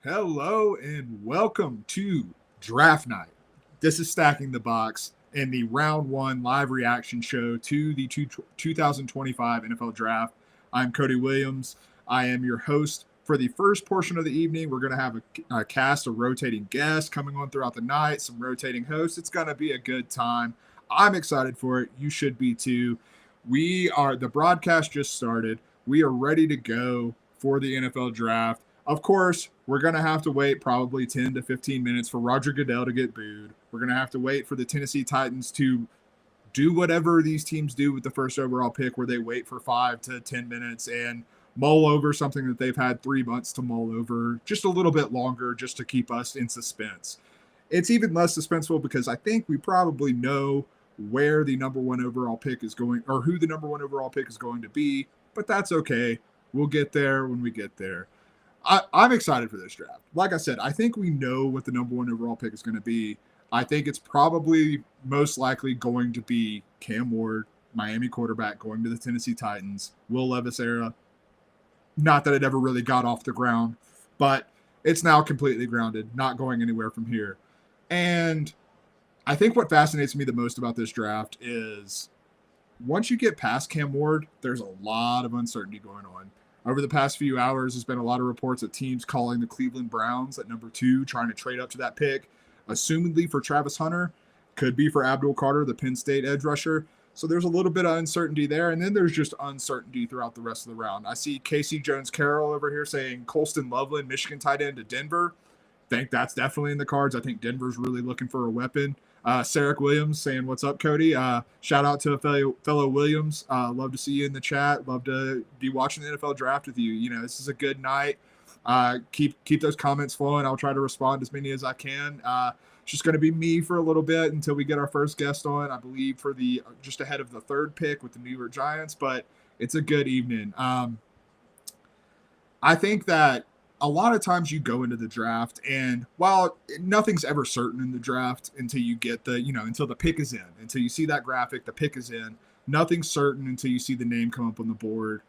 Hello and welcome to Draft Night. This is Stacking the Box and the round one live reaction show to the 2025 NFL Draft. I'm Cody Williams. I am your host for the first portion of the evening. We're going to have a cast of rotating guests coming on throughout the night, some rotating hosts. It's going to be a good time. I'm excited for it. You should be too. The broadcast just started. We are ready to go for the NFL Draft. Of course, we're going to have to wait probably 10 to 15 minutes for Roger Goodell to get booed. We're going to have to wait for the Tennessee Titans to do whatever these teams do with the first overall pick, where they wait for 5 to 10 minutes and mull over something that they've had 3 months to mull over, just a little bit longer, just to keep us in suspense. It's even less suspenseful because I think we probably know where the number one overall pick is going, or who the number one overall pick is going to be, but that's okay. We'll get there when we get there. I'm excited for this draft. Like I said, I think we know what the number one overall pick is going to be. I think it's probably most likely going to be Cam Ward, Miami quarterback, going to the Tennessee Titans. Will Levis era. Not that it ever really got off the ground, but it's now completely grounded, not going anywhere from here. And I think what fascinates me the most about this draft is once you get past Cam Ward, there's a lot of uncertainty going on. Over the past few hours, there's been a lot of reports of teams calling the Cleveland Browns at number 2, trying to trade up to that pick, assumedly for Travis Hunter, could be for Abdul Carter, the Penn State edge rusher. So there's a little bit of uncertainty there, and then there's just uncertainty throughout the rest of the round. I see Casey Jones-Carroll over here saying Colston Loveland, Michigan tight end to Denver. Think that's definitely in the cards. I think Denver's really looking for a weapon. Sarek Williams saying, "What's up, Cody?" Shout out to a fellow Williams. Love to see you in the chat. Love to be watching the NFL draft with you. You know, this is a good night. Keep those comments flowing. I'll try to respond as many as I can. It's just going to be me for a little bit until we get our first guest on, I believe, for the just ahead of the third pick with the New York Giants. But it's a good evening. I think that a lot of times you go into the draft, and while nothing's ever certain in the draft until you get until the pick is in, until you see that graphic, the pick is in, nothing's certain until you see the name come up on the board.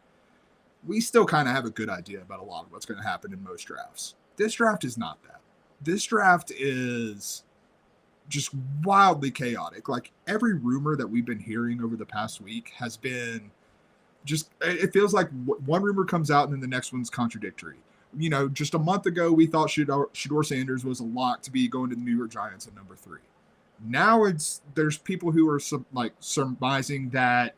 We still kind of have a good idea about a lot of what's going to happen in most drafts. This draft is not that. This draft is just wildly chaotic. Like every rumor that we've been hearing over the past week has been just, it feels like one rumor comes out and then the next one's contradictory. You know, just a month ago, we thought Shedeur Sanders was a lock to be going to the New York Giants at number 3. Now there's people who are surmising that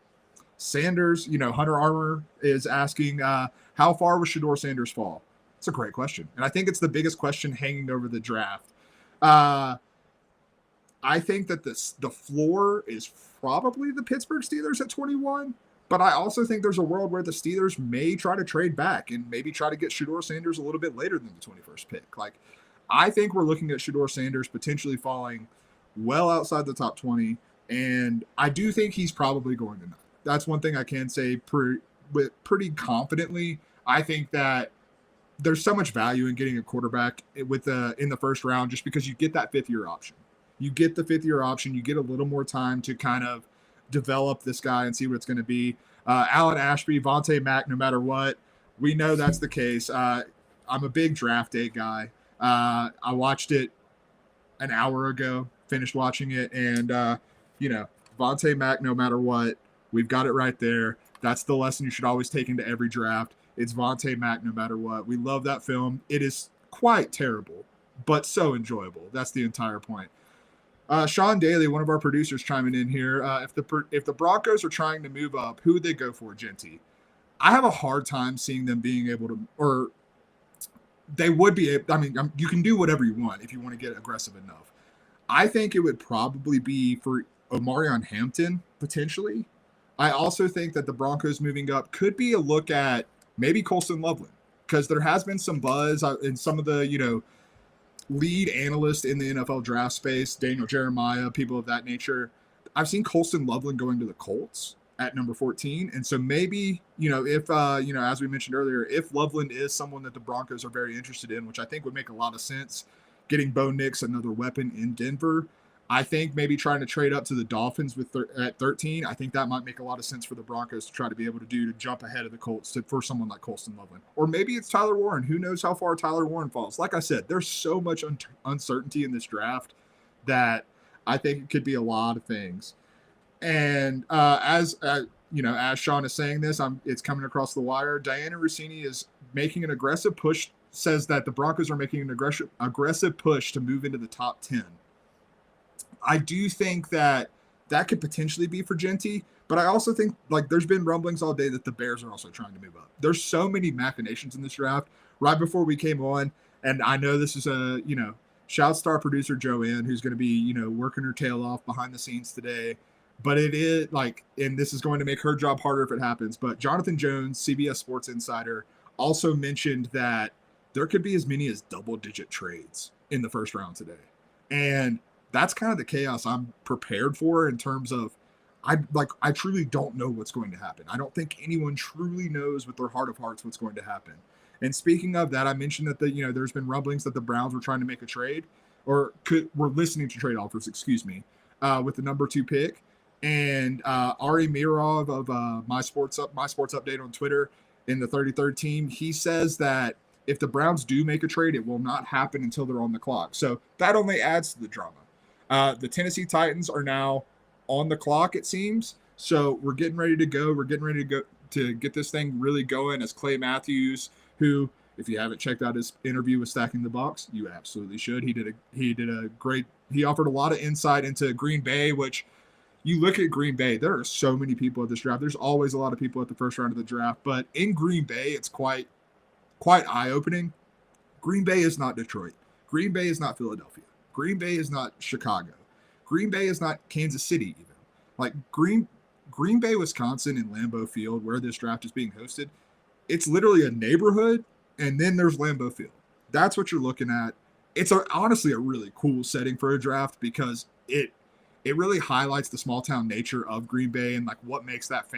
Sanders, Hunter Armour is asking, how far will Shedeur Sanders fall? It's a great question. And I think it's the biggest question hanging over the draft. I think that the floor is probably the Pittsburgh Steelers at 21. But I also think there's a world where the Steelers may try to trade back and maybe try to get Shedeur Sanders a little bit later than the 21st pick. Like, I think we're looking at Shedeur Sanders potentially falling well outside the top 20, and I do think he's probably going to 9. That's one thing I can say pretty confidently. I think that there's so much value in getting a quarterback in the first round just because you get that fifth-year option. You get the fifth-year option. You get a little more time to kind of develop this guy and see what it's going to be. Alan Ashby, Vontae Mack, no matter what. We know that's the case. I'm a big draft day guy. I watched it an hour ago, finished watching it, and, Vontae Mack, no matter what, we've got it right there. That's the lesson you should always take into every draft. It's Vontae Mack, no matter what. We love that film. It is quite terrible, but so enjoyable. That's the entire point. Sean Daly, one of our producers, chiming in here. If the Broncos are trying to move up, who would they go for, Genty? I have a hard time seeing them being able to, or they would be. You can do whatever you want if you want to get aggressive enough. I think it would probably be for Omarion Hampton, potentially. I also think that the Broncos moving up could be a look at maybe Colston Loveland, because there has been some buzz in some of the, lead analysts in the NFL draft space, Daniel Jeremiah, people of that nature. I've seen Colston Loveland going to the Colts at number 14. And so maybe, if, as we mentioned earlier, if Loveland is someone that the Broncos are very interested in, which I think would make a lot of sense, getting Bo Nix another weapon in Denver, I think maybe trying to trade up to the Dolphins at 13. I think that might make a lot of sense for the Broncos to try to be able to do to jump ahead of the Colts for someone like Colston Loveland. Or maybe it's Tyler Warren. Who knows how far Tyler Warren falls? Like I said, there's so much uncertainty in this draft that I think it could be a lot of things. And as Sean is saying this, it's coming across the wire. Diana Rossini is making an aggressive push. Says that the Broncos are making an aggressive push to move into the top 10. I do think that could potentially be for Genty, but I also think like there's been rumblings all day that the Bears are also trying to move up. There's so many machinations in this draft. Right before we came on, and I know this is shouts to our producer Joanne, who's going to be working her tail off behind the scenes today. But it is and this is going to make her job harder if it happens. But Jonathan Jones, CBS Sports Insider, also mentioned that there could be as many as double-digit trades in the first round today, and that's kind of the chaos I'm prepared for in terms of I truly don't know what's going to happen. I don't think anyone truly knows with their heart of hearts what's going to happen. And speaking of that, I mentioned that there's been rumblings that the Browns were trying to make a trade or were listening to trade offers, with the number 2 pick. And Ari Mirov of My Sports Update on Twitter in the 33rd team, he says that if the Browns do make a trade, it will not happen until they're on the clock. So that only adds to the drama. The Tennessee Titans are now on the clock, it seems. So we're getting ready to go. We're getting ready to go to get this thing really going as Clay Matthews, who, if you haven't checked out his interview with Stacking the Box, you absolutely should. He offered a lot of insight into Green Bay, which you look at Green Bay, there are so many people at this draft. There's always a lot of people at the first round of the draft, but in Green Bay, it's quite eye-opening. Green Bay is not Detroit. Green Bay is not Philadelphia. Green Bay is not Chicago. Green Bay is not Kansas City even. Like Green Bay, Wisconsin, and Lambeau Field, where this draft is being hosted, it's literally a neighborhood, and then there's Lambeau Field. That's what you're looking at. It's honestly a really cool setting for a draft because it really highlights the small town nature of Green Bay and like what makes that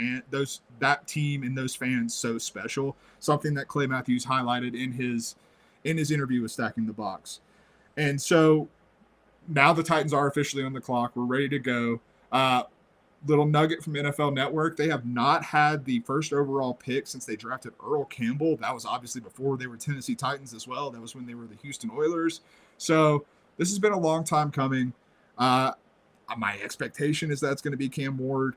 team and those fans so special. Something that Clay Matthews highlighted in his interview with Stacking the Box. And so now the Titans are officially on the clock. We're ready to go. Little nugget from NFL Network. They have not had the first overall pick since they drafted Earl Campbell. That was obviously before they were Tennessee Titans as well. That was when they were the Houston Oilers. So this has been a long time coming. My expectation is that's going to be Cam Ward.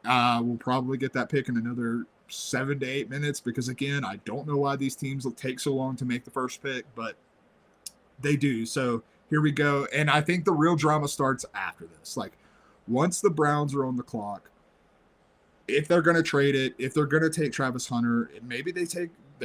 We'll probably get that pick in another 7 to 8 minutes because, again, I don't know why these teams will take so long to make the first pick, but they do. So here we go. And I think the real drama starts after this. Like, once the Browns are on the clock, if they're going to trade it, if they're going to take Travis Hunter, maybe they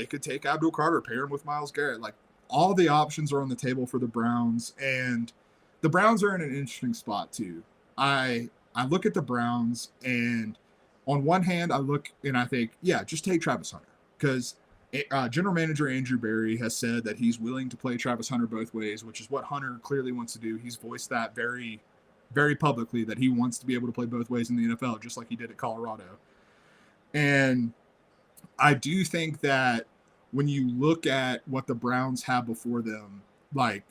could take Abdul Carter, pair him with Myles Garrett. Like, all the options are on the table for the Browns, and the Browns are in an interesting spot too. I look at the Browns, and on one hand, I look and I think, yeah, just take Travis Hunter because General Manager Andrew Berry has said that he's willing to play Travis Hunter both ways, which is what Hunter clearly wants to do. He's voiced that very, very publicly that he wants to be able to play both ways in the NFL, just like he did at Colorado. And I do think that when you look at what the Browns have before them, like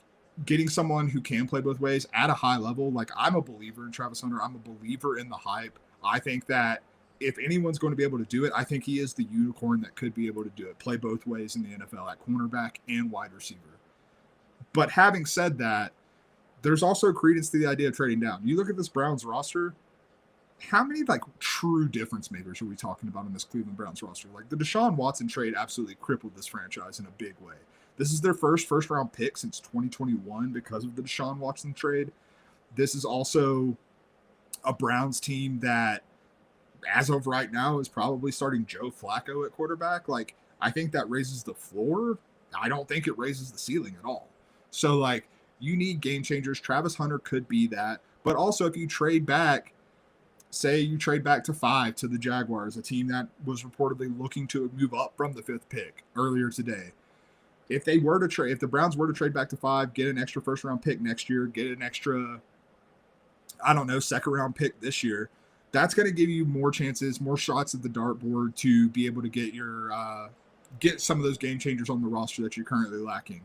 getting someone who can play both ways at a high level, like I'm a believer in Travis Hunter. I'm a believer in the hype. I think that if anyone's going to be able to do it, I think he is the unicorn that could be able to do it, play both ways in the NFL at cornerback and wide receiver. But having said that, there's also credence to the idea of trading down. You look at this Browns roster, how many like true difference makers are we talking about in this Cleveland Browns roster? Like the Deshaun Watson trade absolutely crippled this franchise in a big way. This is their first round pick since 2021 because of the Deshaun Watson trade. This is also a Browns team that, as of right now, is probably starting Joe Flacco at quarterback. Like, I think that raises the floor. I don't think it raises the ceiling at all. So, like, you need game changers. Travis Hunter could be that. But also, if you trade back, say you trade back to 5 to the Jaguars, a team that was reportedly looking to move up from the 5th pick earlier today. If the Browns were to trade back to 5, get an extra first round pick next year, get an extra, second round pick this year, that's going to give you more chances, more shots at the dartboard to be able to get some of those game changers on the roster that you're currently lacking.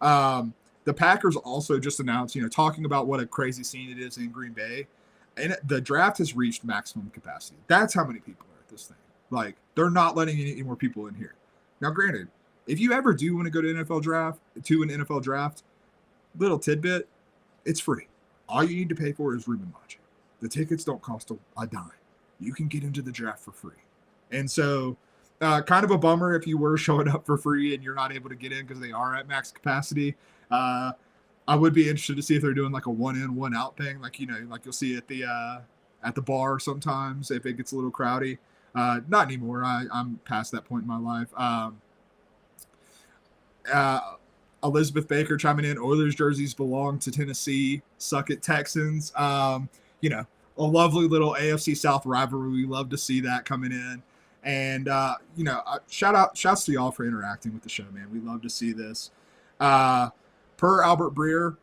The the Packers also just announced, talking about what a crazy scene it is in Green Bay, and the draft has reached maximum capacity. That's how many people are at this thing. Like, they're not letting any more people in here. Now, granted, if you ever do want to go to an NFL draft, little tidbit, it's free. All you need to pay for is room and lodging. The tickets don't cost a dime. You can get into the draft for free. And so, kind of a bummer if you were showing up for free and you're not able to get in because they are at max capacity. I would be interested to see if they're doing like a 1-in, 1-out thing, like like you'll see at the bar sometimes if it gets a little crowdy. Not anymore. I'm past that point in my life. Elizabeth Baker chiming in. Oilers jerseys belong to Tennessee. Suck it, Texans. A lovely little AFC South rivalry. We love to see that coming in. And, shouts to y'all for interacting with the show, man. We love to see this. Per Albert Breer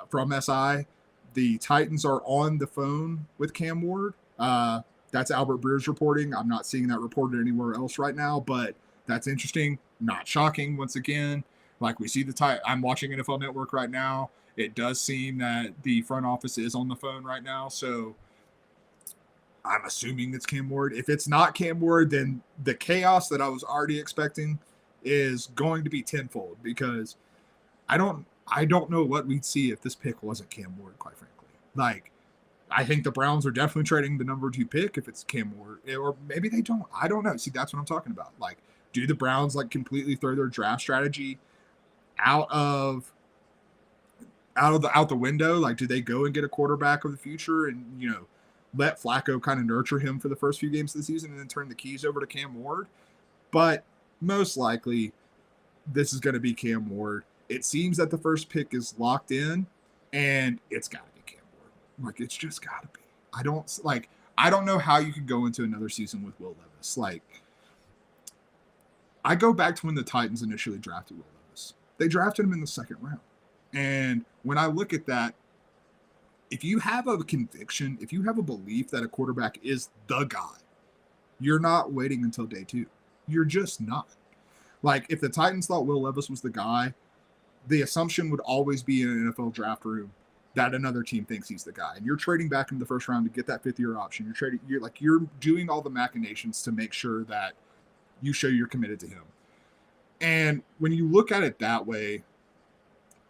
from SI, the Titans are on the phone with Cam Ward. That's Albert Breer's reporting. I'm not seeing that reported anywhere else right now, but that's interesting. Not shocking once again. Like we see I'm watching NFL Network right now. It does seem that the front office is on the phone right now. So I'm assuming it's Cam Ward. If it's not Cam Ward, then the chaos that I was already expecting is going to be tenfold, because I don't know what we'd see if this pick wasn't Cam Ward, quite frankly. Like, I think the Browns are definitely trading the number 2 pick if it's Cam Ward, or maybe they don't. I don't know. See, that's what I'm talking about. Like, do the Browns completely throw their draft strategy out the window? Like, do they go and get a quarterback of the future and let Flacco kind of nurture him for the first few games of the season and then turn the keys over to Cam Ward? But most likely, this is going to be Cam Ward. It seems that the first pick is locked in, and it's got to be Cam Ward. Like, it's just got to be. I don't know how you could go into another season with Will Levis. Like, I go back to when the Titans initially drafted Will Levis. They drafted him in the second round. And when I look at that, if you have a conviction, if you have a belief that a quarterback is the guy, you're not waiting until day 2. You're just not. Like, if the Titans thought Will Levis was the guy, the assumption would always be in an NFL draft room that another team thinks he's the guy. And you're trading back into the first round to get that 5th-year option. You're doing all the machinations to make sure that you show you're committed to him. And when you look at it that way,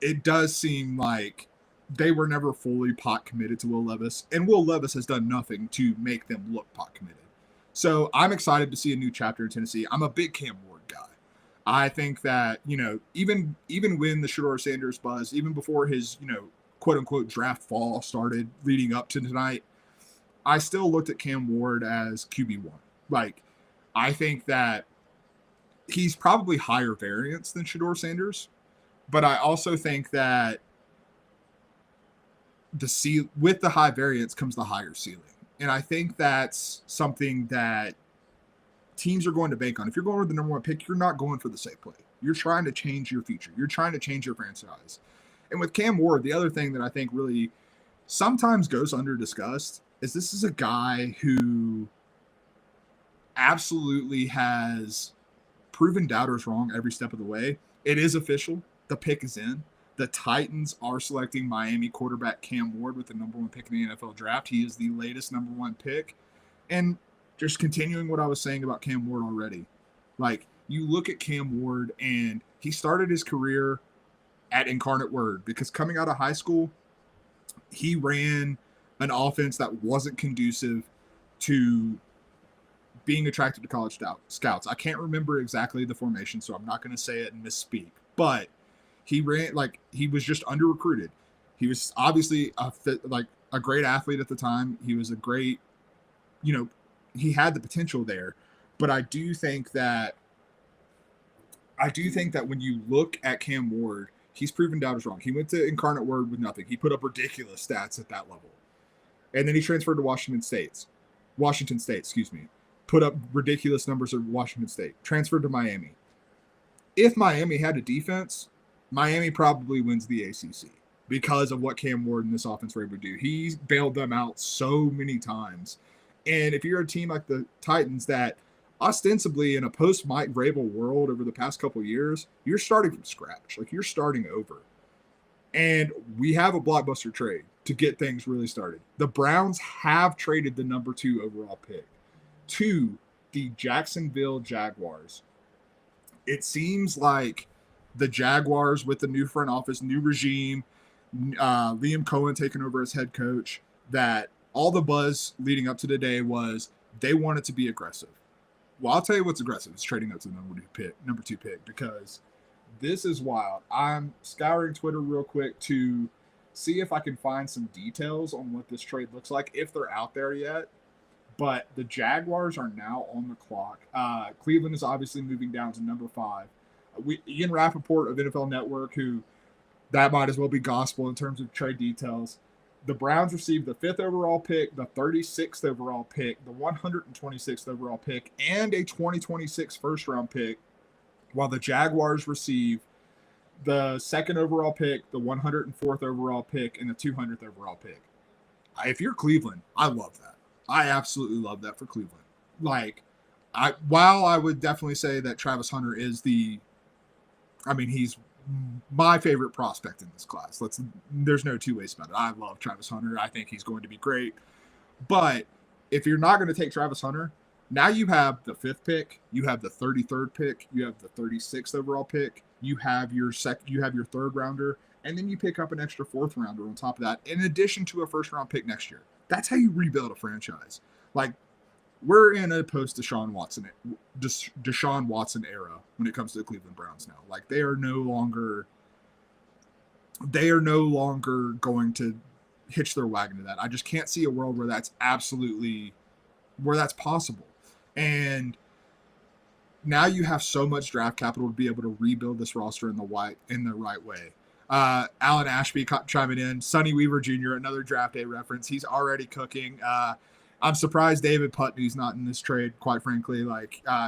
it does seem like they were never fully pot committed to Will Levis, and Will Levis has done nothing to make them look pot committed. So I'm excited to see a new chapter in Tennessee. I'm a big Cam Ward guy. I think that, even when the Shedeur Sanders buzz, even before his, quote unquote draft fall started leading up to tonight, I still looked at Cam Ward as QB1. Like, I think that he's probably higher variance than Shedeur Sanders, but I also think that with the high variance comes the higher ceiling. And I think that's something that teams are going to bank on. If you're going with the number 1 pick, you're not going for the safe play. You're trying to change your future. You're trying to change your franchise. And with Cam Ward, the other thing that I think really sometimes goes under discussed is this is a guy who absolutely has proven doubters wrong every step of the way. It is official. The pick is in. The Titans are selecting Miami quarterback Cam Ward with the number 1 pick in the NFL draft. He is the latest number 1 pick. And just continuing what I was saying about Cam Ward already, like, you look at Cam Ward, and he started his career at Incarnate Word because coming out of high school, he ran an offense that wasn't conducive to being attracted to college scouts. I can't remember exactly the formation, so I'm not going to say it and misspeak, but he ran, he was just under recruited. He was obviously a great athlete at the time. He was a great, he had the potential there, but I do think that when you look at Cam Ward, he's proven doubters wrong. He went to Incarnate Word with nothing. He put up ridiculous stats at that level. And then he transferred to Washington State, put up ridiculous numbers at Washington State, transferred to Miami. If Miami had a defense, Miami probably wins the ACC because of what Cam Ward and this offense were able to do. He's bailed them out so many times. And if you're a team like the Titans that ostensibly in a post Mike Vrabel world over the past couple years, you're starting from scratch. Like you're starting over. And we have a blockbuster trade to get things really started. The Browns have traded the number 2 overall pick to the Jacksonville Jaguars. It seems like the Jaguars, with the new front office, new regime, Liam Cohen taking over as head coach, that all the buzz leading up to today was they wanted to be aggressive. Well, I'll tell you what's aggressive. It's trading up to the number two pick, because this is wild. I'm scouring Twitter real quick to see if I can find some details on what this trade looks like, if they're out there yet. But the Jaguars are now on the clock. Cleveland is obviously moving down to number 5. Ian Rappaport of NFL Network, who that might as well be gospel in terms of trade details. The Browns received the 5th overall pick, the 36th overall pick, the 126th overall pick, and a 2026 first-round pick, while the Jaguars receive the 2nd overall pick, the 104th overall pick, and the 200th overall pick. If you're Cleveland, I love that. I absolutely love that for Cleveland. Like, while I would definitely say that Travis Hunter is he's my favorite prospect in this class. There's no two ways about it. I love Travis Hunter. I think he's going to be great. But if you're not going to take Travis Hunter, now you have the 5th pick, you have the 33rd pick, you have the 36th overall pick, you have your 3rd rounder, and then you pick up an extra 4th rounder on top of that, in addition to a 1st-round pick next year. That's how you rebuild a franchise. Like, we're in a post-Deshaun Watson era when it comes to the Cleveland Browns now. Like, they are no longer going to hitch their wagon to that. I just can't see a world where that's possible. And now you have so much draft capital to be able to rebuild this roster in the right way. Alan Ashby chiming in. Sonny Weaver Jr., another draft day reference. He's already cooking. I'm surprised David Putney's not in this trade, quite frankly,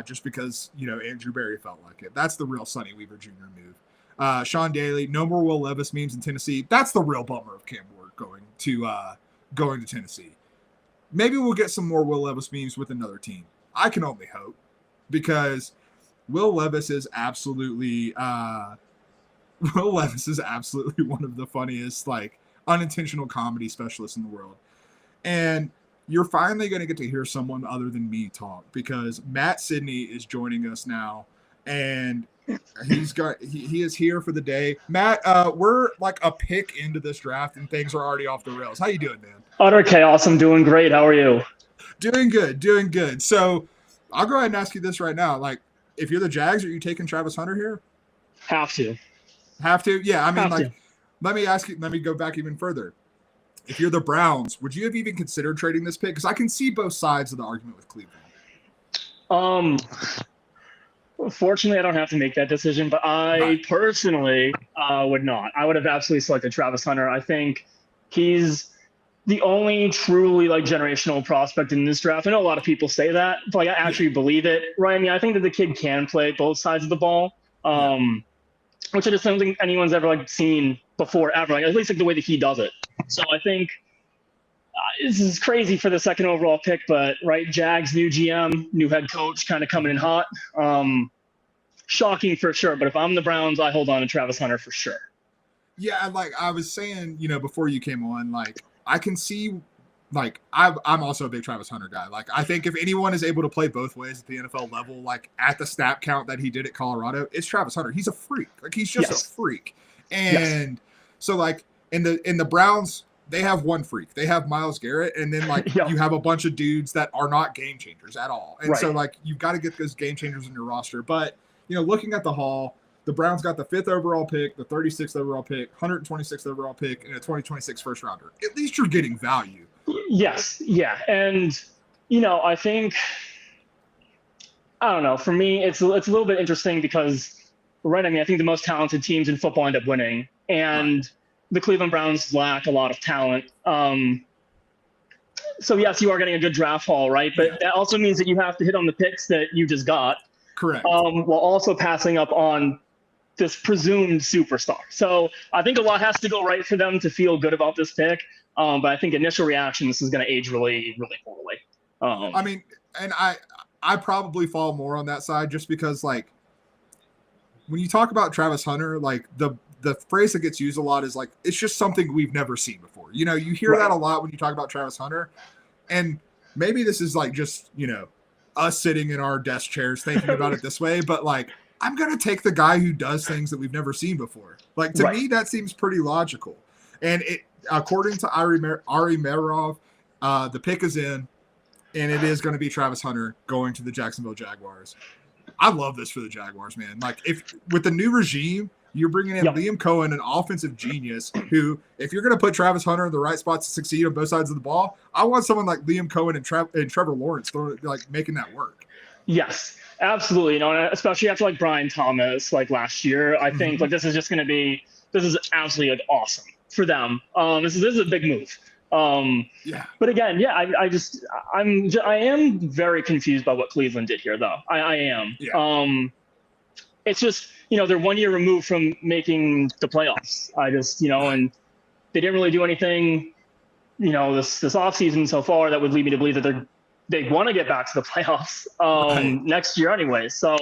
just because, Andrew Berry felt like it. That's the real Sonny Weaver Jr. move. Sean Daly, no more Will Levis memes in Tennessee. That's the real bummer of Cam Ward going to Tennessee. Maybe we'll get some more Will Levis memes with another team. I can only hope, because Will Levis is absolutely one of the funniest, unintentional comedy specialists in the world. And you're finally going to get to hear someone other than me talk, because Matt Sidney is joining us now, and he is here for the day. Matt, we're a pick into this draft, and things are already off the rails. How you doing, man? Utter chaos. I'm doing great. How are you? Doing good. So I'll go ahead and ask you this right now. If you're the Jags, are you taking Travis Hunter here? Have to. Yeah. I mean, let me go back even further. If you're the Browns, would you have even considered trading this pick? Because I can see both sides of the argument with Cleveland. Fortunately, I don't have to make that decision, but I personally would not. I would have absolutely selected Travis Hunter. I think he's the only truly generational prospect in this draft. I know a lot of people say that, but I actually believe it, right? I mean, I think that the kid can play both sides of the ball, which I just don't think anyone's ever seen before ever. At least the way that he does it. So I think this is crazy for the 2nd overall pick, but Jags, new GM, new head coach, kind of coming in hot. Shocking for sure. But if I'm the Browns, I hold on to Travis Hunter for sure. Yeah, I was saying, before you came on, I can see, I'm also a big Travis Hunter guy. I think if anyone is able to play both ways at the NFL level, at the snap count that he did at Colorado, it's Travis Hunter. He's a freak. He's just a freak. And so, in the Browns, they have one freak. They have Myles Garrett, and then you have a bunch of dudes that are not game changers at all. And so you've got to get those game changers in your roster. But looking at the haul, the Browns got the 5th overall pick, the 36th overall pick, 126th overall pick, and a 2026 first rounder. At least you're getting value. Yes, yeah, and I think, I don't know. For me, it's a little bit interesting because, I think the most talented teams in football end up winning, and the Cleveland Browns lack a lot of talent. So yes, you are getting a good draft haul, right? But that also means that you have to hit on the picks that you just got. Correct. While also passing up on this presumed superstar. So I think a lot has to go right for them to feel good about this pick. But I think initial reaction, this is going to age really, really poorly. I mean, and I probably fall more on that side just because, like, when you talk about Travis Hunter, like the phrase that gets used a lot is like, it's just something we've never seen before. You know, you hear that a lot when you talk about Travis Hunter, and maybe this is like just, you know, us sitting in our desk chairs thinking about it this way, but like, I'm going to take the guy who does things that we've never seen before. Like, to me, that seems pretty logical. And it, according to Ari Merov, the pick is in, and it is going to be Travis Hunter going to the Jacksonville Jaguars. I love this for the Jaguars, man. Like, if with the new regime, you're bringing in Liam Cohen, an offensive genius, who, if you're going to put Travis Hunter in the right spots to succeed on both sides of the ball, I want someone like Liam Cohen and Trevor Lawrence making that work. Yes, absolutely. You know, especially after like Brian Thomas, like last year, I think like this is absolutely like awesome for them. This is a big move. But again, I am very confused by what Cleveland did here, though. I am. Yeah. It's just, you know, they're 1 year removed from making the playoffs. And they didn't really do anything, you know, this offseason so far that would lead me to believe that they want to get back to the playoffs next year anyway. So,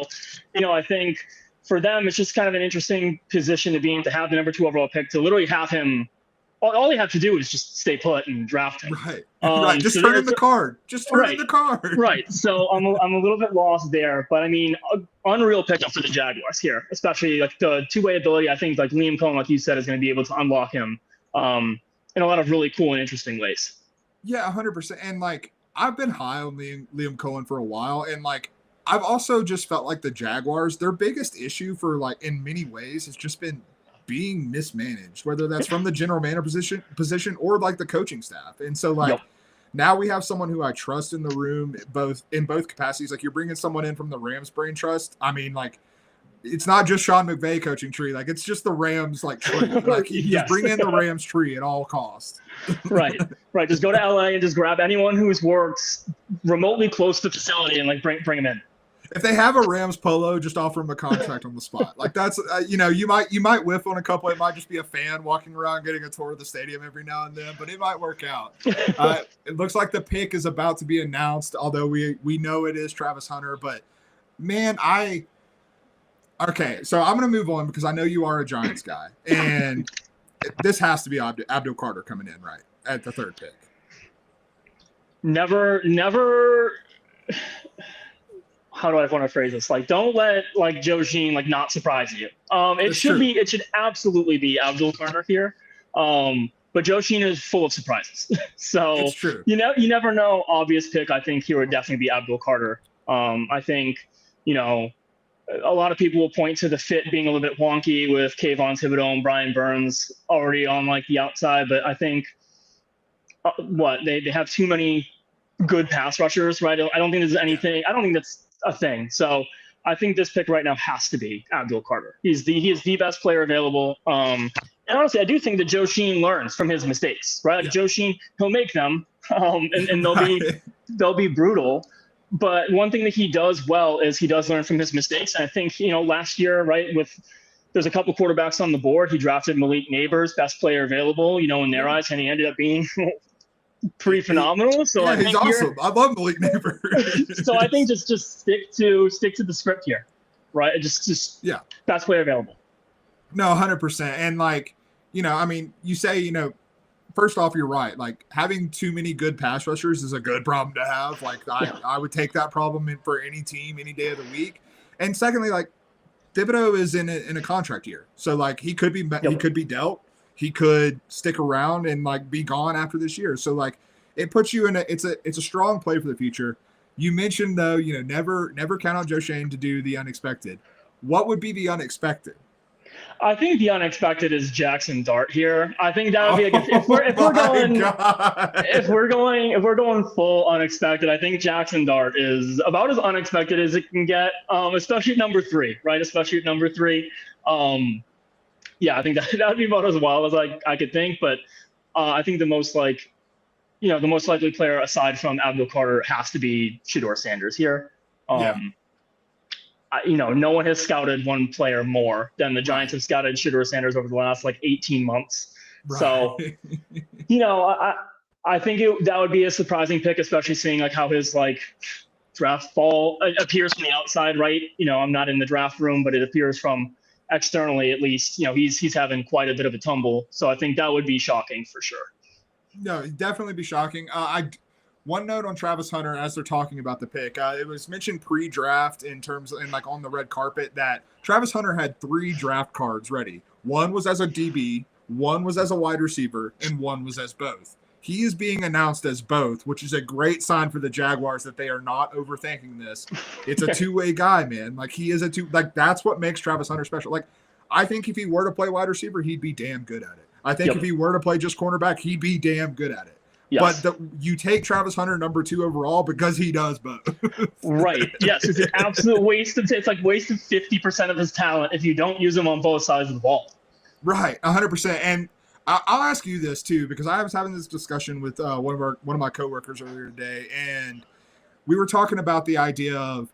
you know, I think for them, it's just kind of an interesting position to be in, to have the number 2 overall pick, to literally have him. All you have to do is just stay put and draft him. Right. Just turn in the card. Right. So I'm a little bit lost there, but I mean, unreal pickup for the Jaguars here, especially like the two-way ability. I think like Liam Cohen, like you said, is going to be able to unlock him in a lot of really cool and interesting ways. Yeah, 100%. And like, I've been high on Liam Cohen for a while, and like, I've also just felt like the Jaguars, their biggest issue for like in many ways has just been being mismanaged, whether that's from the general manager position or like the coaching staff. And so like now we have someone who I trust in the room, in both capacities. Like, you're bringing someone in from the Rams brain trust. I mean, like, it's not just Sean McVay coaching tree. Like, it's just the Rams like tree. Like, you just bring in the Rams tree at all costs. Right. Just go to LA and just grab anyone who's worked remotely close to the facility and like bring them in. If they have a Rams polo, just offer them a contract on the spot. Like, that's you know, you might whiff on a couple. It might just be a fan walking around getting a tour of the stadium every now and then, but it might work out. It looks like the pick is about to be announced, although we know it is Travis Hunter. But man, okay, so I'm gonna move on because I know you are a Giants guy, and this has to be Abdul Carter coming in right at the 3rd pick. Never. How do I want to phrase this? Like, don't let like Joe Sheen like not surprise you. It should absolutely be Abdul Carter here. But Joe Sheen is full of surprises. So it's true. You never know. Obvious pick, I think here would definitely be Abdul Carter. I think, you know, a lot of people will point to the fit being a little bit wonky with Kayvon Thibodeau and Brian Burns already on like the outside, but I think they have too many good pass rushers, right? I don't think there's anything. I don't think that's a thing. So I think this pick right now has to be Abdul Carter. He is the best player available. And honestly, I do think that Joe Sheen learns from his mistakes, right? Like Joe Sheen, he'll make them, and they'll be brutal. But one thing that he does well is he does learn from his mistakes. And I think, you know, last year, right, there's a couple quarterbacks on the board. He drafted Malik Neighbors, best player available, you know, in their eyes, and he ended up being pretty phenomenal. So yeah, I think he's awesome. I love Malik Neighbors. So I think just stick to the script here, right? Just best player available. No, 100%. And like, you know, I mean, you say, you know, first off, you're right. Like, having too many good pass rushers is a good problem to have. Like, I would take that problem in for any team, any day of the week. And secondly, like, Thibodeau is in a contract year, so like he could be dealt. He could stick around and like be gone after this year. So like it puts you in it's a strong play for the future. You mentioned though, you know, never count on Joe Shane to do the unexpected. What would be the unexpected? I think the unexpected is Jackson Dart here. I think that would be like if we're going full unexpected. I think Jackson Dart is about as unexpected as it can get, especially at number 3, right? Especially at number 3. Yeah, I think that would be about as wild as I could think. But I think the most likely player aside from Abdul Carter has to be Shedeur Sanders here. No one has scouted one player more than the Giants have scouted Shedeur Sanders over the last like 18 months. Right. So, I think that would be a surprising pick, especially seeing like how his like draft fall. It appears from the outside, right? I'm not in the draft room, but it appears from externally, at least, he's having quite a bit of a tumble. So I think that would be shocking for sure. No, it'd definitely be shocking. One note on Travis Hunter as they're talking about the pick. It was mentioned pre-draft in terms and like on the red carpet that Travis Hunter had 3 draft cards ready. One was as a DB, one was as a wide receiver, and one was as both. He is being announced as both, which is a great sign for the Jaguars that they are not overthinking this. It's a two-way guy, man. Like he is that's what makes Travis Hunter special. Like I think if he were to play wide receiver, he'd be damn good at it. I think if he were to play just cornerback, he'd be damn good at it. Yes. But you take Travis Hunter number 2 overall because he does both. Right. Yes. It's an absolute waste of 50% of his talent if you don't use him on both sides of the ball. Right. 100%. And I'll ask you this too, because I was having this discussion with one of my coworkers earlier today, and we were talking about the idea of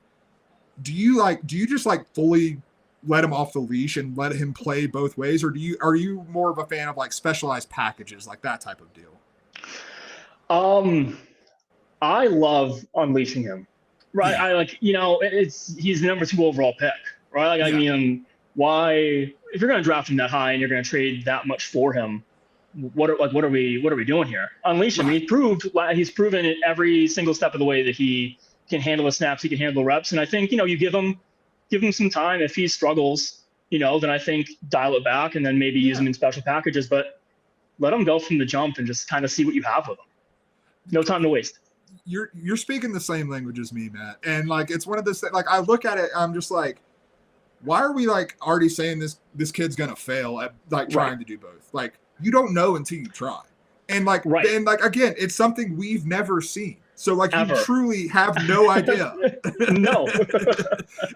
do you just like fully let him off the leash and let him play both ways, or are you more of a fan of like specialized packages, like that type of deal? I love unleashing him, right? Yeah. He's the number 2 overall pick, right? I mean, why, if you're going to draft him that high and you're going to trade that much for him, what are we doing here? Unleash him. Right. He's proven it every single step of the way that he can handle the snaps, he can handle the reps. And I think, you give him some time. If he struggles, then I think dial it back and then maybe use him in special packages, but let him go from the jump and just kind of see what you have with him. No time to waste. You're speaking the same language as me, Matt. And like, it's one of those, like, I look at it, I'm just like, why are we like already saying this kid's going to fail at like trying to do both? Like, you don't know until you try. And like, and like, again, it's something we've never seen. So like, you truly have no idea. No.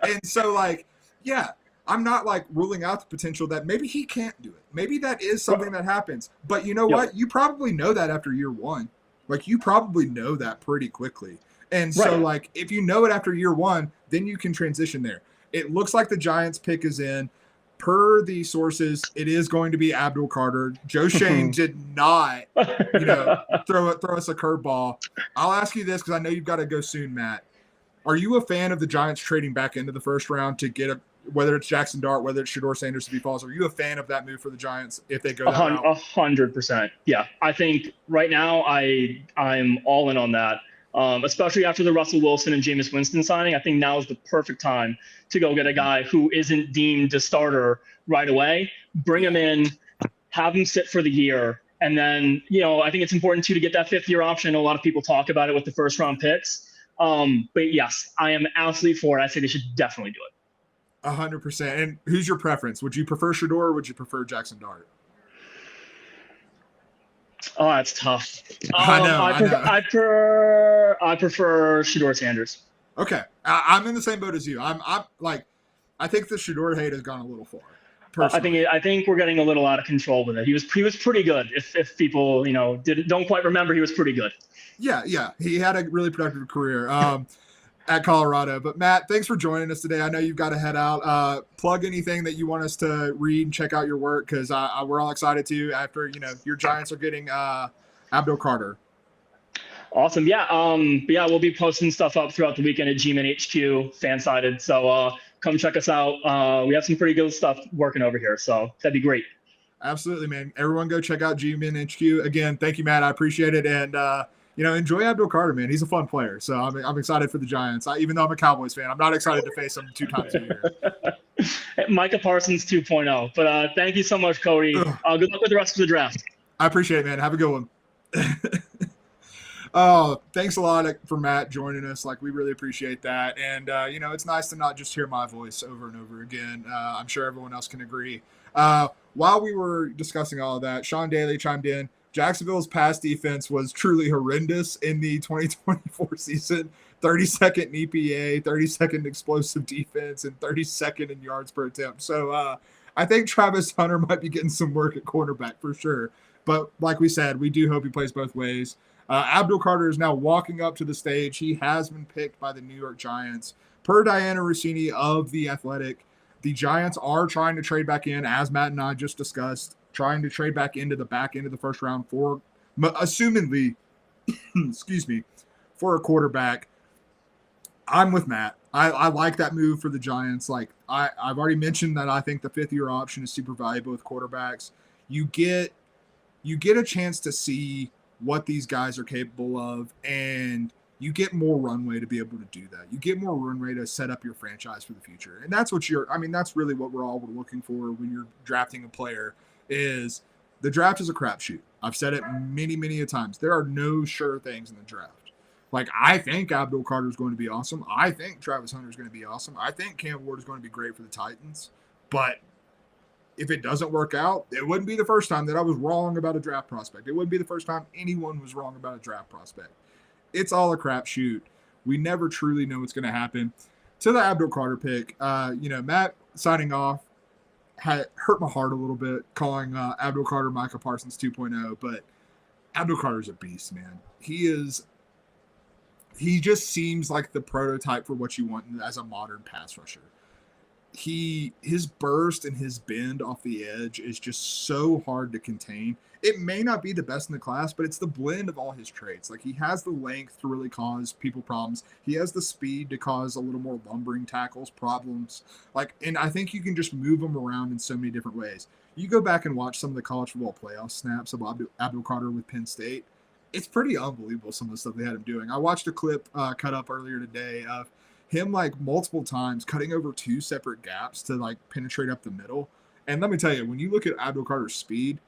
And so like, yeah, I'm not like ruling out the potential that maybe he can't do it. Maybe that is something that happens. But you know what? You probably know that after year 1. Like, you probably know that pretty quickly. And so, like, if you know it after year 1, then you can transition there. It looks like the Giants pick is in. Per the sources, it is going to be Abdul Carter. Joe Shane did not, throw us a curveball. I'll ask you this because I know you've got to go soon, Matt. Are you a fan of the Giants trading back into the first round to get whether it's Jackson Dart, whether it's Shedeur Sanders if he falls? Are you a fan of that move for the Giants if they go that route? 100%. Yeah, I think right now I'm all in on that. Especially after the Russell Wilson and Jameis Winston signing, I think now is the perfect time to go get a guy who isn't deemed a starter right away. Bring him in, have him sit for the year, and then I think it's important too to get that 5th-year option. I know a lot of people talk about it with the first-round picks, but yes, I am absolutely for it. I say they should definitely do it. 100%. And who's your preference? Would you prefer Shedeur or would you prefer Jackson Dart? Oh, that's tough. I know. I prefer Shedeur Sanders. Okay, I'm in the same boat as you. I'm like, I think the Shedeur hate has gone a little far. I think we're getting a little out of control with it. He was pretty good. If people don't quite remember, he was pretty good. Yeah, he had a really productive career at Colorado. But Matt, thanks for joining us today. I know you've got to head out. Plug anything that you want us to read and check out your work because we're all excited to after your Giants are getting Abdul Carter. Awesome. Yeah. We'll be posting stuff up throughout the weekend at G-Man HQ, fan-sided. So come check us out. We have some pretty good stuff working over here. So that'd be great. Absolutely, man. Everyone go check out G-Man HQ. Again, thank you, Matt. I appreciate it. And, enjoy Abdul Carter, man. He's a fun player. So I'm excited for the Giants. Even though I'm a Cowboys fan, I'm not excited to face him 2 times a year. Micah Parsons 2.0. But thank you so much, Cody. Good luck with the rest of the draft. I appreciate it, man. Have a good one. Oh, thanks a lot for Matt joining us. Like, we really appreciate that. And, it's nice to not just hear my voice over and over again. I'm sure everyone else can agree. While we were discussing all of that, Sean Daly chimed in. Jacksonville's pass defense was truly horrendous in the 2024 season. 32nd in EPA, 32nd explosive defense, and 32nd in yards per attempt. So I think Travis Hunter might be getting some work at cornerback for sure. But like we said, we do hope he plays both ways. Abdul Carter is now walking up to the stage. He has been picked by the New York Giants. Per Diana Rossini of The Athletic, the Giants are trying to trade back in, as Matt and I just discussed, trying to trade back into the back end of the first round for, assumingly, for a quarterback. I'm with Matt. I like that move for the Giants. Like I've already mentioned that I think the 5th-year option is super valuable with quarterbacks. You get a chance to see what these guys are capable of, and you get more runway to be able to do that. You get more runway to set up your franchise for the future. And that's what that's really what we're all looking for when you're drafting a player is the draft is a crapshoot. I've said it many, many a times. There are no sure things in the draft. Like, I think Abdul Carter is going to be awesome. I think Travis Hunter is going to be awesome. I think Cam Ward is going to be great for the Titans. But if it doesn't work out, it wouldn't be the first time that I was wrong about a draft prospect. It wouldn't be the first time anyone was wrong about a draft prospect. It's all a crapshoot. We never truly know what's going to happen. To the Abdul Carter pick, Matt signing off hurt my heart a little bit, calling Abdul Carter Micah Parsons 2.0, but Abdul Carter's a beast, man. He just seems like the prototype for what you want as a modern pass rusher. His burst and his bend off the edge is just so hard to contain. It may not be the best in the class, but it's the blend of all his traits. Like, he has the length to really cause people problems. He has the speed to cause a little more lumbering tackles problems. Like, and I think you can just move him around in so many different ways. You go back and watch some of the college football playoff snaps of Abdul Carter with Penn State. It's pretty unbelievable, some of the stuff they had him doing. I watched a clip cut up earlier today of him, like, multiple times cutting over 2 separate gaps to, like, penetrate up the middle. And let me tell you, when you look at Abdul Carter's speed,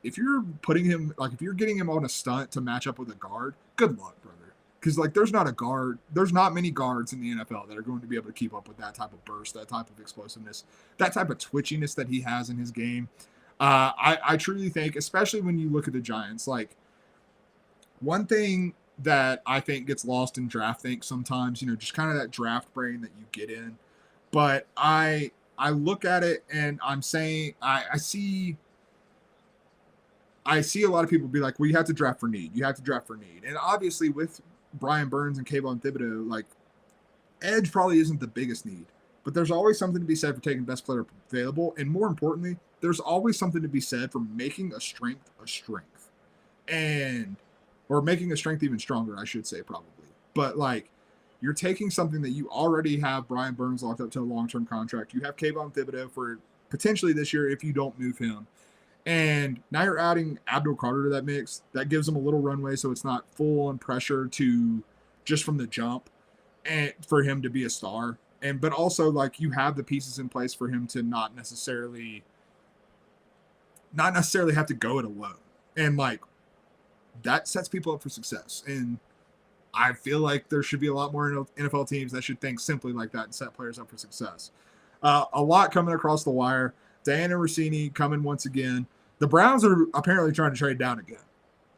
if you're putting him, like, if you're getting him on a stunt to match up with a guard, good luck, brother. Because, like, there's not many guards in the NFL that are going to be able to keep up with that type of burst, that type of explosiveness, that type of twitchiness that he has in his game. I truly think, especially when you look at the Giants, like, one thing that I think gets lost in draft think sometimes, just kind of that draft brain that you get in. But I look at it and I'm saying I see a lot of people be like, well, you have to draft for need. You have to draft for need. And obviously with Brian Burns and Kayvon Thibodeau, like, edge probably isn't the biggest need. But there's always something to be said for taking best player available. And more importantly, there's always something to be said for making a strength a strength. Or making a strength even stronger, I should say, probably. But, like, you're taking something that you already have Brian Burns locked up to a long-term contract. You have Kayvon Thibodeau for potentially this year if you don't move him. And now you're adding Abdul Carter to that mix. That gives him a little runway so it's not full on pressure to just from the jump and for him to be a star. But also, like, you have the pieces in place for him to not necessarily have to go it alone. And, like, that sets people up for success. And I feel like there should be a lot more NFL teams that should think simply like that and set players up for success. A lot coming across the wire. Diana Rossini coming once again. The Browns are apparently trying to trade down again.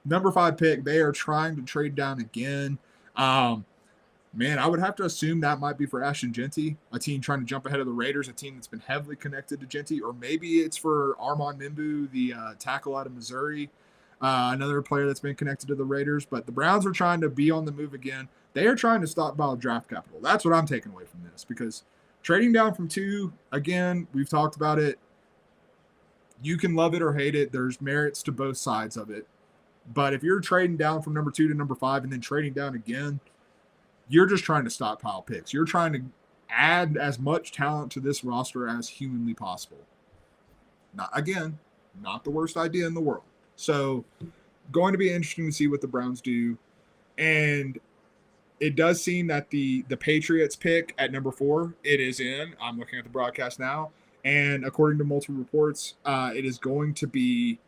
Number 5 pick, they are trying to trade down again. Man, I would have to assume that might be for Ashton Genty, a team trying to jump ahead of the Raiders, a team that's been heavily connected to Genty, or maybe it's for Armand Mimbu, the tackle out of Missouri. Another player that's been connected to the Raiders, but the Browns are trying to be on the move again. They are trying to stockpile draft capital. That's what I'm taking away from this, because trading down from 2, again, we've talked about it. You can love it or hate it. There's merits to both sides of it. But if you're trading down from number 2 to number 5 and then trading down again, you're just trying to stockpile picks. You're trying to add as much talent to this roster as humanly possible. Not the worst idea in the world. So, going to be interesting to see what the Browns do. And it does seem that the Patriots pick at number 4, it is in. I'm looking at the broadcast now. And according to multiple reports, it is going to be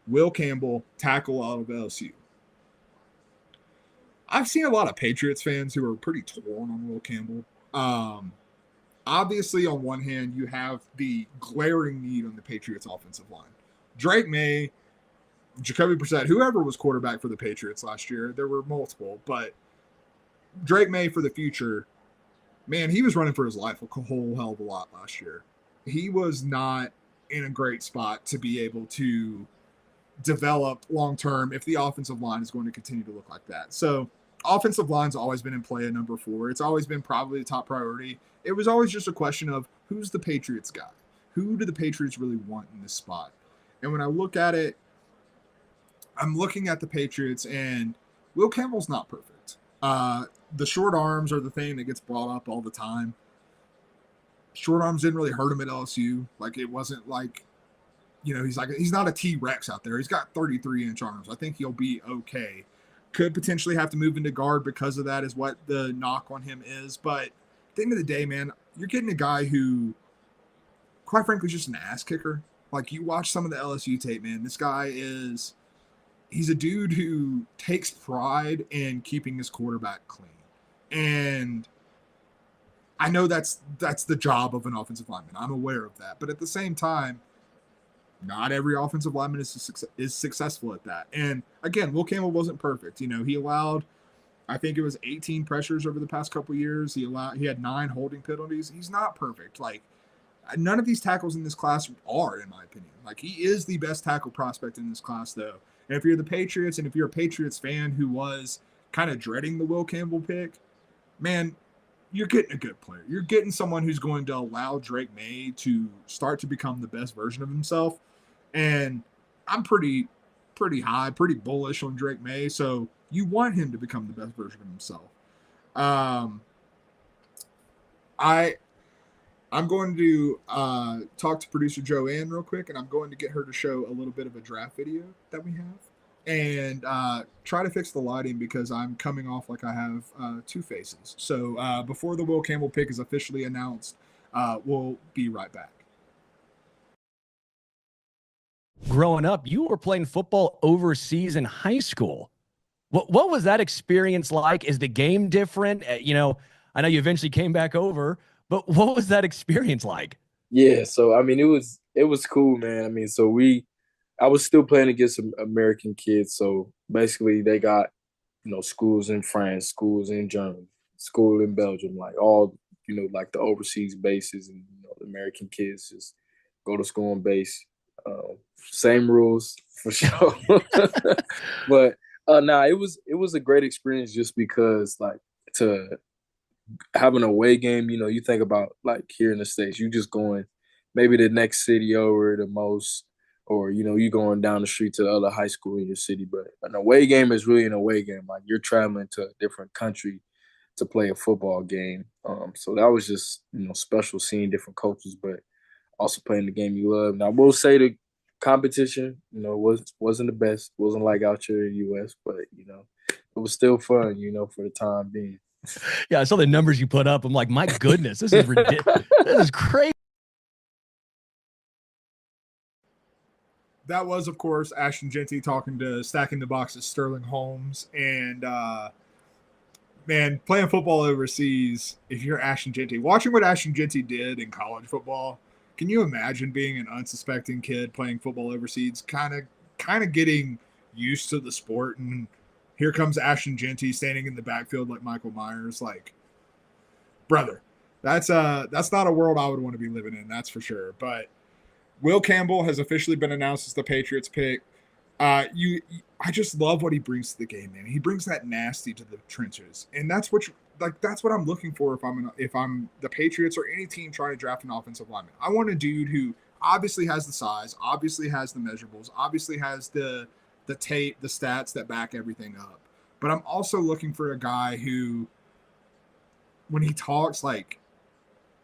Will Campbell, tackle out of LSU. I've seen a lot of Patriots fans who are pretty torn on Will Campbell. Obviously, on one hand, you have the glaring need on the Patriots offensive line. Drake May, Jacoby Brissett, whoever was quarterback for the Patriots last year, there were multiple, but Drake May for the future, man, he was running for his life a whole hell of a lot last year. He was not in a great spot to be able to develop long-term if the offensive line is going to continue to look like that. So offensive line's always been in play at number 4. It's always been probably the top priority. It was always just a question of who's the Patriots guy? Who do the Patriots really want in this spot? And when I look at it, I'm looking at the Patriots, and Will Campbell's not perfect. the short arms are the thing that gets brought up all the time. Short arms didn't really hurt him at LSU. Like, it wasn't like, he's not a T-Rex out there. He's got 33-inch arms. I think he'll be okay. Could potentially have to move into guard because of that, is what the knock on him is. But at the end of the day, man, you're getting a guy who, quite frankly, is just an ass kicker. Like, you watch some of the LSU tape, man. This guy he's a dude who takes pride in keeping his quarterback clean. And I know that's the job of an offensive lineman. I'm aware of that. But at the same time, not every offensive lineman is successful at that. And again, Will Campbell wasn't perfect. He allowed, I think it was 18 pressures over the past couple of years. He had 9 holding penalties. He's not perfect. Like, none of these tackles in this class are, in my opinion. Like, he is the best tackle prospect in this class, though. And if you're the Patriots, and if you're a Patriots fan who was kind of dreading the Will Campbell pick, man, you're getting a good player. You're getting someone who's going to allow Drake May to start to become the best version of himself. And I'm pretty high, pretty bullish on Drake May. So you want him to become the best version of himself. I'm going to talk to producer Joanne real quick, and I'm going to get her to show a little bit of a draft video that we have, and try to fix the lighting because I'm coming off like I have 2 faces. So before the Will Campbell pick is officially announced, we'll be right back. Growing up, you were playing football overseas in high school. What was that experience like? Is the game different? I know you eventually came back over, but what was that experience like? Yeah, so I mean, it was cool, man. I mean, I was still playing against some American kids. So basically, they got schools in France, schools in Germany, school in Belgium, like all like the overseas bases, and the American kids just go to school on base. Same rules for sure, but it was a great experience just because like to have an away game. You think about like here in the States, you just going maybe the next city over the most, or you going down the street to the other high school in your city. But an away game is really an away game. Like you're traveling to a different country to play a football game. So that was just special seeing different coaches, but also playing the game you love. And I will say the competition, wasn't the best. Wasn't like out here in the U.S., but it was still fun, for the time being. Yeah, I saw the numbers you put up. I'm like, my goodness, this is ridiculous. This is crazy. That was, of course, Ashton Jeanty talking to Stacking the Box's Sterling Holmes. And, man, playing football overseas, if you're Ashton Jeanty, watching what Ashton Jeanty did in college football, can you imagine being an unsuspecting kid playing football overseas, kind of getting used to the sport? And here comes Ashton Jeanty standing in the backfield like Michael Myers. Like, brother, that's not a world I would want to be living in, that's for sure. But Will Campbell has officially been announced as the Patriots pick. I just love what he brings to the game, man. He brings that nasty to the trenches, and that's what I'm looking for if I'm the Patriots or any team trying to draft an offensive lineman. I want a dude who obviously has the size, obviously has the measurables, obviously has the tape, the stats that back everything up. But I'm also looking for a guy who, when he talks, like,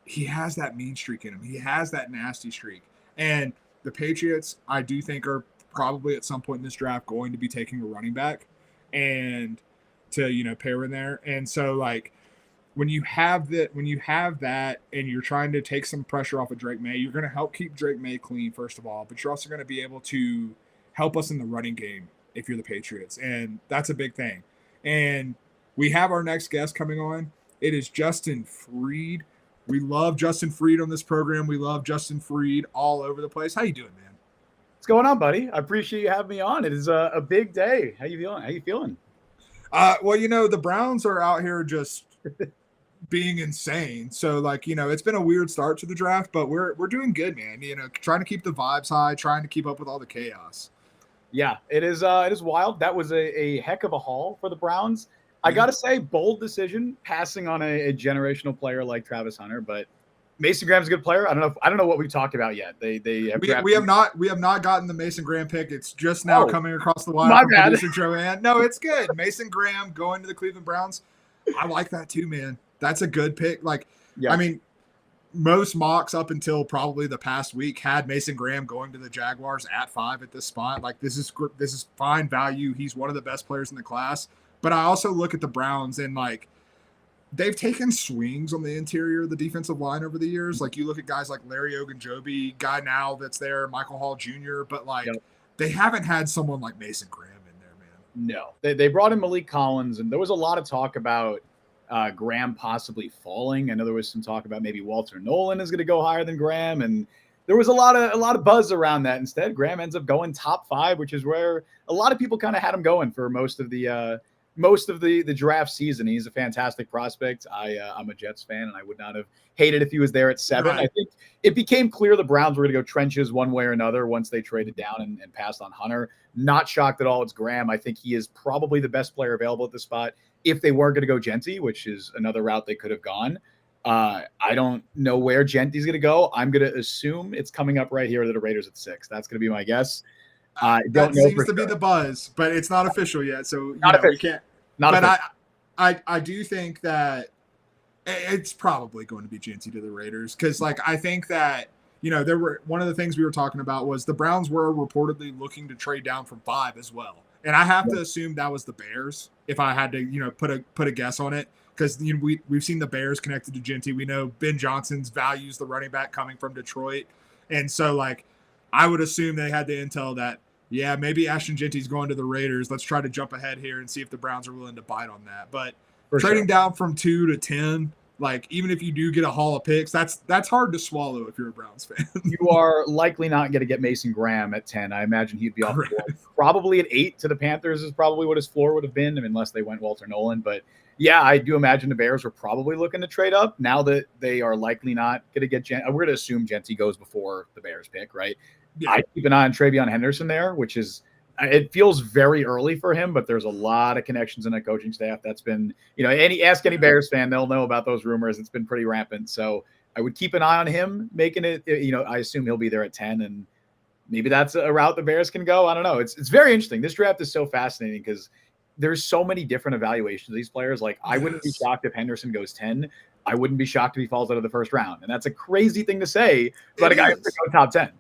he has that mean streak in him. He has that nasty streak. And the Patriots, I do think, are probably at some point in this draft going to be taking a running back and to, pair in there. And so, like, when you have that and you're trying to take some pressure off of Drake May, you're going to help keep Drake May clean, first of all, but you're also going to be able to help us in the running game if you're the Patriots. And that's a big thing. And we have our next guest coming on. It is Justin Freed. We love Justin Freed on this program. We love Justin Freed all over the place. How you doing, man? What's going on, buddy? I appreciate you having me on. It is a big day. How you feeling? Well, the Browns are out here just being insane. So, like, it's been a weird start to the draft, but we're doing good, man. Trying to keep the vibes high, trying to keep up with all the chaos. Yeah, it is wild. That was a heck of a haul for the Browns. I got to say, bold decision passing on a generational player like Travis Hunter, but Mason Graham's a good player. I don't know what we've talked about yet. We have not gotten the Mason Graham pick. It's just now coming across the wire my from bad. producer Joanne. No, it's good. Mason Graham going to the Cleveland Browns. I like that too, man. That's a good pick. Like, Yeah. I mean, most mocks up until probably the past week had Mason Graham going to the Jaguars at 5 at this spot. Like, this is fine value. He's one of the best players in the class. But I also look at the Browns and like they've taken swings on the interior of the defensive line over the years. Like, you look at guys like Larry Ogunjobi, guy now that's there, Michael Hall Jr., but like they haven't had someone like Mason Graham in there, man. No, they brought in Malik Collins, and there was a lot of talk about Graham possibly falling. I know there was some talk about maybe Walter Nolan is going to go higher than Graham, and there was a lot of buzz around that. Instead, Graham ends up going top 5, which is where a lot of people kind of had him going for most of the draft season. He's a fantastic prospect. I'm a Jets fan, and I would not have hated if he was there at 7. Right. I think it became clear the Browns were going to go trenches one way or another once they traded down and passed on Hunter. Not shocked at all. It's Graham. I think he is probably the best player available at this spot. If they weren't going to go Genty, which is another route they could have gone, I don't know where Genty's going to go. I'm going to assume it's coming up right here to the Raiders at 6. That's going to be my guess. That seems to be the buzz, but it's not official yet. So we can't. I do think that it's probably going to be Genty to the Raiders because, like, I think that there were one of the things we were talking about was the Browns were reportedly looking to trade down from 5 as well, and I have to assume that was the Bears if I had to put a guess on it because we've seen the Bears connected to Genty. We know Ben Johnson's values the running back coming from Detroit, and so like I would assume they had the intel that. Yeah, maybe Ashton Genty's going to the Raiders. Let's try to jump ahead here and see if the Browns are willing to bite on that. But trading down from 2 to 10, like even if you do get a haul of picks, that's hard to swallow if you're a Browns fan. You are likely not going to get Mason Graham at 10. I imagine he'd be off the board. Probably at 8 to the Panthers is probably what his floor would have been, unless they went Walter Nolan. But yeah, I do imagine the Bears were probably looking to trade up. Now that they are likely not going to get Genty, we're going to assume Genty goes before the Bears pick, right? Yeah. I keep an eye on Travion Henderson there, which is it feels very early for him, but there's a lot of connections in that coaching staff. That's been, ask any Bears fan, they'll know about those rumors. It's been pretty rampant. So I would keep an eye on him making it, I assume he'll be there at 10 and maybe that's a route the Bears can go. I don't know. It's very interesting. This draft is so fascinating because there's so many different evaluations of these players. Like I wouldn't be shocked if Henderson goes 10. I wouldn't be shocked if he falls out of the first round. And that's a crazy thing to say, but a guy who's going top 10.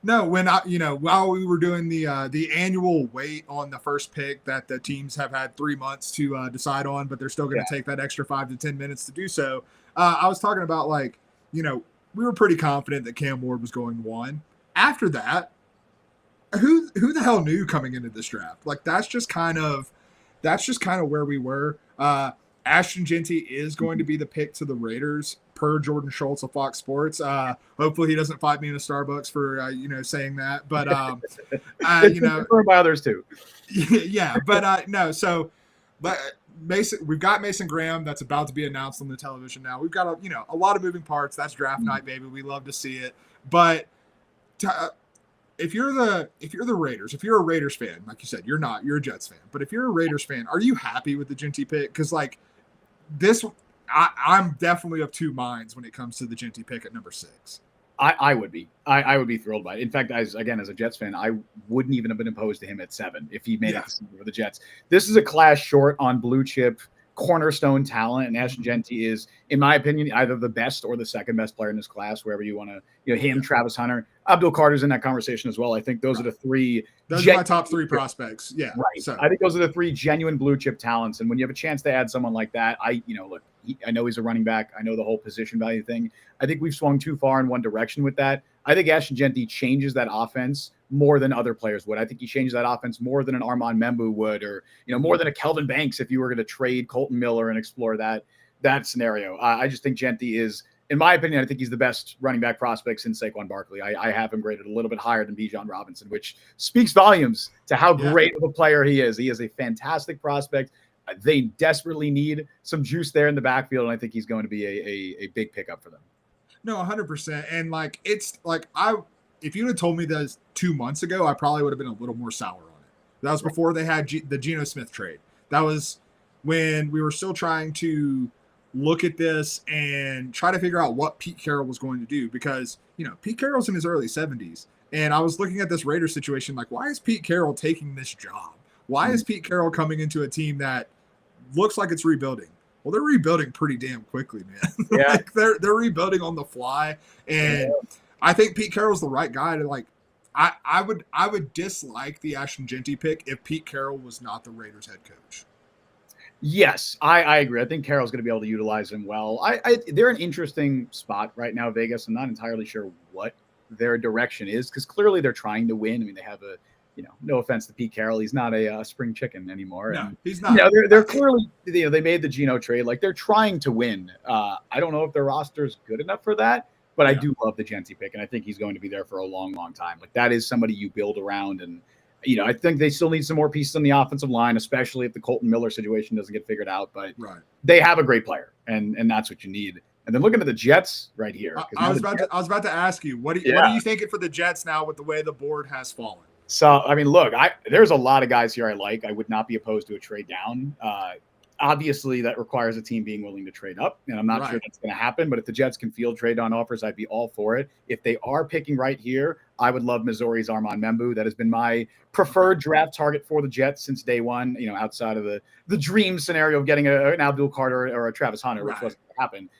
No, when while we were doing the annual wait on the first pick that the teams have had 3 months to decide on, but they're still going to take that extra 5 to 10 minutes to do so. I was talking about we were pretty confident that Cam Ward was going 1. After that, who the hell knew coming into this draft? Like that's just kind of where we were. Ashton Genty is going to be the pick to the Raiders per Jordan Schultz of Fox Sports. Hopefully he doesn't fight me in a Starbucks for, saying that, but, by others too. Yeah. But, no. So, but we've got Mason Graham. That's about to be announced on the television now. We've got a lot of moving parts. That's draft night, baby. We love to see it. But if you're the Raiders, if you're a Raiders fan, like you said, you're a Jets fan, but if you're a Raiders fan, are you happy with the Genty pick? Cause I'm definitely of 2 minds when it comes to the Genty pick at number 6. I would be. I would be thrilled by it. In fact, as a Jets fan, I wouldn't even have been opposed to him at 7 if he made it for the Jets. This is a class short on blue chip cornerstone talent, and Ashton Genty is, in my opinion, either the best or the second best player in this class, wherever you want to, him, Travis Hunter, Abdul Carter's in that conversation as well. I think those are the 3. Those are my top 3 prospects. Yeah. Right. So I think those are the 3 genuine blue chip talents. And when you have a chance to add someone like that, I know he's a running back. I know the whole position value thing. I think we've swung too far in one direction with that. I think Ashton Genty changes that offense more than other players would. I think he changes that offense more than an Armand Membu would, or more than a Kelvin Banks if you were going to trade Colton Miller and explore that scenario. I just think Genty is, in my opinion, I think he's the best running back prospect since Saquon Barkley. I have him graded a little bit higher than Bijan Robinson, which speaks volumes to how great of a player he is. He is a fantastic prospect. They desperately need some juice there in the backfield, and I think he's going to be a big pickup for them. No, 100%. And if you had told me this 2 months ago, I probably would have been a little more sour on it. That was before they had the Geno Smith trade. That was when we were still trying to look at this and try to figure out what Pete Carroll was going to do, because Pete Carroll's in his early 70s, and I was looking at this Raiders situation like, why is Pete Carroll taking this job? Why is Pete Carroll coming into a team that looks like it's rebuilding? Well, they're rebuilding pretty damn quickly, man. Yeah. Like they're rebuilding on the fly, and I think Pete Carroll's the right guy to like. I would dislike the Ashton Jeanty pick if Pete Carroll was not the Raiders head coach. Yes, I agree. I think Carroll's going to be able to utilize him well. They're an interesting spot right now, Vegas. I'm not entirely sure what their direction is because clearly they're trying to win. I mean, they have no offense to Pete Carroll, he's not a spring chicken anymore. No, and, he's not. They're clearly, they made the Geno trade. Like they're trying to win. I don't know if their roster is good enough for that, but I do love the Jeanty pick, and I think he's going to be there for a long, long time. Like that is somebody you build around, and I think they still need some more pieces on the offensive line, especially if the Colton Miller situation doesn't get figured out. But they have a great player, and that's what you need. And then looking at the Jets right here. I was about to ask you, what are you thinking for the Jets now with the way the board has fallen? So, I mean, look, there's a lot of guys here I like. I would not be opposed to a trade down. Obviously, that requires a team being willing to trade up, and I'm not sure that's going to happen. But if the Jets can field trade down offers, I'd be all for it. If they are picking right here, I would love Missouri's Armand Membu. That has been my preferred draft target for the Jets since day one. Outside of the dream scenario of getting an Abdul Carter or a Travis Hunter, which wasn't going to happen.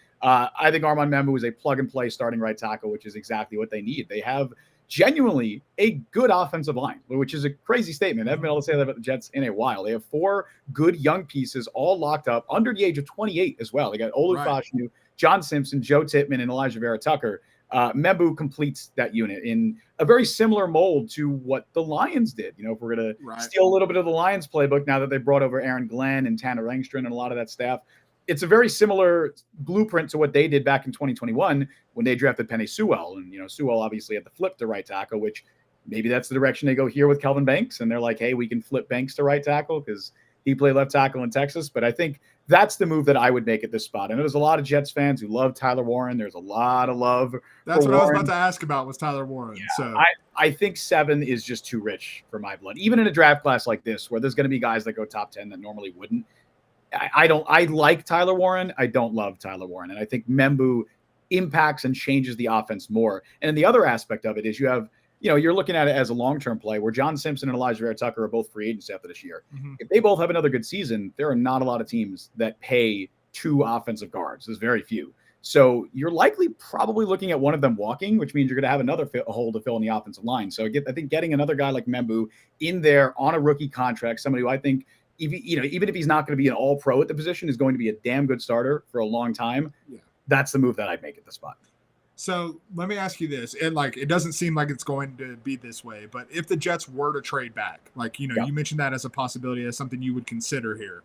I think Armand Membu is a plug-and-play starting right tackle, which is exactly what they need. They have genuinely a good offensive line, which is a crazy statement. I haven't been able to say that about the Jets in a while. They have 4 good young pieces all locked up under the age of 28 as well. They got Olu Fashanu, John Simpson, Joe Tippmann, and Elijah Vera Tucker. Membu completes that unit in a very similar mold to what the Lions did. If we're going to steal a little bit of the Lions playbook now that they brought over Aaron Glenn and Tanner Engstrand and a lot of that staff, it's a very similar blueprint to what they did back in 2021 when they drafted Penei Sewell. And, Sewell obviously had to flip to right tackle, which maybe that's the direction they go here with Kelvin Banks. And they're like, hey, we can flip Banks to right tackle because he played left tackle in Texas. But I think that's the move that I would make at this spot. And there's a lot of Jets fans who love Tyler Warren. There's a lot of love. That's what Warren. I was about to ask about was Tyler Warren. Yeah, so I think 7 is just too rich for my blood. Even in a draft class like this, where there's going to be guys that go top 10 that normally wouldn't. I like Tyler Warren. I don't love Tyler Warren. And I think Membu impacts and changes the offense more. And then the other aspect of it is you have, you're looking at it as a long-term play where John Simpson and Elijah Vera Tucker are both free agents after this year. Mm-hmm. If they both have another good season, there are not a lot of teams that pay 2 offensive guards. There's very few. So you're likely probably looking at one of them walking, which means you're going to have another hole to fill in the offensive line. So I think getting another guy like Membu in there on a rookie contract, somebody who I think, even if he's not going to be an all-pro at the position, is going to be a damn good starter for a long time. Yeah. That's the move that I'd make at the spot. So let me ask you this, and it doesn't seem like it's going to be this way, but if the Jets were to trade back, you mentioned that as a possibility, as something you would consider here,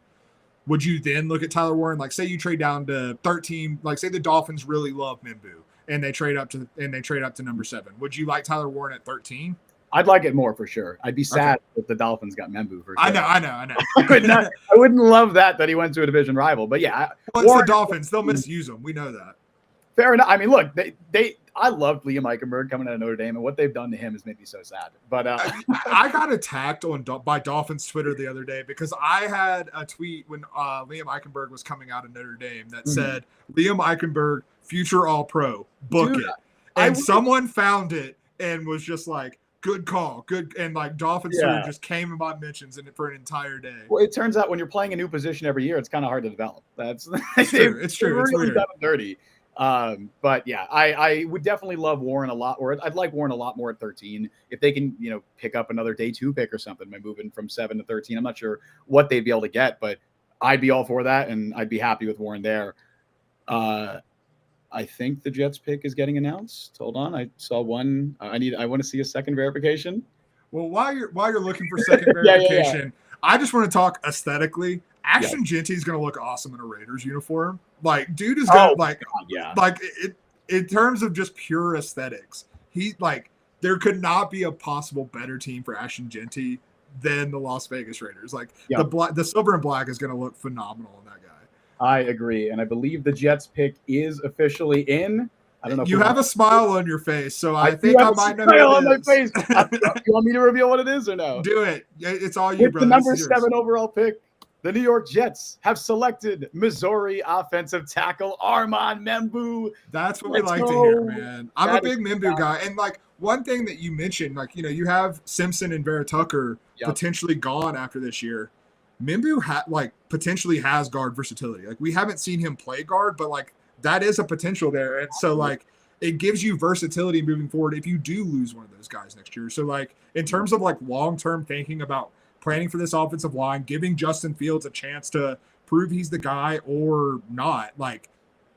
would you then look at Tyler Warren? Say you trade down to 13, say the Dolphins really love Membu and they trade up to number 7. Would you like Tyler Warren at 13? I'd like it more for sure. I'd be sad if the Dolphins got Membu for sure. I know. I wouldn't love that he went to a division rival. But yeah, it's the Dolphins. They'll misuse them. We know that. Fair enough. I mean, look, I loved Liam Eichenberg coming out of Notre Dame, and what they've done to him has made me so sad. But I got attacked by Dolphins Twitter the other day because I had a tweet when Liam Eichenberg was coming out of Notre Dame that said, Liam Eichenberg, future All-Pro, book it. And someone found it and was just like, good call, good, and Dolphins just came in my mentions for an entire day. Well, it turns out when you're playing a new position every year, it's kind of hard to develop. It's true. It's true. It's really dirty. But yeah, I would definitely love Warren a lot, or I'd like Warren a lot more at 13 if they can, pick up another day 2 pick or something by moving from 7 to 13. I'm not sure what they'd be able to get, but I'd be all for that, and I'd be happy with Warren there. I think the Jets pick is getting announced. Hold on, I saw one. I want to see a second verification. Well, while you're looking for second verification, I just want to talk aesthetically. Ashton Jeanty is going to look awesome in a Raiders uniform. Dude is going to in terms of just pure aesthetics. There could not be a possible better team for Ashton Jeanty than the Las Vegas Raiders. The silver and black is going to look phenomenal in that guy. I agree, and I believe the Jets pick is officially in. I don't know. You have a smile on your face, so I think I might know what it is. On my face. You want me to reveal what it is or no? Do it. It's all you, brother. The number 7 overall pick, the New York Jets have selected Missouri offensive tackle Armand Membu. That's what we like to hear, man. I'm a big Membu guy, and one thing that you mentioned, you have Simpson and Vera Tucker potentially gone after this year. Mimbu potentially has guard versatility. Like we haven't seen him play guard, but like that is a potential there. And so like it gives you versatility moving forward if you do lose one of those guys next year. So like in terms of like long-term thinking about planning for this offensive line, giving Justin Fields a chance to prove he's the guy or not, like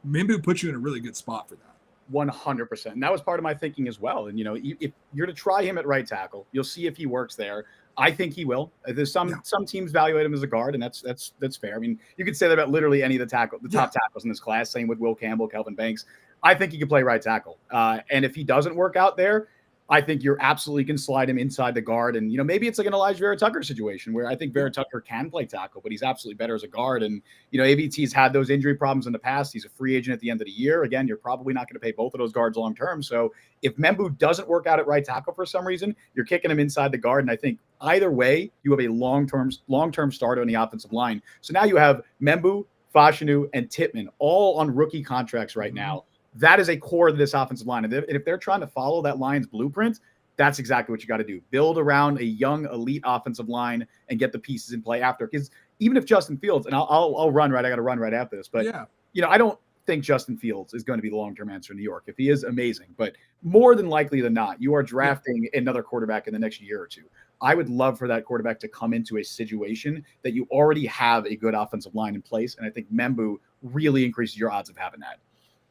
Mimbu puts you in a really good spot for that. 100%. And that was part of my thinking as well. And, if you're to try him at right tackle, you'll see if he works there. I think he will. There's some teams evaluate him as a guard, and that's fair. I mean, you could say that about literally any of the top tackles in this class. Same with Will Campbell, Kelvin Banks. I think he can play right tackle. And if he doesn't work out there, I think you're absolutely can slide him inside the guard. And, maybe it's like an Elijah Vera Tucker situation where I think Vera Tucker can play tackle, but he's absolutely better as a guard. And, AVT's had those injury problems in the past. He's a free agent at the end of the year. Again, you're probably not going to pay both of those guards long term. So if Mimbu doesn't work out at right tackle for some reason, you're kicking him inside the guard. And I think either way, you have a long-term starter on the offensive line. So now you have Mimbu, Fashanu, and Tittman all on rookie contracts right now. That is a core of this offensive line. And if they're trying to follow that line's blueprint, that's exactly what you got to do. Build around a young elite offensive line and get the pieces in play after. Because even if Justin Fields, and I'll run right, I got to run right after this. But, I don't think Justin Fields is going to be the long-term answer in New York. If he is, amazing. But more than likely than not, you are drafting another quarterback in the next year or two. I would love for that quarterback to come into a situation that you already have a good offensive line in place. And I think Mimbu really increases your odds of having that.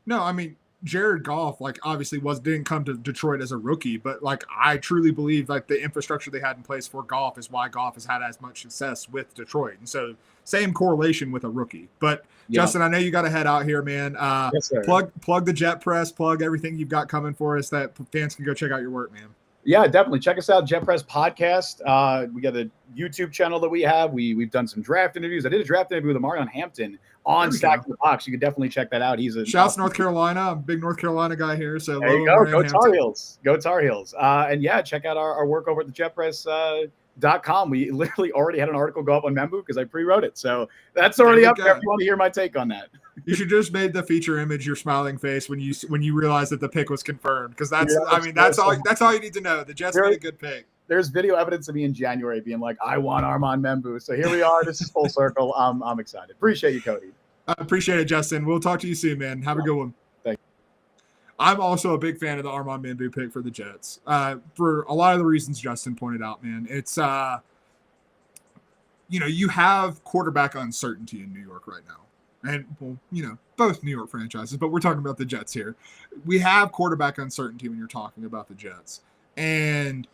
No, I mean, Jared Goff, obviously didn't come to Detroit as a rookie, but I truly believe the infrastructure they had in place for Goff is why Goff has had as much success with Detroit. And so same correlation with a rookie. But Justin, I know you got to head out here, man. Yes, sir. Plug the Jet Press, plug everything you've got coming for us that fans can go check out your work, man. Yeah, definitely. Check us out, Jet Press Podcast. We got a YouTube channel that we have. We've done some draft interviews. I did a draft interview with Amarion Hampton on Stacking the Box. You could definitely check that out. Shouts North Carolina. I'm a big North Carolina guy here. So there you go. Go Tar Heels. Go Tar Heels. And check out our work over at the JetPress.com. We literally already had an article go up on Mimbu because I pre-wrote it. So that's already up there if you want to hear my take on that. You should just made the feature image your smiling face when you realize that the pick was confirmed, because that's all you need to know. The Jets made a good pick. There's video evidence of me in January being like, I want Armand Mimbu. So here we are. This is full circle. I'm excited. Appreciate you, Cody. I appreciate it, Justin. We'll talk to you soon, man. Have a good one. Thank you. I'm also a big fan of the Armand Mimbu pick for the Jets. For a lot of the reasons Justin pointed out, man. It's you have quarterback uncertainty in New York right now. And, both New York franchises, but we're talking about the Jets here. We have quarterback uncertainty when you're talking about the Jets. And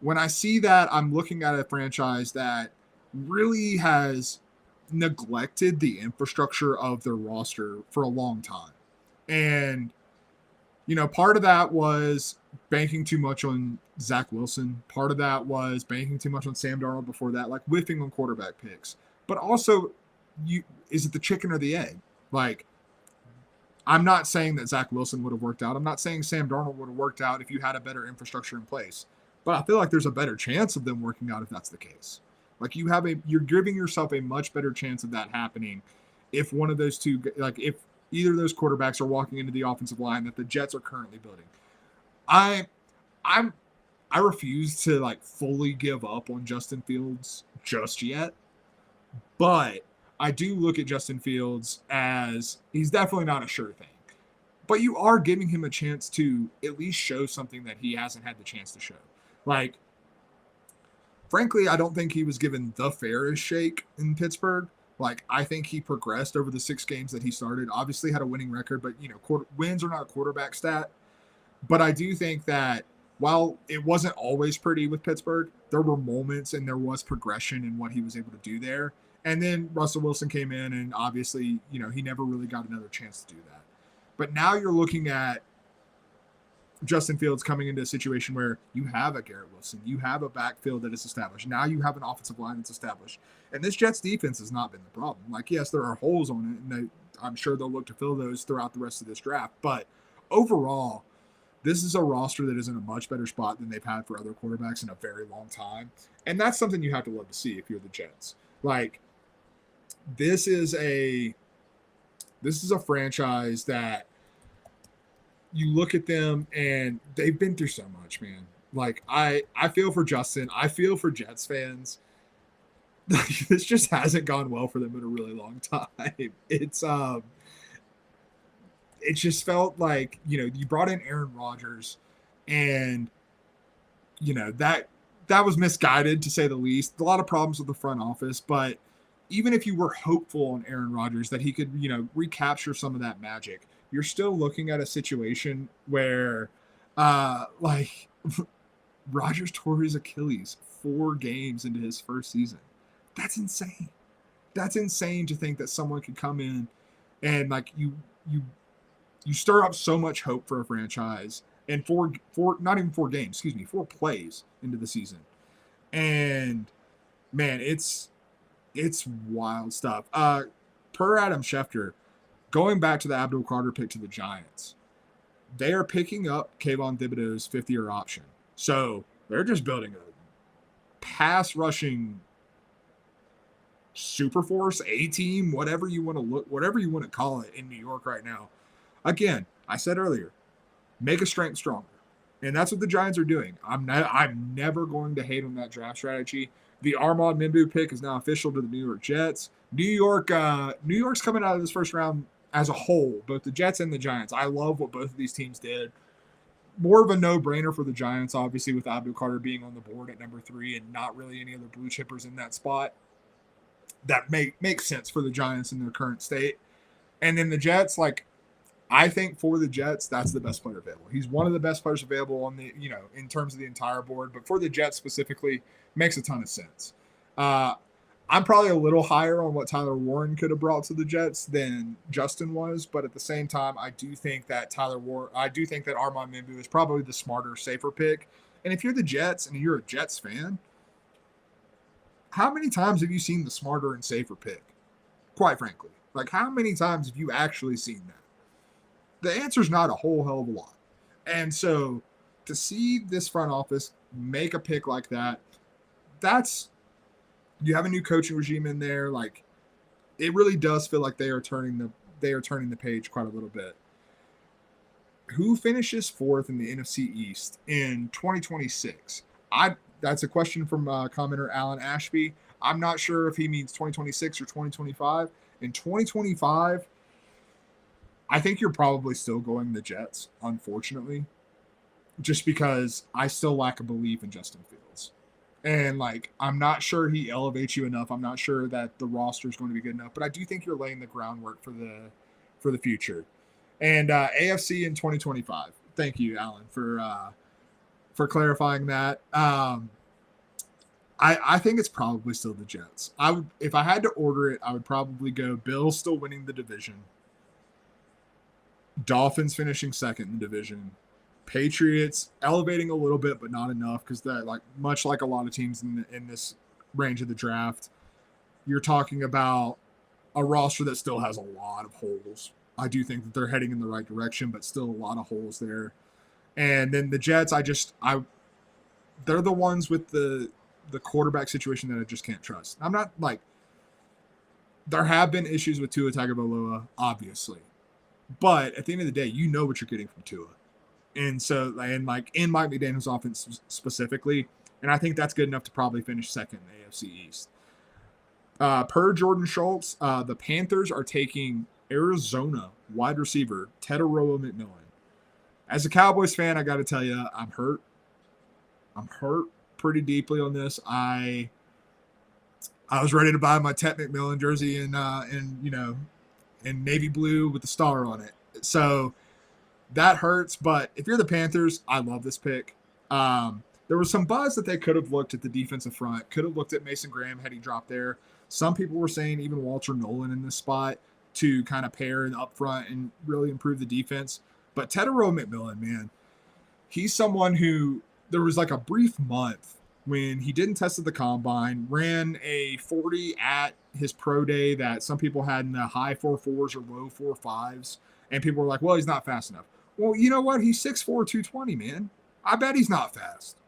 when I see that, I'm looking at a franchise that really has neglected the infrastructure of their roster for a long time. And, part of that was banking too much on Zach Wilson. Part of that was banking too much on Sam Darnold before that, whiffing on quarterback picks. But also, is it the chicken or the egg? I'm not saying that Zach Wilson would have worked out. I'm not saying Sam Darnold would have worked out if you had a better infrastructure in place. But I feel like there's a better chance of them working out if that's the case. You're giving yourself a much better chance of that happening if one of those two, if either of those quarterbacks are walking into the offensive line that the Jets are currently building. I refuse to fully give up on Justin Fields just yet, but I do look at Justin Fields as he's definitely not a sure thing, but you are giving him a chance to at least show something that he hasn't had the chance to show. Frankly, I don't think he was given the fairest shake in Pittsburgh. I think he progressed over the 6 games that he started. Obviously had a winning record, but wins are not a quarterback stat. But I do think that while it wasn't always pretty with Pittsburgh, there were moments and there was progression in what he was able to do there. And then Russell Wilson came in, and obviously, he never really got another chance to do that. But now you're looking at Justin Fields coming into a situation where you have a Garrett Wilson, you have a backfield that is established. Now you have an offensive line that's established. And this Jets defense has not been the problem. Yes, there are holes on it, and I'm sure they'll look to fill those throughout the rest of this draft. But overall, this is a roster that is in a much better spot than they've had for other quarterbacks in a very long time. And that's something you have to love to see if you're the Jets. This is a franchise that you look at them and they've been through so much, man. I feel for Justin. I feel for Jets fans. this just hasn't gone well for them in a really long time. It just felt like, you brought in Aaron Rodgers, and that was misguided, to say the least. A lot of problems with the front office, but even if you were hopeful on Aaron Rodgers that he could, recapture some of that magic, you're still looking at a situation where, like, Rodgers tore his Achilles 4 games into his first season. That's insane. That's insane to think that someone could come in and, like, you stir up so much hope for a franchise, and not even 4 games, 4 plays into the season. And man, it's wild stuff. Per Adam Schefter, going back to the Abdul Carter pick to the Giants, they are picking up Kayvon Thibodeau's 5th-year option. So they're just building a pass rushing super force, A team, whatever you want to call it in New York right now. Again, I said earlier, make a strength stronger. And that's what the Giants are doing. I'm never going to hate on that draft strategy. The Armand Mimbu pick is now official to the New York Jets. New York's coming out of this first round as a whole, both the Jets and the Giants. I love what both of these teams did. More of a no-brainer for the Giants, obviously, with Abdul Carter being on the board at number 3 and not really any other blue chippers in that spot. That makes sense for the Giants in their current state. And then the Jets, like, I think for the Jets, that's the best player available. He's one of the best players available on the, in terms of the entire board. But for the Jets specifically, makes a ton of sense. I'm probably a little higher on what Tyler Warren could have brought to the Jets than Justin was. But at the same time, I do think that Armand Mimbu is probably the smarter, safer pick. And if you're the Jets and you're a Jets fan, how many times have you seen the smarter and safer pick? Quite frankly. Like, how many times have you actually seen that? The answer is not a whole hell of a lot. And so to see this front office make a pick like that, you have a new coaching regime in there. Like, it really does feel like they are turning the page quite a little bit. Who finishes 4th in the NFC East in 2026? That's a question from commenter Alan Ashby. I'm not sure if he means 2026 or 2025. In 2025, I think you're probably still going the Jets, unfortunately, just because I still lack a belief in Justin Fields. And, like, I'm not sure he elevates you enough. I'm not sure that the roster is going to be good enough, but I do think you're laying the groundwork for the future. And AFC in 2025. Thank you, Alan, for clarifying that. I think it's probably still the Jets. If I had to order it, I would probably go Bills still winning the division, Dolphins finishing 2nd in the division, Patriots elevating a little bit, but not enough, because that, like, much like a lot of teams in this range of the draft, you're talking about a roster that still has a lot of holes. I do think that they're heading in the right direction, but still a lot of holes there. And then the Jets, they're the ones with the quarterback situation that I just can't trust. I'm not, like, there have been issues with Tua Tagovailoa, obviously. But at the end of the day, you know what you're getting from Tua. And so, in Mike McDaniel's offense specifically, and I think that's good enough to probably finish 2nd in the AFC East. Per Jordan Schultz, the Panthers are taking Arizona wide receiver Tedoroa McMillan. As a Cowboys fan, I got to tell you, I'm hurt. I'm hurt pretty deeply on this. I was ready to buy my Ted McMillan jersey in navy blue with the star on it. So that hurts. But if you're the Panthers, I love this pick. There was some buzz that they could have looked at the defensive front, could have looked at Mason Graham had he dropped there. Some people were saying even Walter Nolan in this spot to kind of pair in up front and really improve the defense. But Tedoroa McMillan, man, he's someone who there was like a brief month when he didn't test at the combine, ran a 40 at his pro day that some people had in the high 4.4s or low 4.5s. And people were like, well, he's not fast enough. Well, you know what? He's 6'4", 220, man. I bet he's not fast.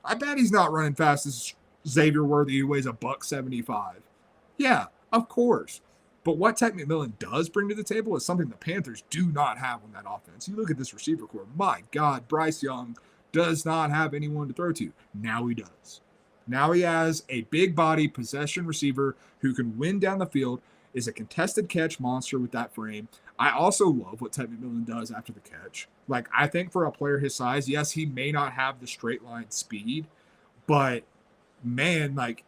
I bet he's not running fast as Xavier Worthy, who weighs $175. Yeah, of course. But what Ted McMillan does bring to the table is something the Panthers do not have on that offense. You look at this receiver core. My God, Bryce Young does not have anyone to throw to. Now he does. Now he has a big body possession receiver who can win down the field, is a contested catch monster with that frame. I also love what Ted MacMillan does after the catch. Like, I think for a player his size, yes, he may not have the straight line speed, but man, like,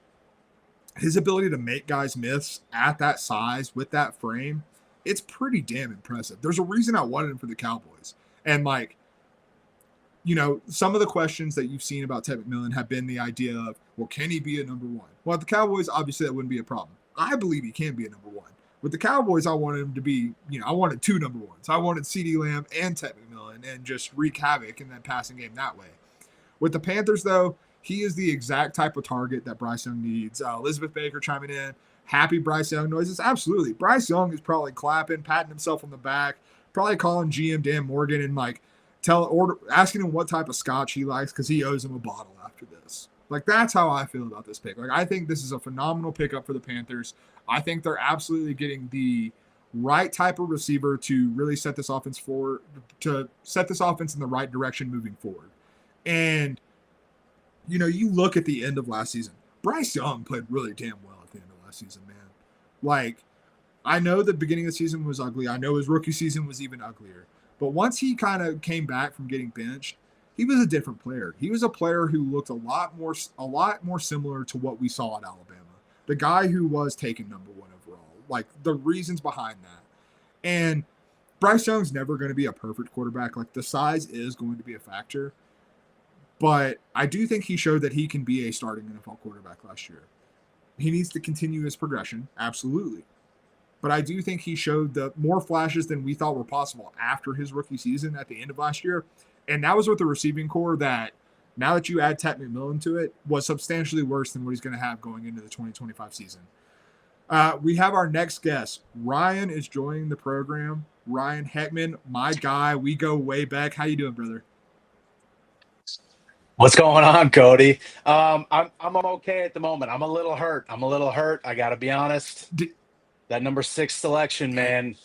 his ability to make guys miss at that size with that frame, it's pretty damn impressive. There's a reason I wanted him for the Cowboys. And, like, you know, some of the questions that you've seen about Ted MacMillan have been the idea of, well, can he be a number one? Well, at the Cowboys, obviously that wouldn't be a problem. I believe he can be a number one. With the Cowboys, I wanted him to be, you know, I wanted 2 number ones. I wanted CeeDee Lamb and Ted MacMillan and just wreak havoc in that passing game that way. With the Panthers, though, he is the exact type of target that Bryce Young needs. Elizabeth Baker chiming in. Happy Bryce Young noises. Absolutely. Bryce Young is probably clapping, patting himself on the back, probably calling GM Dan Morgan and like asking him what type of scotch he likes because he owes him a bottle after this. Like, that's how I feel about this pick. Like, I think this is a phenomenal pickup for the Panthers. I think they're absolutely getting the right type of receiver to really set this offense forward, to set this offense in the right direction moving forward. And, you know, you look at the end of last season, Bryce Young played really damn well at the end of last season, man. Like, I know the beginning of the season was ugly. I know his rookie season was even uglier. But once he kind of came back from getting benched, he was a different player. He was a player who looked a lot more similar to what we saw at Alabama. The guy who was taken number 1 overall. Like, the reasons behind that. And Bryce Young's never going to be a perfect quarterback. Like, the size is going to be a factor. But I do think he showed that he can be a starting NFL quarterback last year. He needs to continue his progression, absolutely. But I do think he showed the more flashes than we thought were possible after his rookie season at the end of last year. And that was with the receiving core that, now that you add Ted MacMillan to it, was substantially worse than what he's going to have going into the 2025 season. We have our next guest. Ryan is joining the program. Ryan Heckman, my guy. We go way back. How you doing, brother? What's going on, Cody? I'm okay at the moment. I'm a little hurt. I got to be honest. That number 6 selection, man.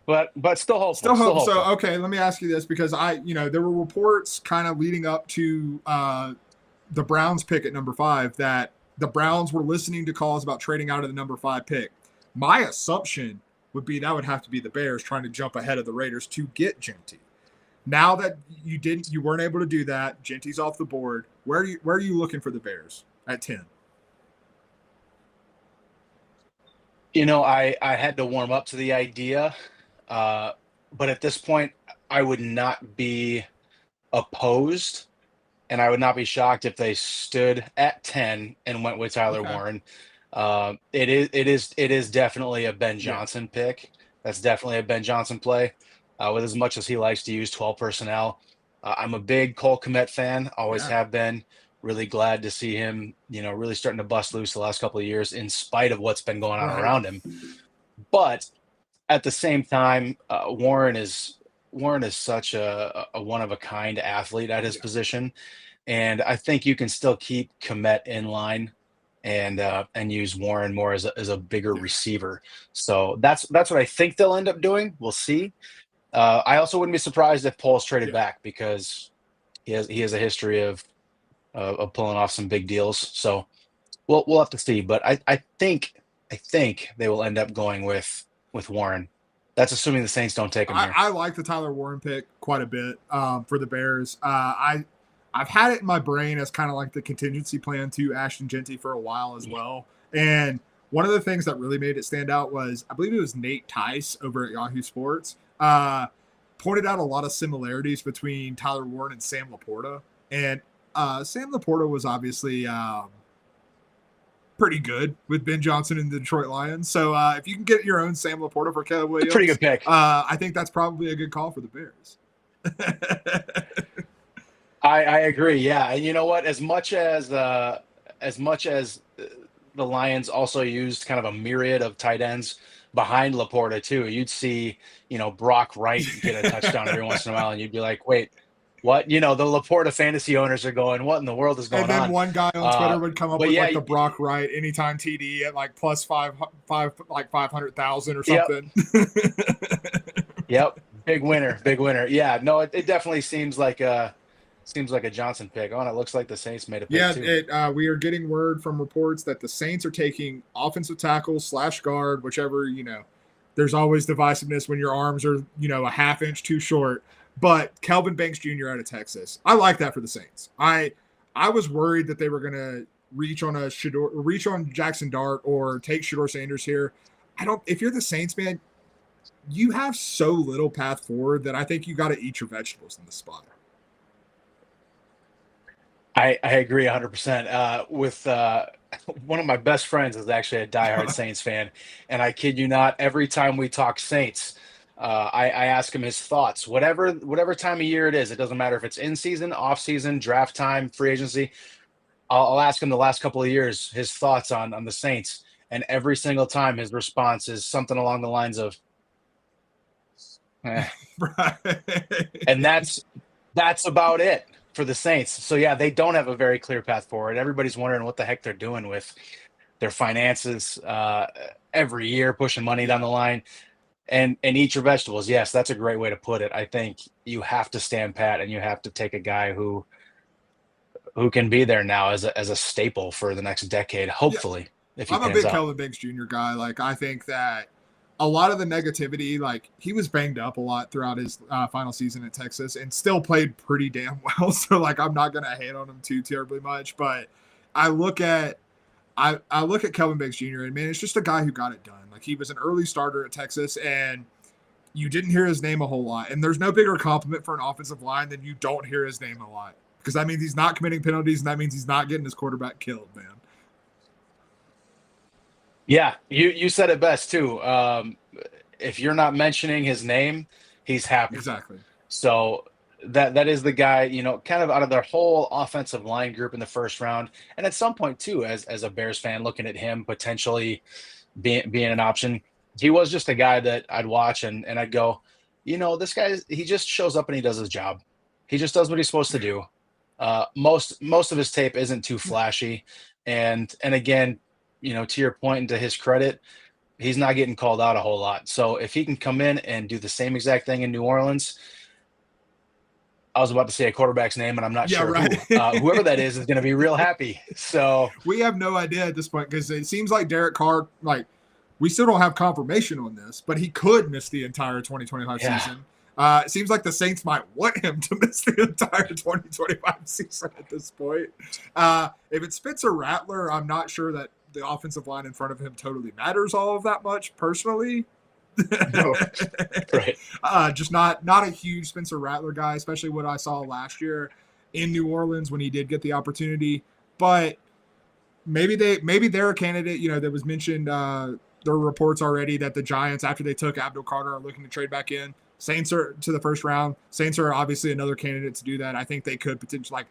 But still hopeful. Still hopeful. So, okay, let me ask you this, because there were reports kind of leading up to the Browns pick at number 5 that the Browns were listening to calls about trading out of the number 5 pick. My assumption would be that would have to be the Bears trying to jump ahead of the Raiders to get Genty. Now that you weren't able to do that, Genty's off the board. Where are you looking for the Bears at 10? You know, I had to warm up to the idea. But at this point, I would not be opposed, and I would not be shocked if they stood at 10 and went with Tyler Warren. It is definitely a Ben Johnson pick. That's definitely a Ben Johnson play. With as much as he likes to use 12 personnel, I'm a big Cole Kmet fan. Always have been. Really glad to see him, really starting to bust loose the last couple of years, in spite of what's been going on around him. But at the same time, Warren is such a one of a kind athlete at his position, and I think you can still keep Kmet in line and use Warren more as a bigger receiver. So that's what I think they'll end up doing. We'll see. I also wouldn't be surprised if Poles traded back, because he has a history of pulling off some big deals. So we'll have to see. But I think they will end up going with Warren. That's assuming the Saints don't take him here. I like the Tyler Warren pick quite a bit for the Bears. I've had it in my brain as kind of like the contingency plan to Ashton Genty for a while as well. And one of the things that really made it stand out was, I believe it was Nate Tice over at Yahoo Sports, pointed out a lot of similarities between Tyler Warren and Sam Laporta. And Sam Laporta was obviously pretty good with Ben Johnson and the Detroit Lions. So if you can get your own Sam Laporta for Caleb Williams, pretty good pick. I think that's probably a good call for the Bears. I agree. Yeah, and you know what? As much as the Lions also used kind of a myriad of tight ends behind Laporta too, you'd see Brock Wright get a touchdown every once in a while, and you'd be like, wait. What? The Laporta fantasy owners are going, what in the world is going on? And then one guy on Twitter would come up with the Brock Wright anytime TD at like plus 500,000 or something. Yep. Big winner. Yeah, no, it definitely seems like a seems like a Johnson pick. Oh, and it looks like the Saints made a pick Yeah, too. we are getting word from reports that the Saints are taking offensive tackle / guard, whichever, there's always divisiveness when your arms are, a half inch too short. But Kelvin Banks Jr. out of Texas. I like that for the Saints. I was worried that they were going to reach on Jackson Dart or take Shedeur Sanders here. If you're the Saints, man, you have so little path forward that I think you got to eat your vegetables in the spot. I agree 100%. With one of my best friends is actually a diehard Saints fan, and I kid you not, every time we talk Saints, I ask him his thoughts. Whatever time of year it is, it doesn't matter if it's in season, off season, draft time, free agency. I'll ask him the last couple of years his thoughts on the Saints, and every single time his response is something along the lines of, eh. Right. And that's about it for the Saints. So yeah, they don't have a very clear path forward. Everybody's wondering what the heck they're doing with their finances every year, pushing money down the line, and eat your vegetables. Yes, that's a great way to put it. I think you have to stand pat, and you have to take a guy who can be there now as a staple for the next decade, hopefully. Yeah. If he I'm a big Kelvin Banks Jr. guy. Like, I think that a lot of the negativity, like, he was banged up a lot throughout his final season at Texas and still played pretty damn well. So, like, I'm not going to hate on him too terribly much. But I look at Kelvin Banks Jr. and, man, it's just a guy who got it done. Like, he was an early starter at Texas, and you didn't hear his name a whole lot. And there's no bigger compliment for an offensive line than you don't hear his name a lot. Because that means he's not committing penalties, and that means he's not getting his quarterback killed, man. Yeah, you said it best too. If you're not mentioning his name, he's happy. Exactly. So that is the guy, kind of out of their whole offensive line group in the first round. And at some point too, as a Bears fan, looking at him potentially being an option, he was just a guy that I'd watch and I'd go, this guy, he just shows up and he does his job. He just does what he's supposed to do. Most of his tape isn't too flashy. And again, to your point and to his credit, he's not getting called out a whole lot. So if he can come in and do the same exact thing in New Orleans, I was about to say a quarterback's name, and I'm not sure right. who. Whoever that is going to be real happy. So we have no idea at this point because it seems like Derek Carr, like, we still don't have confirmation on this, but he could miss the entire 2025 season. It seems like the Saints might want him to miss the entire 2025 season at this point. If it's Spencer Rattler, I'm not sure that the offensive line in front of him totally matters all of that much personally. No. Right. Just not a huge Spencer Rattler guy, especially what I saw last year in New Orleans when he did get the opportunity. But maybe they're a candidate. That was mentioned. There were reports already that the Giants, after they took Abdul Carter, are looking to trade back in. Saints are to the first round. Saints are obviously another candidate to do that. I think they could potentially, like,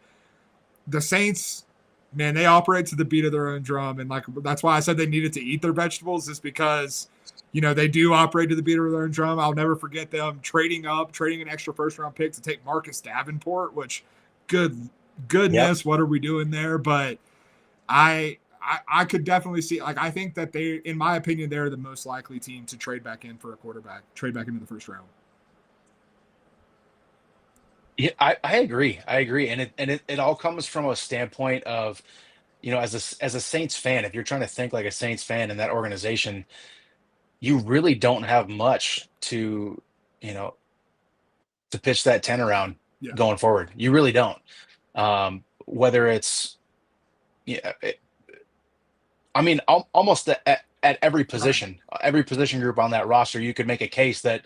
the Saints, man, they operate to the beat of their own drum. And, like, that's why I said they needed to eat their vegetables, is because, they do operate to the beat of their own drum. I'll never forget them trading an extra first round pick to take Marcus Davenport, which goodness, yep. What are we doing there? But I could definitely see, like, I think that they, in my opinion, they're the most likely team to trade back in for a quarterback, trade back into the first round. Yeah, I agree. And it all comes from a standpoint of, as a Saints fan, if you're trying to think like a Saints fan in that organization, you really don't have much to pitch that 10 around going forward. You really don't. Whether it's, almost at every position, every position group on that roster, you could make a case that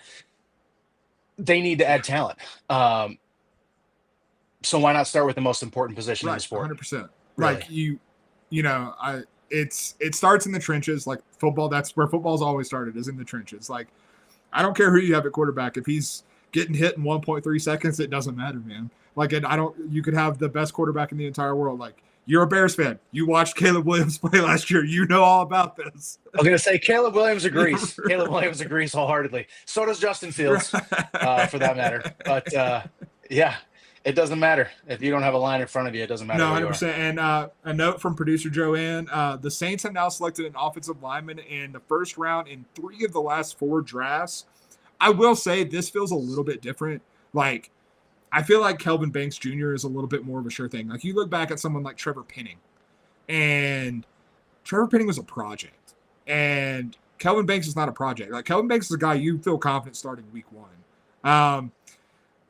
they need to add talent. So why not start with the most important position in the sport? 100%. Really? Like it starts in the trenches. Like football, that's where football's always started, is in the trenches. Like, I don't care who you have at quarterback. If he's getting hit in 1.3 seconds, it doesn't matter, man. Like, you could have the best quarterback in the entire world. Like, you're a Bears fan. You watched Caleb Williams play last year. You know all about this. I was going to say Caleb Williams agrees. Right. Caleb Williams agrees wholeheartedly. So does Justin Fields, for that matter. But, yeah. It doesn't matter. If you don't have a line in front of you, it doesn't matter. No, 100%. And a note from producer Joanne, the Saints have now selected an offensive lineman in the first round in 3 of the last 4 drafts. I will say this feels a little bit different. Like, I feel like Kelvin Banks Jr. is a little bit more of a sure thing. Like you look back at someone like Trevor Penning, and Trevor Penning was a project, and Kelvin Banks is not a project. Like Kelvin Banks is a guy you feel confident starting week 1.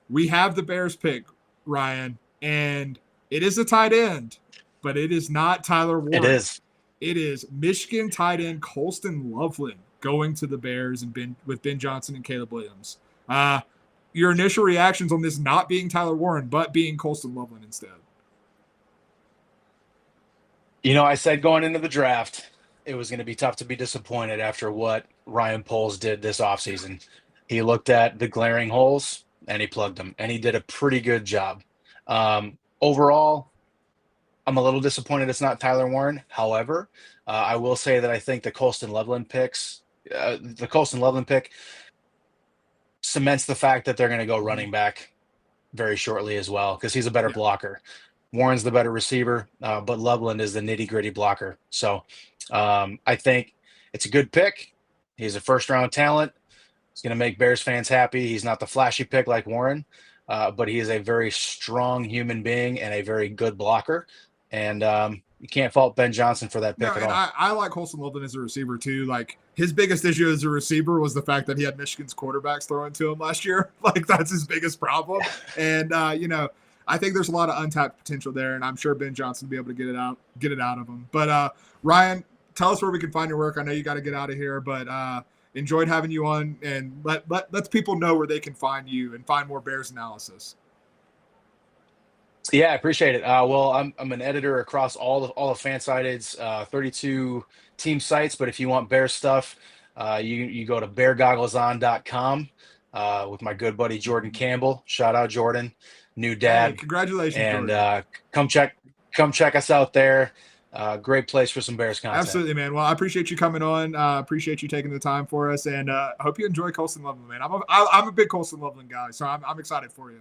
We have the Bears pick, Ryan, and it is a tight end, but it is not Tyler Warren. It is. It is Michigan tight end Colston Loveland going to the Bears and with Ben Johnson and Caleb Williams. Your initial reactions on this not being Tyler Warren, but being Colston Loveland instead. I said going into the draft, it was going to be tough to be disappointed after what Ryan Poles did this offseason. He looked at the glaring holes and he plugged them, and he did a pretty good job. Overall, I'm a little disappointed it's not Tyler Warren. However, I will say that I think the Colston Loveland pick cements the fact that they're going to go running back very shortly as well, because he's a better blocker. Warren's the better receiver, but Loveland is the nitty-gritty blocker. So I think it's a good pick. He's a first-round talent. He's going to make Bears fans happy. He's not the flashy pick like Warren, but he is a very strong human being and a very good blocker. And you can't fault Ben Johnson for that pick at all. I like Colston Loveland as a receiver too. Like his biggest issue as a receiver was the fact that he had Michigan's quarterbacks throwing to him last year. Like that's his biggest problem. And I think there's a lot of untapped potential there, and I'm sure Ben Johnson will be able to get it out of him. But Ryan, tell us where we can find your work. I know you got to get out of here, but enjoyed having you on, and let people know where they can find you and find more Bears analysis. Yeah, I appreciate it. Well, I'm an editor across all the FanSided's 32 team sites, but if you want Bear stuff, you go to beargoggleson.com with my good buddy Jordan Campbell. Shout out Jordan, new dad. Hey, congratulations, and Jordan. come check us out there. Great place for some Bears content. Absolutely, man. Well, I appreciate you coming on. Appreciate you taking the time for us, and I hope you enjoy Colston Loveland, man. I'm a big Colston Loveland guy, so I'm excited for you.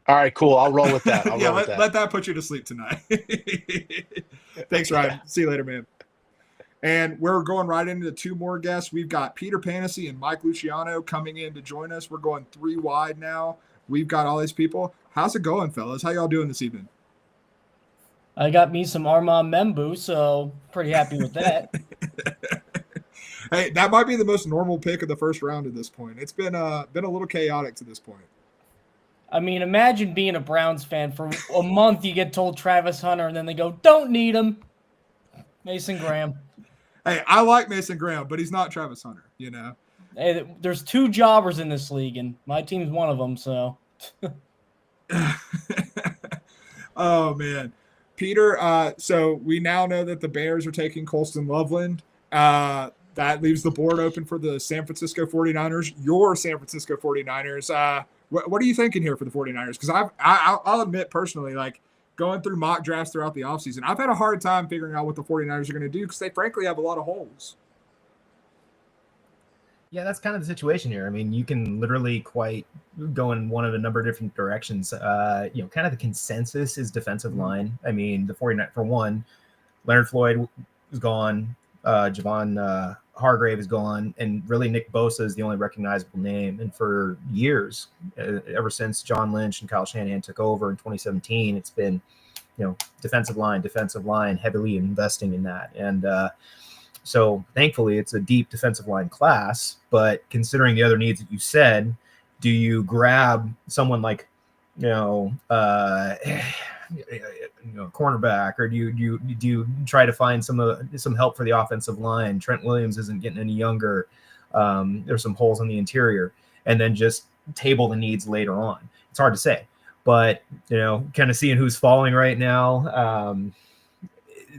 All right, cool. I'll roll with that. Let that put you to sleep tonight. Thanks, Ryan. See you later, man. And we're going right into 2 more guests. We've got Peter Panessy and Mike Luciano coming in to join us. We're going 3 wide now. We've got all these people. How's it going, fellas? How y'all doing this evening? I got me some Armand Membu, so pretty happy with that. Hey, that might be the most normal pick of the first round at this point. It's been a little chaotic to this point. I mean, imagine being a Browns fan for a month. You get told Travis Hunter, and then they go, "Don't need him." Mason Graham. Hey, I like Mason Graham, but he's not Travis Hunter. Hey, there's 2 jobbers in this league, and my team's one of them. So. Oh man, Peter. So we now know that the Bears are taking Colston Loveland. That leaves the board open for the San Francisco 49ers. Your San Francisco 49ers. What are you thinking here for the 49ers? Because I'll admit personally, like going through mock drafts throughout the offseason, I've had a hard time figuring out what the 49ers are going to do because they frankly have a lot of holes. Yeah, that's kind of the situation here. I mean, you can literally go in one of a number of different directions. Kind of the consensus is defensive line. I mean, the 49ers, for one, Leonard Floyd is gone. Javon Hargrave is gone, and really Nick Bosa is the only recognizable name. And for years, ever since John Lynch and Kyle Shanahan took over in 2017, it's been, defensive line, heavily investing in that. And so thankfully it's a deep defensive line class, but considering the other needs that you said, do you grab someone like, cornerback, or do you try to find some help for the offensive line? Trent Williams isn't getting any younger. There's some holes in the interior, and then just table the needs later on. It's hard to say, but kind of seeing who's falling right now.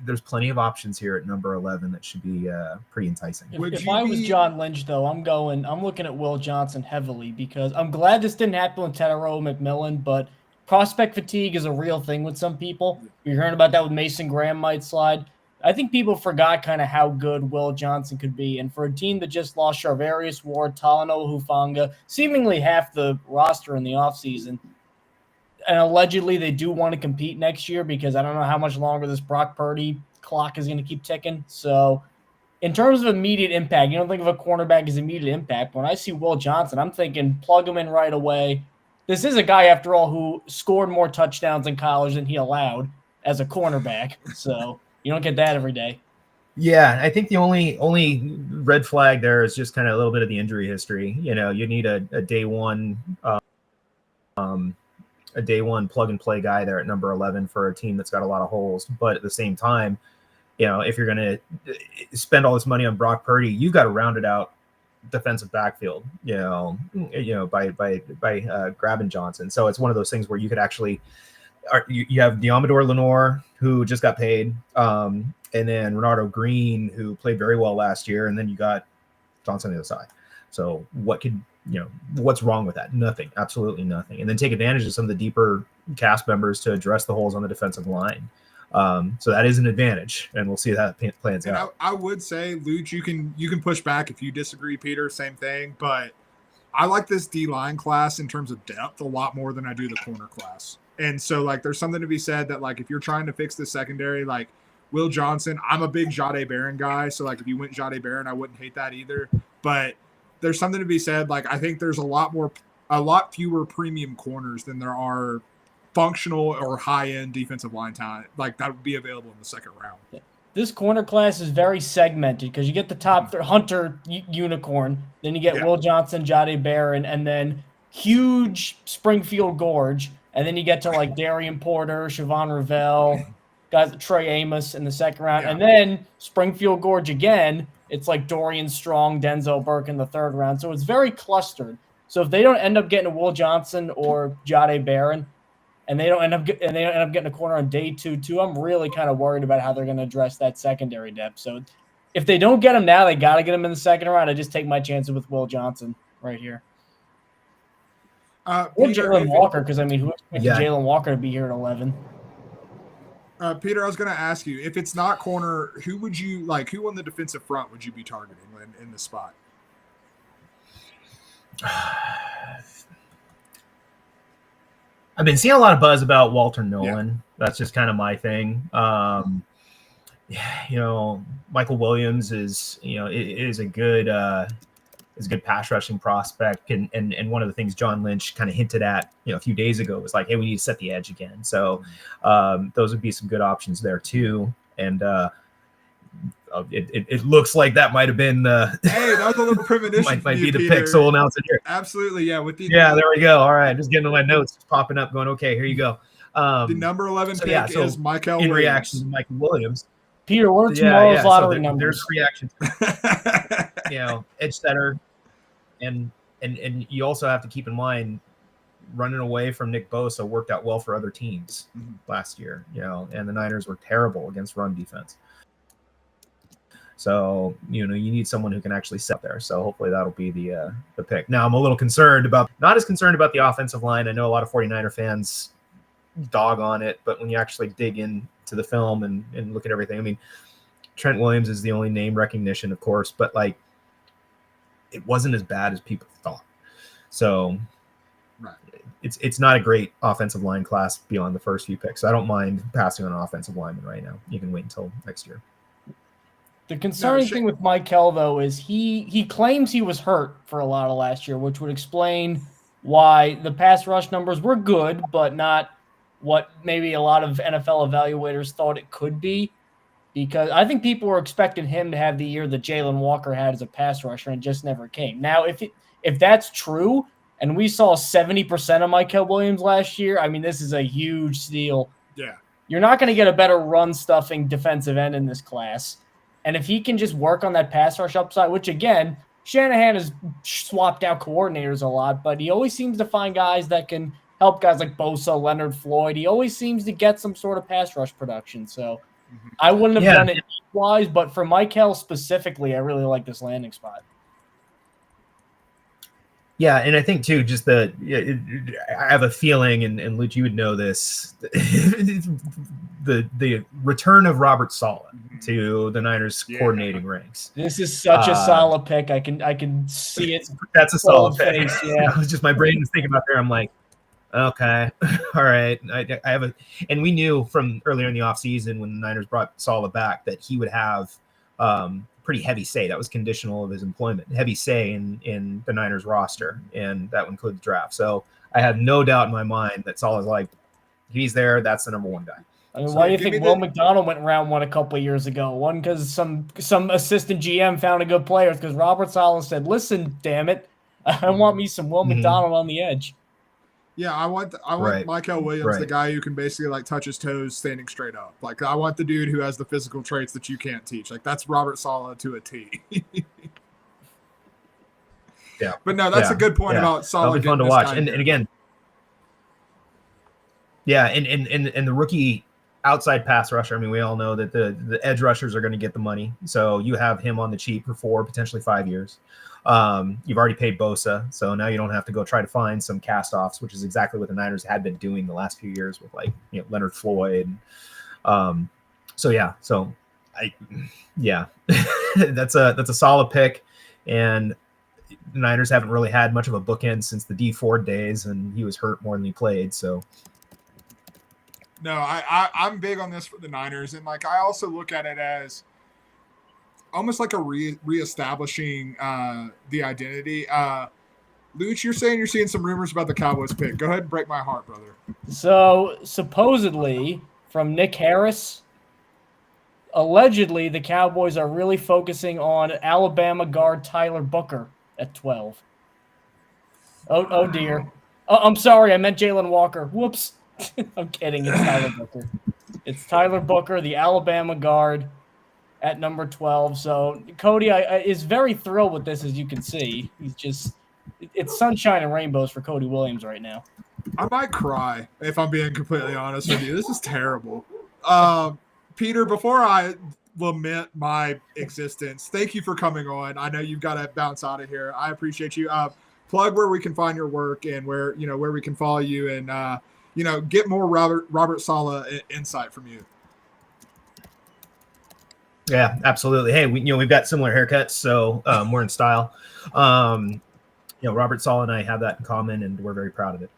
There's plenty of options here at number 11 that should be pretty enticing. If I was John Lynch, though, I'm looking at Will Johnson heavily, because I'm glad this didn't happen with Tedero McMillan, but prospect fatigue is a real thing with some people. You're hearing about that with Mason Graham might slide. I think people forgot kind of how good Will Johnson could be. And for a team that just lost Charvarius Ward, Talanoa Hufanga, seemingly half the roster in the offseason, and allegedly they do want to compete next year, because I don't know how much longer this Brock Purdy clock is going to keep ticking. So in terms of immediate impact, you don't think of a cornerback as immediate impact. When I see Will Johnson, I'm thinking plug him in right away. this is a guy, after all, who scored more touchdowns in college than he allowed as a cornerback. So you don't get that every day. Yeah, I think the only red flag there is just kind of a little bit of the injury history. You know, you need a day one plug and play guy there at number 11 for a team that's got a lot of holes. But at the same time, you know, if you're going to spend all this money on Brock Purdy, you've got to round it out defensive backfield. By grabbing Johnson. So it's one of those things where you could actually. You have Diamador Lenore, who just got paid, and then Renardo Green, who played very well last year, and then you got Johnson on the other side. So what's wrong with that? Nothing, absolutely nothing. And then take advantage of some of the deeper cast members to address the holes on the defensive line. So that is an advantage, and we'll see how that plans out. I would say, Luch, you can push back if you disagree, Peter. Same thing, but I like this D-line class in terms of depth a lot more than I do the corner class. And so, like, there's something to be said that, like, if you're trying to fix the secondary, like, Will Johnson, I'm a big Jahdae Barron guy. So, like, if you went Jahdae Barron, I wouldn't hate that either. But there's something to be said. Like, I think there's a lot fewer premium corners than there are functional or high-end defensive line talent. Like, that would be available in the second round. This corner class is very segmented because you get the top Hunter Unicorn, then you get Will Johnson, Jahdae Barron, and then huge Springfield Gorge. And then you get to like Darian Porter, Siobhan Ravel, guys, Trey Amos in the second round. Yeah. And then Springfield Gorge again, it's like Dorian Strong, Denzel Burke in the third round. So it's very clustered. So if they don't end up getting a Will Johnson or Jahdae Barron, and they don't end up getting a corner on day two, I'm really kind of worried about how they're going to address that secondary depth. So if they don't get him now, they got to get him in the second round. I just take my chances with Will Johnson right here. Or Jalen Walker, because I mean, who expected Jalen Walker to be here at 11? Peter, I was going to ask you, if it's not corner, who would you like? Who on the defensive front would you be targeting in this spot? I've been seeing a lot of buzz about Walter Nolan. Yeah. That's just kind of my thing. Michael Williams is a good pass rushing prospect, and one of the things John Lynch kind of hinted at a few days ago was like, hey, we need to set the edge again. So those would be some good options there too. And it looks like that might have been the that was a little premonition. might be the Peter. Pick, so we'll announce it here. Absolutely, yeah. There we go. All right, just getting my notes popping up, going, okay, here you go. The number 11 pick is Michael Williams. In reaction to Michael Williams. Peter, what are tomorrow's lottery numbers? There's reactions. Edge setter, and you also have to keep in mind, running away from Nick Bosa worked out well for other teams last year. And the Niners were terrible against run defense. So you need someone who can actually sit there. So hopefully that'll be the pick. Now I'm a little not as concerned about the offensive line. I know a lot of 49er fans dog on it, but when you actually dig into the film and look at everything, I mean, Trent Williams is the only name recognition, of course, but like, it wasn't as bad as people thought. So it's not a great offensive line class beyond the first few picks. I don't mind passing on an offensive lineman right now. You can wait until next year. The concerning thing with Michael, though, is he claims he was hurt for a lot of last year, which would explain why the pass rush numbers were good, but not what maybe a lot of NFL evaluators thought it could be. Because I think people were expecting him to have the year that Jalen Walker had as a pass rusher, and it just never came. Now, if that's true, and we saw 70% of Michael Williams last year, I mean, this is a huge steal. Yeah. You're not going to get a better run-stuffing defensive end in this class. And if he can just work on that pass rush upside, which, again, Shanahan has swapped out coordinators a lot, but he always seems to find guys that can help guys like Bosa, Leonard Floyd. He always seems to get some sort of pass rush production. So I wouldn't have done it wise, but for Michael specifically, I really like this landing spot. Yeah, and I think too, just I have a feeling, and Luch, you would know this, the return of Robert Saleh to the Niners coordinating ranks. This is such a solid pick. I can see it. That's a solid pick. Yeah, it was just my brain was thinking about there. I'm like, okay, all right. I have and we knew from earlier in the offseason when the Niners brought Saleh back that he would have pretty heavy say. That was conditional of his employment, heavy say in the Niners roster, and that would include the draft. So I have no doubt in my mind that Saleh's like, he's there. That's the number one guy. I mean, So, why do you think Will McDonald went round one a couple of years ago? One, because some assistant GM found a good player, because Robert Saleh said, listen, damn it, I want me some Will McDonald on the edge. Yeah, I want Right. Michael Williams, the guy who can basically like touch his toes standing straight up. Like I want the dude who has the physical traits that you can't teach. Like that's Robert Saleh to a T. Yeah. But no, that's a good point about Saleh. That'll be fun to watch. And again, yeah, and the rookie outside pass rusher. I mean, we all know that the edge rushers are going to get the money. So you have him on the cheap for 4, potentially 5 years. You've already paid Bosa, so now you don't have to go try to find some cast-offs, which is exactly what the Niners had been doing the last few years with Leonard Floyd. That's a solid pick, and the Niners haven't really had much of a bookend since the D Ford days, and he was hurt more than he played. So. No, I'm big on this for the Niners, and like I also look at it as almost like a reestablishing the identity. Luch, you're saying you're seeing some rumors about the Cowboys pick. Go ahead and break my heart, brother. So supposedly, from Nick Harris, allegedly the Cowboys are really focusing on Alabama guard Tyler Booker at 12. Oh dear. Oh, I'm sorry, I meant Jalen Walker. Whoops. I'm kidding. It's Tyler Booker. It's Tyler Booker, the Alabama guard, at number 12. So Cody is very thrilled with this, as you can see. It's sunshine and rainbows for Cody Williams right now. I might cry if I'm being completely honest with you. This is terrible. Peter, before I lament my existence, thank you for coming on. I know you've got to bounce out of here. I appreciate you. Plug where we can find your work and where we can follow you and get more Robert Saleh insight from you. Yeah, absolutely. Hey, we've got similar haircuts, so we're in style. Robert Saleh and I have that in common, and we're very proud of it.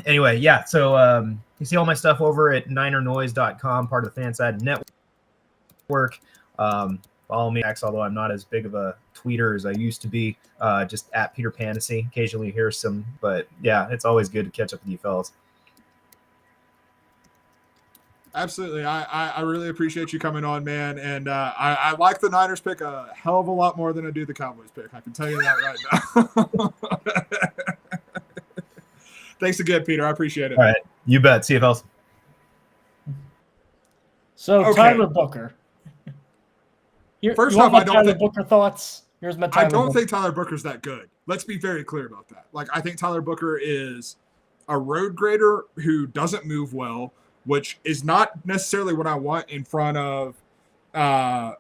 Anyway, yeah. So you see all my stuff over at NinerNoise.com, part of the Fanside Network. Follow me, although I'm not as big of a tweeter as I used to be. Just at Peter Fantasy. Occasionally hear some, but yeah, it's always good to catch up with you fellas. Absolutely. I really appreciate you coming on, man. And I like the Niners pick a hell of a lot more than I do the Cowboys pick. I can tell you that right now. Thanks again, Peter. I appreciate it. All right. You bet. See you, fellas. So, Okay. Tyler Booker. First off, I don't Tyler think Booker thoughts. Here's my Tyler I don't Booker. think Tyler Booker's that good. Let's be very clear about that. Like, I think Tyler Booker is a road grader who doesn't move well, which is not necessarily what I want in front of Dak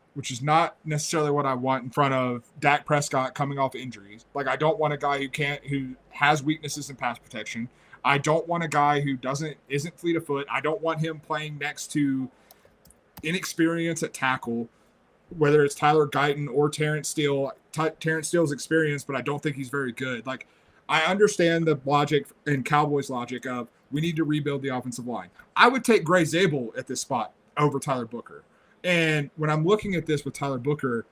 Prescott coming off injuries. Like, I don't want a guy who has weaknesses in pass protection. I don't want a guy who isn't fleet of foot. I don't want him playing next to inexperience at tackle, whether it's Tyler Guyton or Terrence Steele. Terrence Steele's experienced, but I don't think he's very good. Like, I understand the logic and Cowboys logic of we need to rebuild the offensive line. I would take Gray Zabel at this spot over Tyler Booker. And when I'm looking at this with Tyler Booker,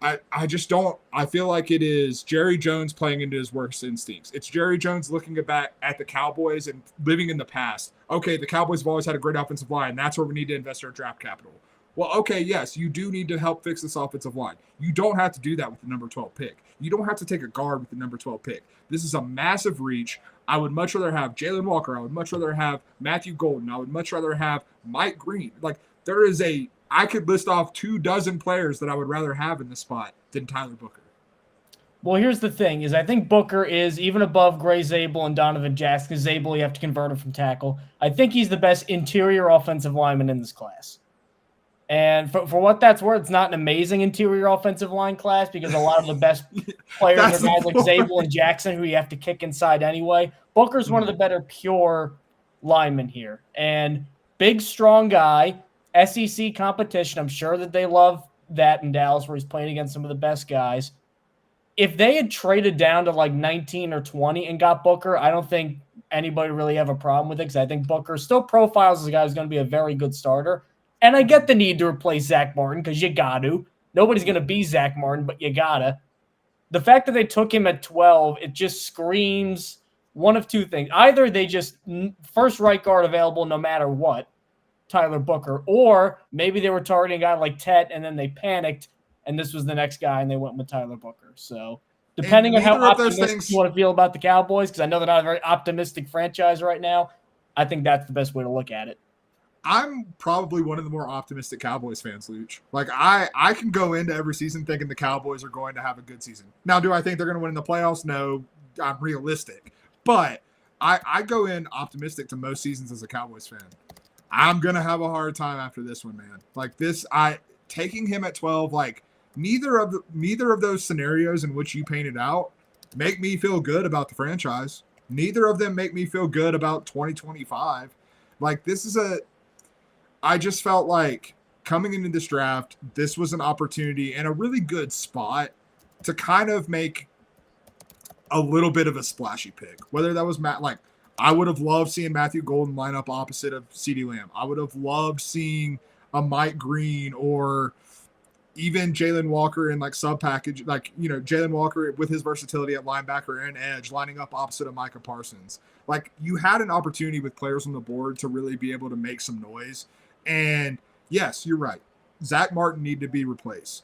I just don't – I feel like it is Jerry Jones playing into his worst instincts. It's Jerry Jones looking back at the Cowboys and living in the past. Okay, the Cowboys have always had a great offensive line. That's where we need to invest our draft capital. Well, okay, yes, you do need to help fix this offensive line. You don't have to do that with the number 12 pick. You don't have to take a guard with the number 12 pick. This is a massive reach. I would much rather have Jalen Walker. I would much rather have Matthew Golden. I would much rather have Mike Green. Like, I could list off 24 players that I would rather have in this spot than Tyler Booker. Well, here's the thing, is I think Booker is even above Gray Zabel and Donovan Jackson. Because Zabel, you have to convert him from tackle. I think he's the best interior offensive lineman in this class. And for what that's worth, it's not an amazing interior offensive line class because a lot of the best players are guys like Zabel and Jackson who you have to kick inside anyway. Booker's one of the better pure linemen here. And big, strong guy, SEC competition. I'm sure that they love that in Dallas where he's playing against some of the best guys. If they had traded down to like 19 or 20 and got Booker, I don't think anybody really have a problem with it because I think Booker still profiles as a guy who's going to be a very good starter. And I get the need to replace Zach Martin because you got to. Nobody's going to be Zach Martin, but you gotta. The fact that they took him at 12, it just screams one of two things. Either they just first right guard available no matter what, Tyler Booker, or maybe they were targeting a guy like Tet and then they panicked and this was the next guy and they went with Tyler Booker. So depending on how optimistic you want to feel about the Cowboys, because I know they're not a very optimistic franchise right now, I think that's the best way to look at it. I'm probably one of the more optimistic Cowboys fans, Luch. Like, I can go into every season thinking the Cowboys are going to have a good season. Now, do I think they're going to win in the playoffs? No, I'm realistic. But I go in optimistic to most seasons as a Cowboys fan. I'm going to have a hard time after this one, man. Like, taking him at 12, like, neither of those scenarios in which you painted out make me feel good about the franchise. Neither of them make me feel good about 2025. Like, I just felt like coming into this draft, this was an opportunity and a really good spot to kind of make a little bit of a splashy pick. Whether that was like, I would have loved seeing Matthew Golden line up opposite of CeeDee Lamb. I would have loved seeing a Mike Green or even Jalen Walker in like sub package, like, you know, Jalen Walker with his versatility at linebacker and edge lining up opposite of Micah Parsons. Like, you had an opportunity with players on the board to really be able to make some noise. And yes, you're right. Zach Martin needed to be replaced.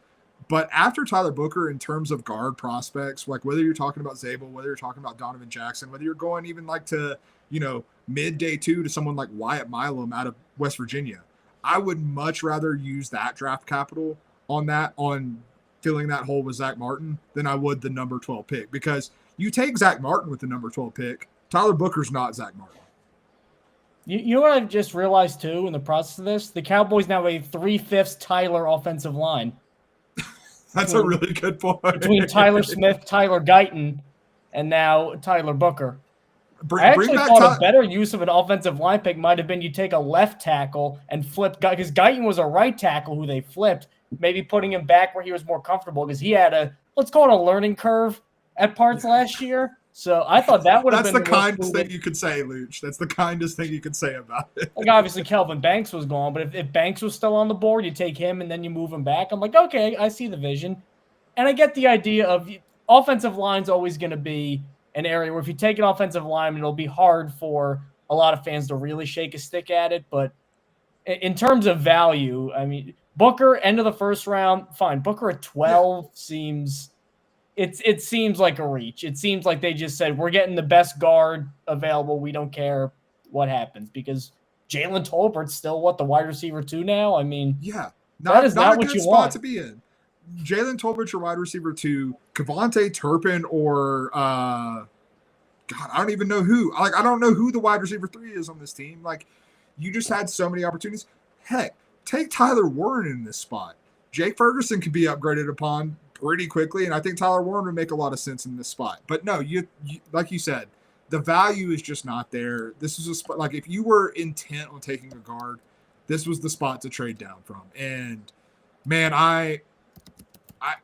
But after Tyler Booker, in terms of guard prospects, like whether you're talking about Zabel, whether you're talking about Donovan Jackson, whether you're going even like to, you know, mid day 2 to someone like Wyatt Milam out of West Virginia, I would much rather use that draft capital on filling that hole with Zach Martin than I would the number 12 pick. Because you take Zach Martin with the number 12 pick, Tyler Booker's not Zach Martin. You know what I've just realized, too, in the process of this? The Cowboys now have a 3/5 Tyler offensive line. That's a really good point. Between Tyler Smith, Tyler Guyton, and now Tyler Booker. I actually thought a better use of an offensive line pick might have been you take a left tackle and flip, because Guyton was a right tackle who they flipped, maybe putting him back where he was more comfortable because he had a, let's call it a learning curve at parts last year. So I thought that would have been the kindest thing you could say, Luch. That's the kindest thing you could say about it. Like, obviously, Kelvin Banks was gone, but if Banks was still on the board, you take him and then you move him back. I'm like, okay, I see the vision. And I get the idea of offensive line's always going to be an area where if you take an offensive lineman, it'll be hard for a lot of fans to really shake a stick at it. But in terms of value, I mean, Booker, end of the first round, fine. Booker at 12 seems... It seems like a reach. It seems like they just said, we're getting the best guard available. We don't care what happens, because Jalen Tolbert's still, the wide receiver 2 now? I mean, yeah, that is not what you want to be in. Jalen Tolbert's your wide receiver 2. Kevontae Turpin or, God, I don't even know who. Like, I don't know who the wide receiver 3 is on this team. Like, you just had so many opportunities. Heck, take Tyler Warren in this spot. Jake Ferguson can be upgraded upon pretty quickly, and I think Tyler Warren would make a lot of sense in this spot. But no, you like you said, the value is just not there. This is a spot, like, if you were intent on taking a guard, this was the spot to trade down from. And man, I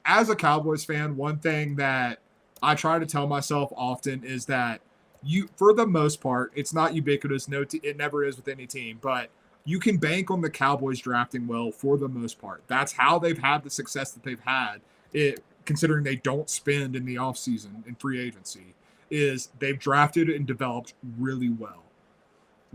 as a Cowboys fan, one thing that I try to tell myself often is that for the most part, it's not ubiquitous. No, it never is with any team, but you can bank on the Cowboys drafting well for the most part. That's how they've had the success that they've had. Considering they don't spend in the offseason in free agency, is they've drafted and developed really well.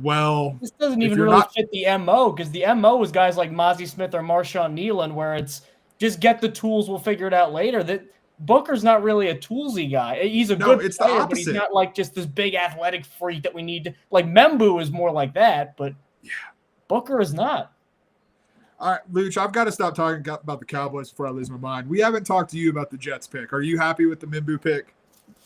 Well, this doesn't even really fit the MO, because the MO is guys like Mozzie Smith or Marshawn Nealon, where it's just get the tools, we'll figure it out later. That Booker's not really a toolsy guy. He's a good player, but he's not like just this big athletic freak that we need to, like Membu is more like that, but yeah, Booker is not. All right, Luch, I've got to stop talking about the Cowboys before I lose my mind. We haven't talked to you about the Jets pick. Are you happy with the Membu pick?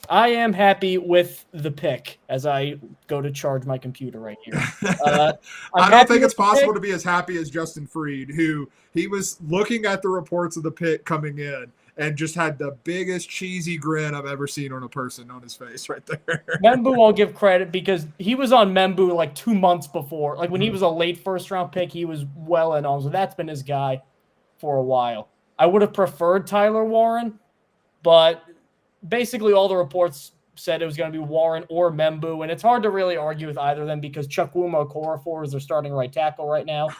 I am happy with the pick as I go to charge my computer right here. I don't think it's possible to be as happy as Justin Freed, who he was looking at the reports of the pick coming in and just had the biggest cheesy grin I've ever seen on a person on his face right there. Membu, I'll give credit because he was on Membu like 2 months before. Like when he was a late first-round pick, he was well in on. So that's been his guy for a while. I would have preferred Tyler Warren, but basically all the reports said it was going to be Warren or Membu, and it's hard to really argue with either of them because Chukwuma Okorafor is their starting right tackle right now.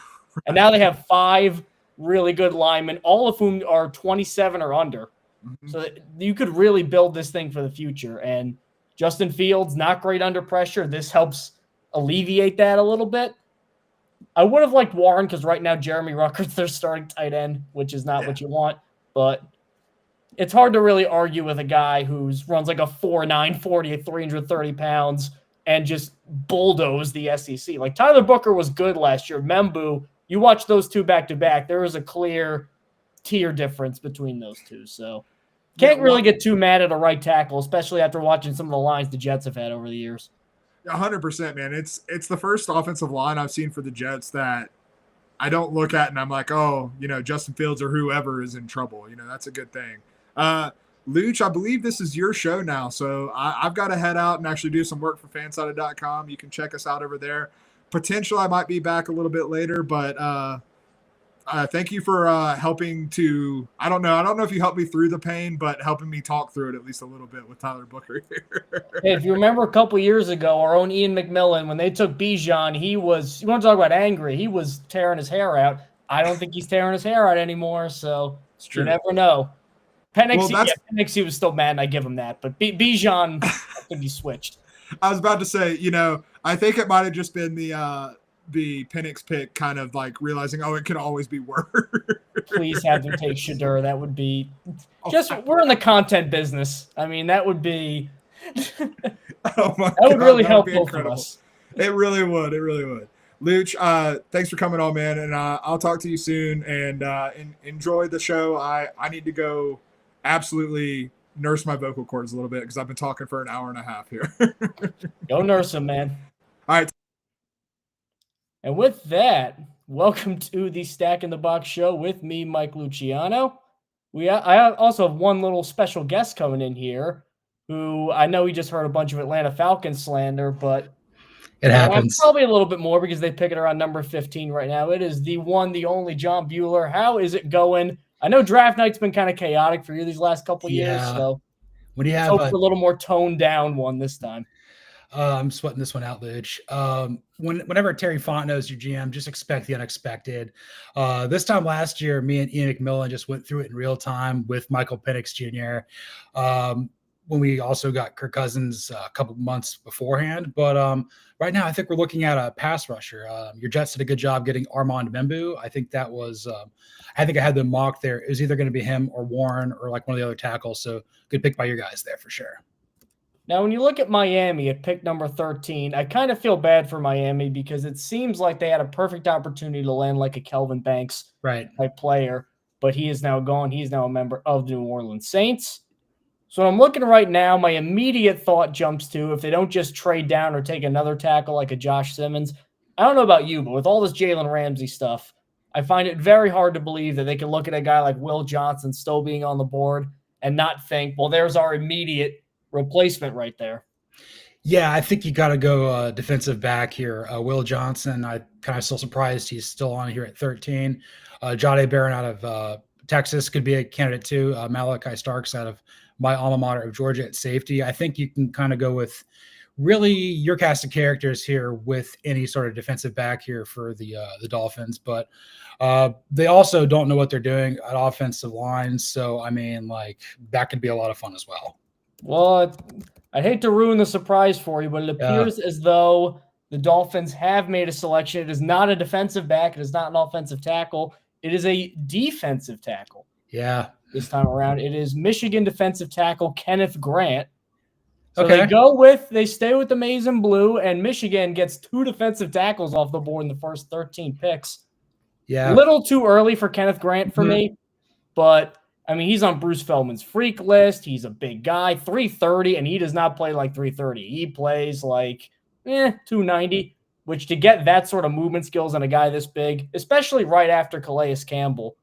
And now they have 5 really good linemen, all of whom are 27 or under. So that you could really build this thing for the future. And Justin Fields, not great under pressure. This helps alleviate that a little bit. I would have liked Warren because right now Jeremy Rucker's their starting tight end, which is not what you want. But it's hard to really argue with a guy who runs like a 4.9 40 at 330 pounds and just bulldoze the SEC. Like Tyler Booker was good last year. Membu, you watch those two back to back, there was a clear tier difference between those two. So can't really get too mad at a right tackle, especially after watching some of the lines the Jets have had over the years. 100%, man. It's the first offensive line I've seen for the Jets that I don't look at and I'm like, oh, Justin Fields or whoever is in trouble. That's a good thing. Luch, I believe this is your show now, so I've got to head out and actually do some work for fansided.com. You can check us out over there. Potentially, I might be back a little bit later, but thank you for helping to, I don't know if you helped me through the pain, but helping me talk through it at least a little bit with Tyler Booker here. Hey, if you remember a couple years ago, our own Iain MacMillan, when they took Bijan, you want to talk about angry, he was tearing his hair out. I don't think he's tearing his hair out anymore, so you never know. Penix, he was still mad, and I give him that. But Bijan, I think he switched. I was about to say, I think it might have just been the Penix pick kind of like realizing, it can always be worse. Please have them take Shedeur. That would be we're in the content business. I mean, that would be that would really help both of us. It really would. It really would. Luch, thanks for coming on, man. And I'll talk to you soon and enjoy the show. I need to go absolutely nurse my vocal cords a little bit because I've been talking for an hour and a half here. Go nurse them, man. All right. And with that, welcome to the Stack in the Box show with me, Mike Luciano. I also have one little special guest coming in here who I know he just heard a bunch of Atlanta Falcons slander, but it happens. Probably a little bit more because they pick it around number 15 right now. It is the one, the only John Bueller. How is it going? I know draft night's been kind of chaotic for you these last couple of years, so when you have hope for a little more toned down one this time. I'm sweating this one out, Luch. Whenever Terry Fontenot's your GM, just expect the unexpected. This time last year, me and Iain MacMillan just went through it in real time with Michael Penix Jr. When we also got Kirk Cousins a couple months beforehand. But right now, I think we're looking at a pass rusher. Your Jets did a good job getting Armand Membu. I think that was I think I had them mocked there. It was either going to be him or Warren or like one of the other tackles. So good pick by your guys there for sure. Now, when you look at Miami at pick number 13, I kind of feel bad for Miami because it seems like they had a perfect opportunity to land like a Kelvin Banks type player, but he is now gone. He's now a member of the New Orleans Saints. So I'm looking right now, my immediate thought jumps to if they don't just trade down or take another tackle like a Josh Simmons. I don't know about you, but with all this Jalen Ramsey stuff, I find it very hard to believe that they can look at a guy like Will Johnson still being on the board and not think, well, there's our immediate replacement right there. Yeah, I think you got to go defensive back here. Will Johnson, I kind of still surprised he's still on here at 13. Jahdae Barron out of Texas could be a candidate too. Malachi Starks out of my alma mater of Georgia at safety. I think you can kind of go with really your cast of characters here with any sort of defensive back here for the Dolphins. But they also don't know what they're doing at offensive line. So, I mean, like that could be a lot of fun as well. Well, I hate to ruin the surprise for you, but it appears as though the Dolphins have made a selection. It is not a defensive back. It is not an offensive tackle. It is a defensive tackle. Yeah. This time around, it is Michigan defensive tackle Kenneth Grant. So okay. They stay with the maize and blue, and Michigan gets 2 defensive tackles off the board in the first 13 picks. Yeah. A little too early for Kenneth Grant for me, but I mean, he's on Bruce Feldman's freak list. He's a big guy, 330, and he does not play like 330. He plays like 290, which to get that sort of movement skills on a guy this big, especially right after Calais Campbell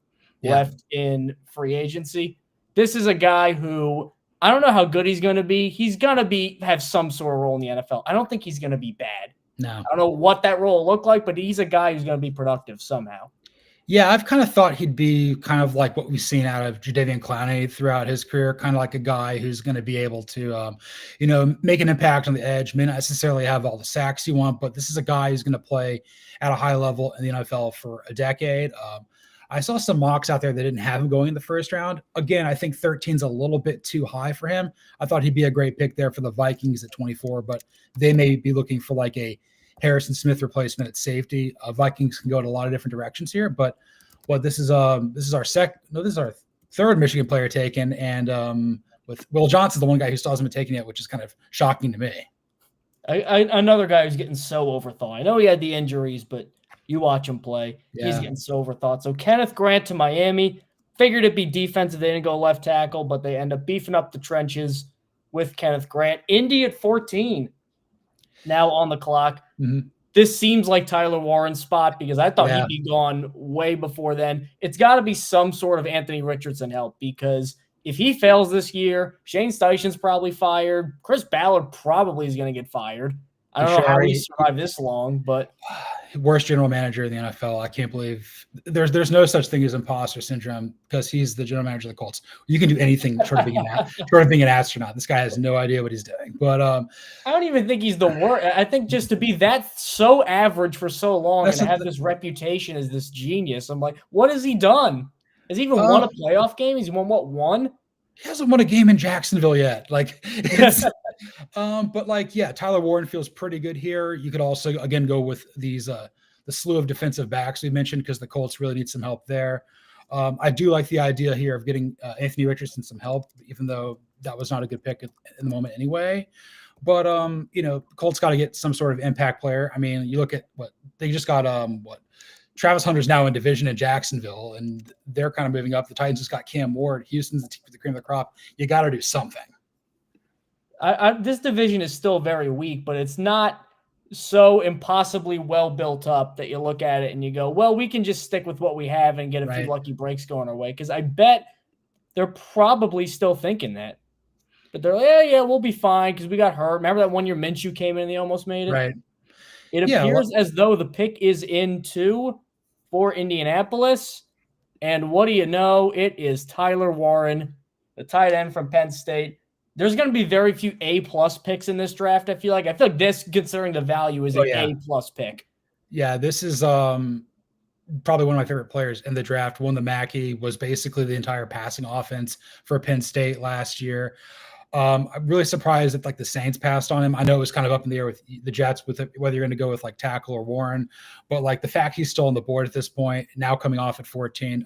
left in free agency, this is a guy who I don't know how good he's going to be. He's going to have some sort of role in the NFL. I don't think he's going to be bad. No. I don't know what that role will look like, but he's a guy who's going to be productive somehow. Yeah, I've kind of thought he'd be kind of like what we've seen out of Jadeveon Clowney throughout his career, kind of like a guy who's going to be able to, make an impact on the edge, may not necessarily have all the sacks you want, but this is a guy who's going to play at a high level in the NFL for a decade. I saw some mocks out there that didn't have him going in the first round. Again, I think 13's a little bit too high for him. I thought he'd be a great pick there for the Vikings at 24, but they may be looking for like a Harrison Smith replacement at safety. Vikings can go in a lot of different directions here, but this is our third Michigan player taken, and with Will Johnson, the one guy who still hasn't been taken yet, which is kind of shocking to me. Another guy who's getting so overthought. I know he had the injuries, but you watch him play. Yeah. He's getting so overthought. So Kenneth Grant to Miami. Figured it'd be defensive. They didn't go left tackle, but they end up beefing up the trenches with Kenneth Grant. Indy at 14, now on the clock. Mm-hmm. This seems like Tyler Warren's spot because I thought Yeah. he'd be gone way before then. It's got to be some sort of Anthony Richardson help because if he fails this year, Shane Steichen's probably fired. Chris Ballard probably is going to get fired. I don't know how he survived this long, but worst general manager in the NFL. I can't believe there's no such thing as imposter syndrome because he's the general manager of the Colts. You can do anything short of being an astronaut. This guy has no idea what he's doing. But I don't even think he's the worst. I think just to be that so average for so long and have this reputation as this genius, I'm like, what has he done? Has he even won a playoff game? He's won what, one? He hasn't won a game in Jacksonville yet. Like, it's, but like, yeah, Tyler Warren feels pretty good here. You could also, again, go with these, the slew of defensive backs we mentioned because the Colts really need some help there. I do like the idea here of getting Anthony Richardson some help, even though that was not a good pick in the moment anyway. But, Colts got to get some sort of impact player. I mean, you look at what they just got, Travis Hunter's now in division in Jacksonville, and they're kind of moving up. The Titans just got Cam Ward. Houston's the cream of the crop. You got to do something. This division is still very weak, but it's not so impossibly well built up that you look at it and you go, well, we can just stick with what we have and get a few lucky breaks going our way. Because I bet they're probably still thinking that. But they're like, yeah, we'll be fine because we got hurt. Remember that 1 year Minshew came in and they almost made it? Right. It appears as though the pick is in 2 for Indianapolis. And what do you know? It is Tyler Warren, the tight end from Penn State. There's going to be very few A-plus picks in this draft, I feel like. This, considering the value, is an A-plus pick. Yeah, this is probably one of my favorite players in the draft. Won the Mackey, was basically the entire passing offense for Penn State last year. I'm really surprised that the Saints passed on him. I know it was kind of up in the air with the Jets with whether you're going to go with tackle or Warren, but the fact he's still on the board at this point, now coming off at 14,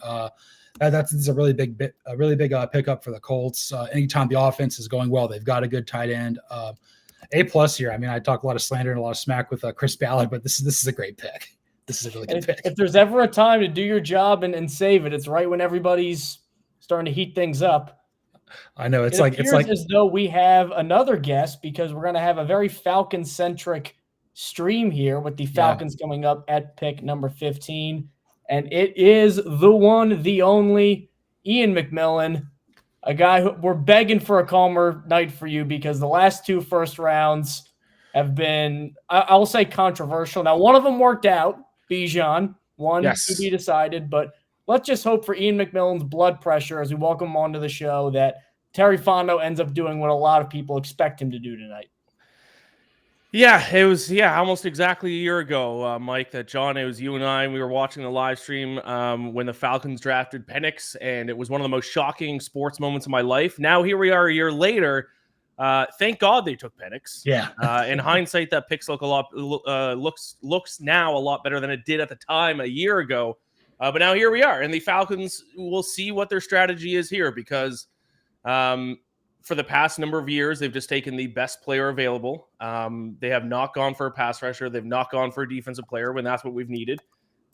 that's a really big pickup for the Colts. Anytime the offense is going well, they've got a good tight end. A+ here. I mean, I talk a lot of slander and a lot of smack with Chris Ballard, but this is a great pick. This is a really good pick. If there's ever a time to do your job and save it, it's right when everybody's starting to heat things up. I know it's as though we have another guest because we're going to have a very Falcon-centric stream here with the Falcons coming up at pick number 15. And it is the one, the only Iain MacMillan, a guy who we're begging for a calmer night for you because the last 2 first rounds have been, I will say, controversial. Now, one of them worked out, Bijan, one to be decided, but let's just hope for Iain MacMillan's blood pressure as we welcome him onto the show that Terry Fontenot ends up doing what a lot of people expect him to do tonight. Yeah, it was almost exactly a year ago, Mike, that John, it was you and I, and we were watching the live stream when the Falcons drafted Penix, and it was one of the most shocking sports moments of my life. Now here we are a year later. Thank God they took Penix. Yeah. In hindsight, that picks looks now a lot better than it did at the time a year ago. But now here we are, and the Falcons will see what their strategy is here because for the past number of years, they've just taken the best player available. They have not gone for a pass rusher. They've not gone for a defensive player when that's what we've needed.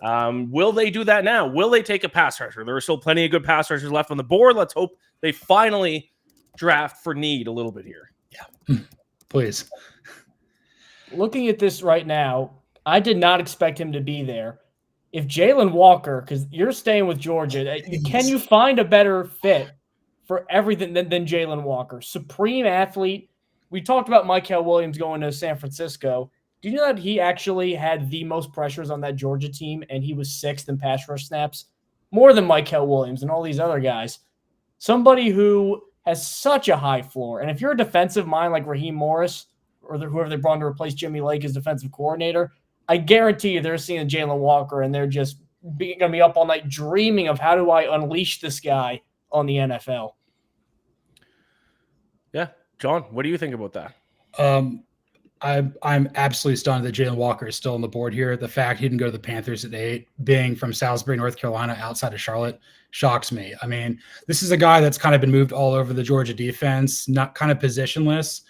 Will they do that now? Will they take a pass rusher? There are still plenty of good pass rushers left on the board. Let's hope they finally draft for need a little bit here. Yeah, please. Looking at this right now, I did not expect him to be there. If Jalen Walker, because you're staying with Georgia, can you find a better fit for everything than Jalen Walker? Supreme athlete. We talked about Cody Williams going to San Francisco. Do you know that he actually had the most pressures on that Georgia team, and he was 6th in pass rush snaps? More than Cody Williams and all these other guys. Somebody who has such a high floor. And if you're a defensive mind like Raheem Morris or whoever they brought to replace Jimmy Lake as defensive coordinator, I guarantee you they're seeing Jalen Walker and they're just going to be up all night dreaming of how do I unleash this guy on the NFL. Yeah. John, what do you think about that? I'm absolutely stunned that Jalen Walker is still on the board here. The fact he didn't go to the Panthers at 8, being from Salisbury, North Carolina, outside of Charlotte, shocks me. I mean, this is a guy that's kind of been moved all over the Georgia defense, not kind of positionless.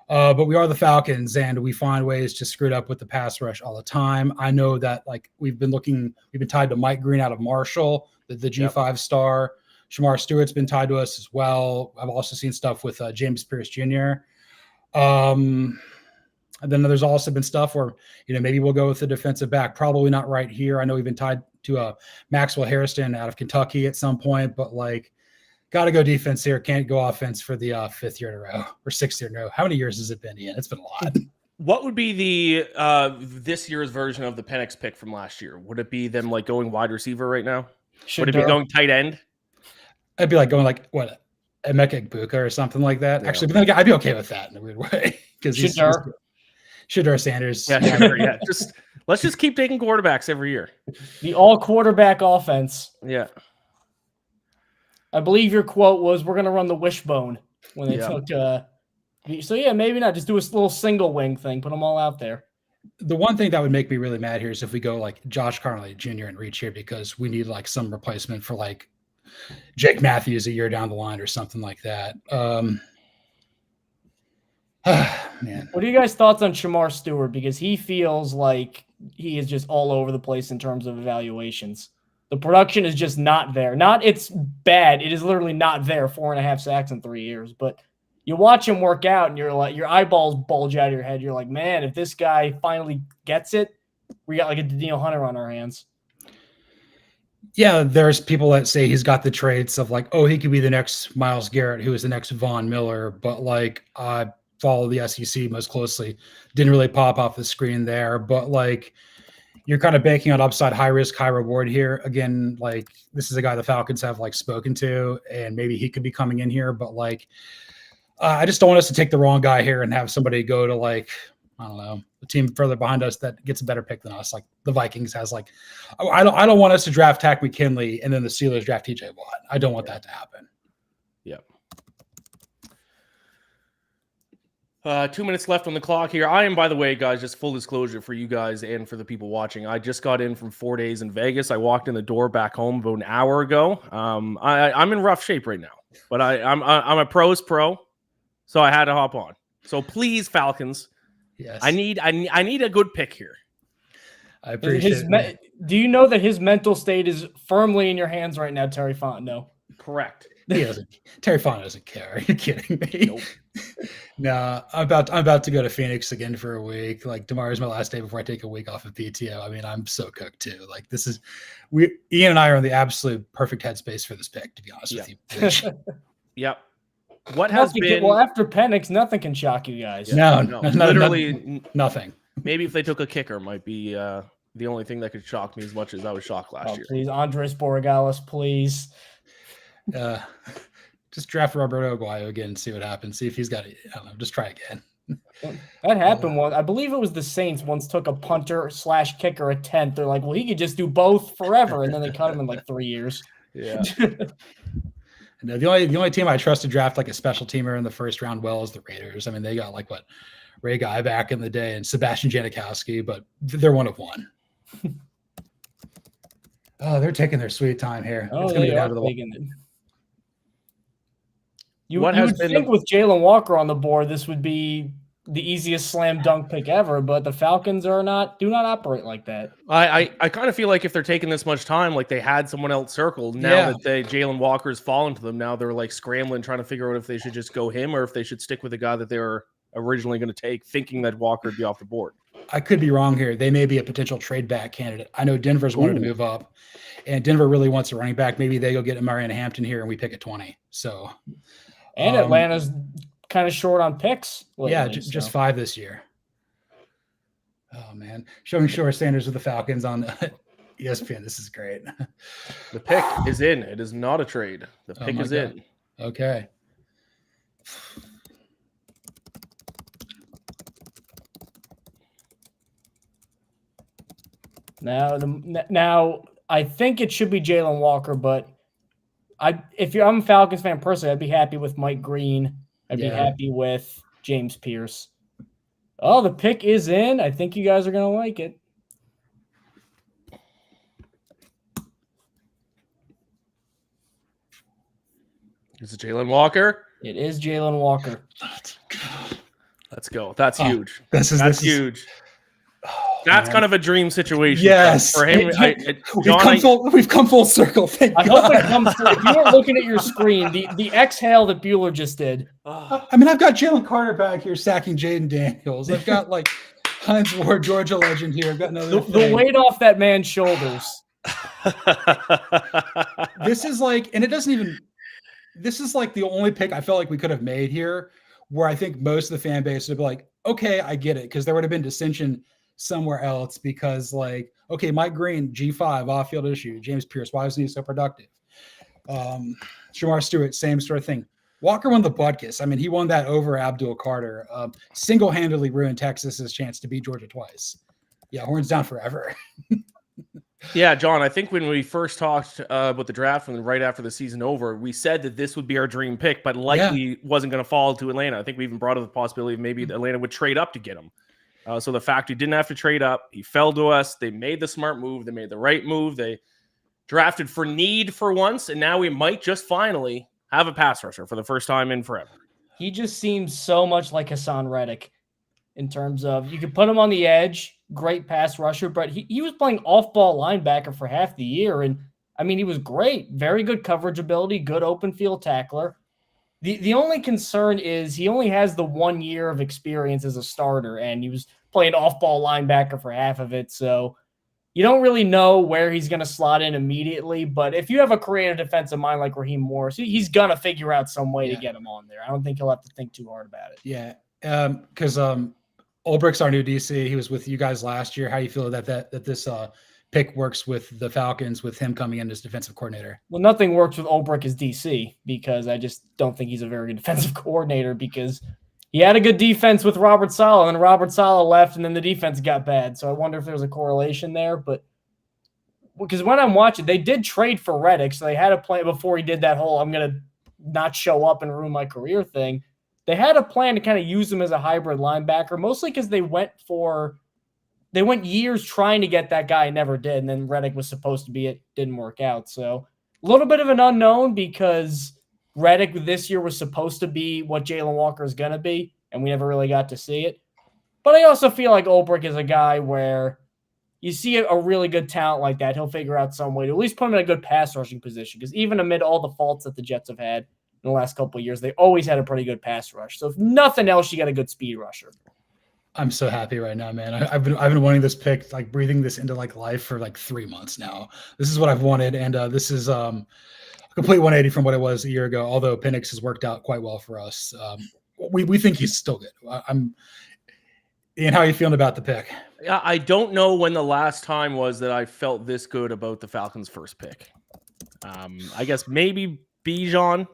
But we are the Falcons, and we find ways to screw it up with the pass rush all the time. I know that we've been tied to Mike Green out of Marshall, the G5 star. Shamar Stewart's been tied to us as well. I've also seen stuff with James Pierce Jr. And then there's also been stuff where, maybe we'll go with the defensive back. Probably not right here. I know we've been tied to Maxwell Harrison out of Kentucky at some point, but got to go defense here. Can't go offense for the 5th year in a row or 6th year in a row. How many years has it been, Ian? It's been a lot. What would be the this year's version of the Penix pick from last year? Would it be them going wide receiver right now? Would it be going tight end? I'd be going Emeka Egbuka or something like that. Yeah. Actually, I'd be okay with that in a weird way because Shedeur Sanders. Yeah, sure, yeah. Let's just keep taking quarterbacks every year. The all quarterback offense. Yeah. I believe your quote was, "We're going to run the wishbone" when they took. So yeah, maybe not. Just do a little single wing thing. Put them all out there. The one thing that would make me really mad here is if we go Josh Carnley Jr. and reach here because we need some replacement for Jake Matthews a year down the line or something like that. Man. What are you guys' thoughts on Shamar Stewart? Because he feels like he is just all over the place in terms of evaluations. The production is just not there. Not it's bad. It is literally not there. 4.5 sacks in 3 years. But you watch him work out and you're your eyeballs bulge out of your head. You're like, man, if this guy finally gets it, we got a Daniel Hunter on our hands. Yeah, there's people that say he's got the traits of he could be the next Myles Garrett, who is the next Von Miller. But I follow the SEC most closely. Didn't really pop off the screen there. But you're kind of banking on upside, high risk, high reward here. Again, this is a guy the Falcons have spoken to, and maybe he could be coming in here. But I just don't want us to take the wrong guy here and have somebody go to I don't know, a team further behind us that gets a better pick than us. The Vikings has I don't want us to draft Takk McKinley and then the Steelers draft TJ Watt. I don't want that to happen. Yeah. 2 minutes left on the clock here. I am, by the way, guys, just full disclosure for you guys and for the people watching. I just got in from 4 days in Vegas. I walked in the door back home about an hour ago. I'm in rough shape right now, but I'm a pro's pro, so I had to hop on. So please, Falcons, yes, I need a good pick here. I appreciate it. Do you know that his mental state is firmly in your hands right now, Terry Fontenot? Correct. Terry Fontenot doesn't care. Are you kidding me? Nope. No, I'm about to go to Phoenix again for a week. Tomorrow's my last day before I take a week off of PTO. I mean, I'm so cooked too. Ian and I are in the absolute perfect headspace for this pick, to be honest with you. Yep. What has been after Penix, nothing can shock you guys. No, literally nothing. Maybe if they took a kicker, might be the only thing that could shock me as much as I was shocked last year. Please, Andres Borregales, please. Just draft Roberto Aguayo again and see what happens. See if he's got it. I don't know. Just try again. That happened once. I believe it was the Saints once took a punter / kicker at 10th. They're like, well, he could just do both forever, and then they cut him in 3 years. Yeah. No, the only team I trust to draft a special teamer in the first round is the Raiders. I mean, they got Ray Guy back in the day and Sebastian Janikowski, but they're one of one. Oh, they're taking their sweet time here. Oh, it's going to they get are out of the taking it. You would think with Jalen Walker on the board, this would be the easiest slam dunk pick ever, but the Falcons do not operate like that. I kind of feel like if they're taking this much time, they had someone else circled. Now that Jalen Walker's fallen to them, now they're scrambling, trying to figure out if they should just go him or if they should stick with the guy that they were originally going to take, thinking that Walker would be off the board. I could be wrong here. They may be a potential trade back candidate. I know Denver's wanted to move up, and Denver really wants a running back. Maybe they go get Mariana Hampton here, and we pick at 20. So, and Atlanta's kind of short on picks. Lately, just 5 this year. Oh man, showing Shore Sanders with the Falcons on ESPN. This is great. The pick is in. It is not a trade. The pick is in. Okay. Now I think it should be Jalen Walker, but I'm a Falcons fan personally, I'd be happy with Mike Green. I'd be happy with James Pierce. Oh, the pick is in. I think you guys are going to like it. Is it Jalen Walker? It is Jalen Walker. Let's go. That's huge. This is huge. That's kind of a dream situation. Yes. For him, we've come full circle. Thank I God. hope it comes through. If you are looking at your screen, the exhale that Bueller just did. I mean, I've got Jalen Carter back here sacking Jaden Daniels. I've got like Hines Ward, Georgia legend here. I've got another the weight off that man's shoulders. This is like, and it doesn't even. This is like the only pick I felt like we could have made here, where I think most of the fan base would be like, okay, I get it, because there would have been dissension somewhere else, because like, okay, Mike Green, G5, off-field issue. James Pierce, why wasn't he so productive? Shamar Stewart, same sort of thing. Walker won the Butkus. I mean, he won that over Abdul Carter. Single-handedly ruined Texas's chance to beat Georgia twice. Yeah, horns down forever. Yeah, John, I think when we first talked about the draft and right after the season over, we said that this would be our dream pick, but likely wasn't going to fall to Atlanta. I think we even brought up the possibility of maybe Atlanta would trade up to get him. So the fact he didn't have to trade up, he fell to us. They made the smart move. They made the right move. They drafted for need for once, and now we might just finally have a pass rusher for the first time in forever. He just seems so much like Hassan Reddick in terms of, you could put him on the edge, great pass rusher, but he was playing off-ball linebacker for half the year, and I mean, he was great. Very good coverage ability, good open field tackler. The only concern is he only has the 1 year of experience as a starter, and he was playing off-ball linebacker for half of it, so you don't really know where he's going to slot in immediately, but if you have a creative defensive mind like Raheem Morris, he's going to figure out some way to get him on there. I don't think he'll have to think too hard about it. Yeah, because Ulbricht's our new DC. He was with you guys last year. How do you feel that this pick works with the Falcons, with him coming in as defensive coordinator? Well, nothing works with Ulbrich as DC, because I just don't think he's a very good defensive coordinator, because he had a good defense with Robert Saleh, and Robert Saleh left, and then the defense got bad. So I wonder if there's a correlation there. But because when I'm watching, they did trade for Reddick, so they had a plan before he did that whole I'm going to not show up and ruin my career thing. They had a plan to kind of use him as a hybrid linebacker, mostly because they went years trying to get that guy, never did, and then Reddick was supposed to be it, didn't work out. So a little bit of an unknown, because Reddick this year was supposed to be what Jalen Walker is going to be, and we never really got to see it. But I also feel like Ulbrich is a guy where you see a really good talent like that, he'll figure out some way to at least put him in a good pass rushing position, because even amid all the faults that the Jets have had in the last couple of years, they always had a pretty good pass rush. So if nothing else, you got a good speed rusher. I'm so happy right now, man. I've been wanting this pick, like breathing this into like life for like 3 months now. This is what I've wanted, and this is a complete 180 from what it was a year ago. Although Penix has worked out quite well for us, we think he's still good. Ian, how are you feeling about the pick? Yeah, I don't know when the last time was that I felt this good about the Falcons' first pick. I guess maybe Bijan.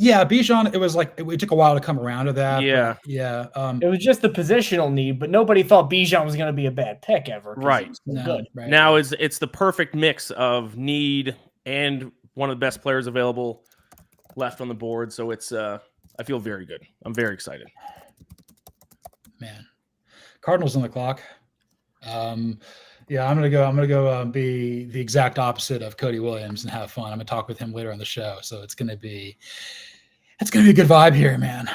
Yeah, Bijan, it was like it took a while to come around to that. Yeah. It was just the positional need, but nobody thought Bijan was going to be a bad pick ever. Right. Good. Right. Now it's the perfect mix of need and one of the best players available left on the board. So it's I feel very good. I'm very excited. Man, Cardinals on the clock. Yeah, I'm gonna go be the exact opposite of Cody Williams and have fun. I'm gonna talk with him later on the show, so it's gonna be a good vibe here, man.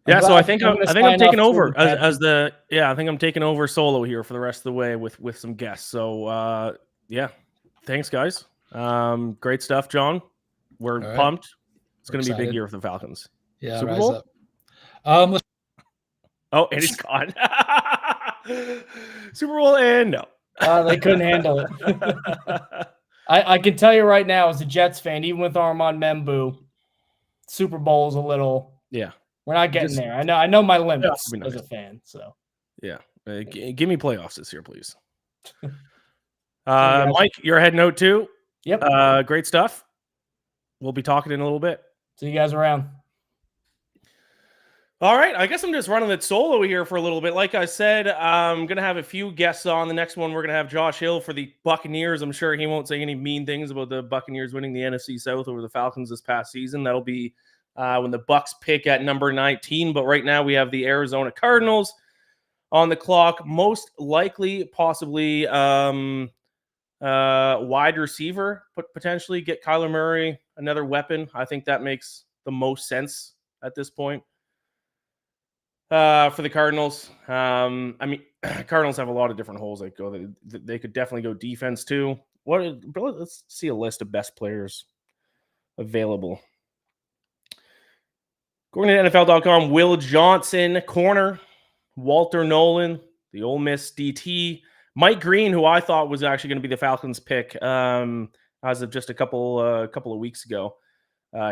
Yeah, so I think I'm taking over I think I'm taking over solo here for the rest of the way with some guests. So yeah, thanks guys. Great stuff, John. We're pumped. It's gonna be a big year for the Falcons. Yeah, Super rise Bowl? up. Oh, and he's gone. Super Bowl and no. They couldn't handle it. I can tell you right now, as a Jets fan, even with Armand Membu, Super Bowl is a little. Yeah, we're not getting there. I know my limits nice. as a fan. So yeah, give me playoffs this year, please. Mike, you're a head note too. Yep. Great stuff. We'll be talking in a little bit. See you guys around. All right, I guess I'm just running it solo here for a little bit. Like I said, I'm going to have a few guests on. The next one, we're going to have Josh Hill for the Buccaneers. I'm sure he won't say any mean things about the Buccaneers winning the NFC South over the Falcons this past season. That'll be when the Bucs pick at number 19. But right now we have the Arizona Cardinals on the clock. Most likely, possibly wide receiver, but potentially get Kyler Murray, another weapon. I think that makes the most sense at this point. For the Cardinals, I mean, Cardinals have a lot of different holes they go. They could definitely go defense too. Let's see a list of best players available. Going to NFL.com, Will Johnson, corner, Walter Nolan, the Ole Miss DT, Mike Green, who I thought was actually going to be the Falcons pick as of just a couple of weeks ago.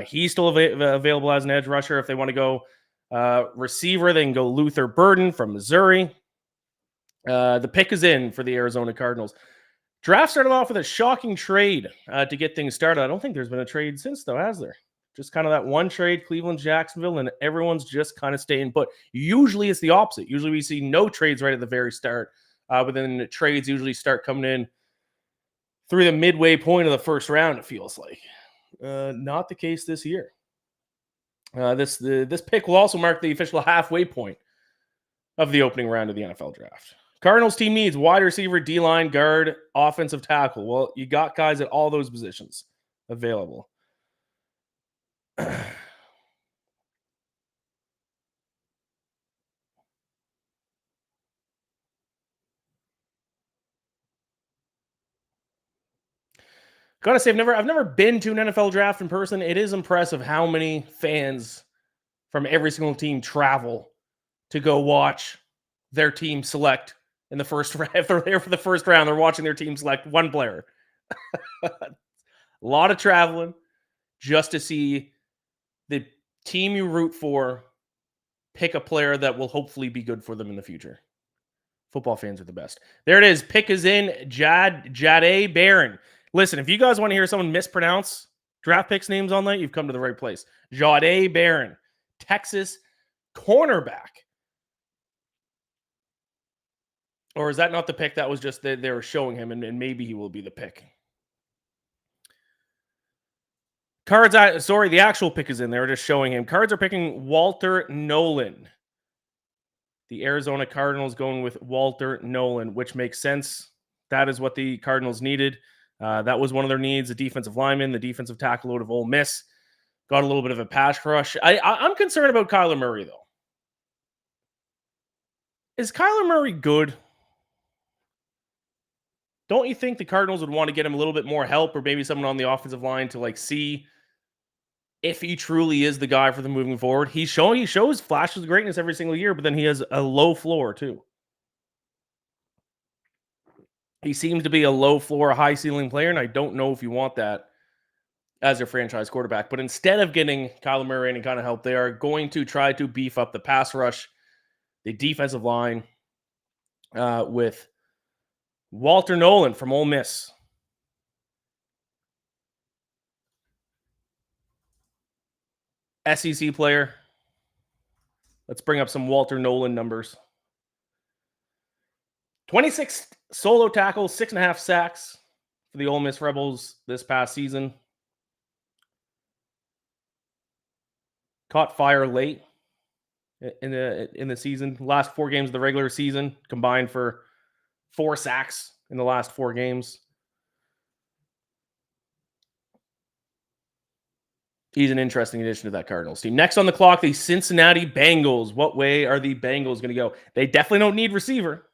He's still available as an edge rusher if they want to go. Receiver, they can go Luther Burden from Missouri. The pick is in for the Arizona Cardinals. Draft started off with a shocking trade to get things started. I don't think there's been a trade since, though, has there? Just kind of that one trade, Cleveland, Jacksonville, and everyone's just kind of staying put. Usually it's the opposite. Usually we see no trades right at the very start, but then the trades usually start coming in through the midway point of the first round, it feels like. Not the case this year. This pick will also mark the official halfway point of the opening round of the NFL draft. Cardinals team needs wide receiver, D-line, guard, offensive tackle. Well, you got guys at all those positions available. Gotta say, I've never been to an NFL draft in person. It is impressive how many fans from every single team travel to go watch their team select in the first round. If they're there for the first round, they're watching their team select one player. A lot of traveling just to see the team you root for pick a player that will hopefully be good for them in the future. Football fans are the best. There it is. Pick is in. Jade Barron. Listen, if you guys want to hear someone mispronounce draft picks names all night, you've come to the right place. Jade Barron, Texas cornerback. Or is that not the pick? That was just that they were showing him, and maybe he will be the pick. The actual pick is in. They were just showing him. Cards are picking Walter Nolan. The Arizona Cardinals going with Walter Nolan, which makes sense. That is what the Cardinals needed. That was one of their needs, the defensive lineman, the defensive tackle out of Ole Miss. Got a little bit of a pass rush. I'm concerned about Kyler Murray, though. Is Kyler Murray good? Don't you think the Cardinals would want to get him a little bit more help, or maybe someone on the offensive line to see if he truly is the guy for them moving forward? He shows flashes of greatness every single year, but then he has a low floor too. He seems to be a low floor, high ceiling player, and I don't know if you want that as your franchise quarterback. But instead of getting Kyler Murray any kind of help, they are going to try to beef up the pass rush, the defensive line, with Walter Nolan from Ole Miss. SEC player. Let's bring up some Walter Nolan numbers. 26 solo tackles, 6.5 sacks for the Ole Miss Rebels this past season. Caught fire late in the season. Last 4 games of the regular season combined for 4 sacks in the last 4 games. He's an interesting addition to that Cardinals team. Next on the clock, the Cincinnati Bengals. What way are the Bengals going to go? They definitely don't need receiver.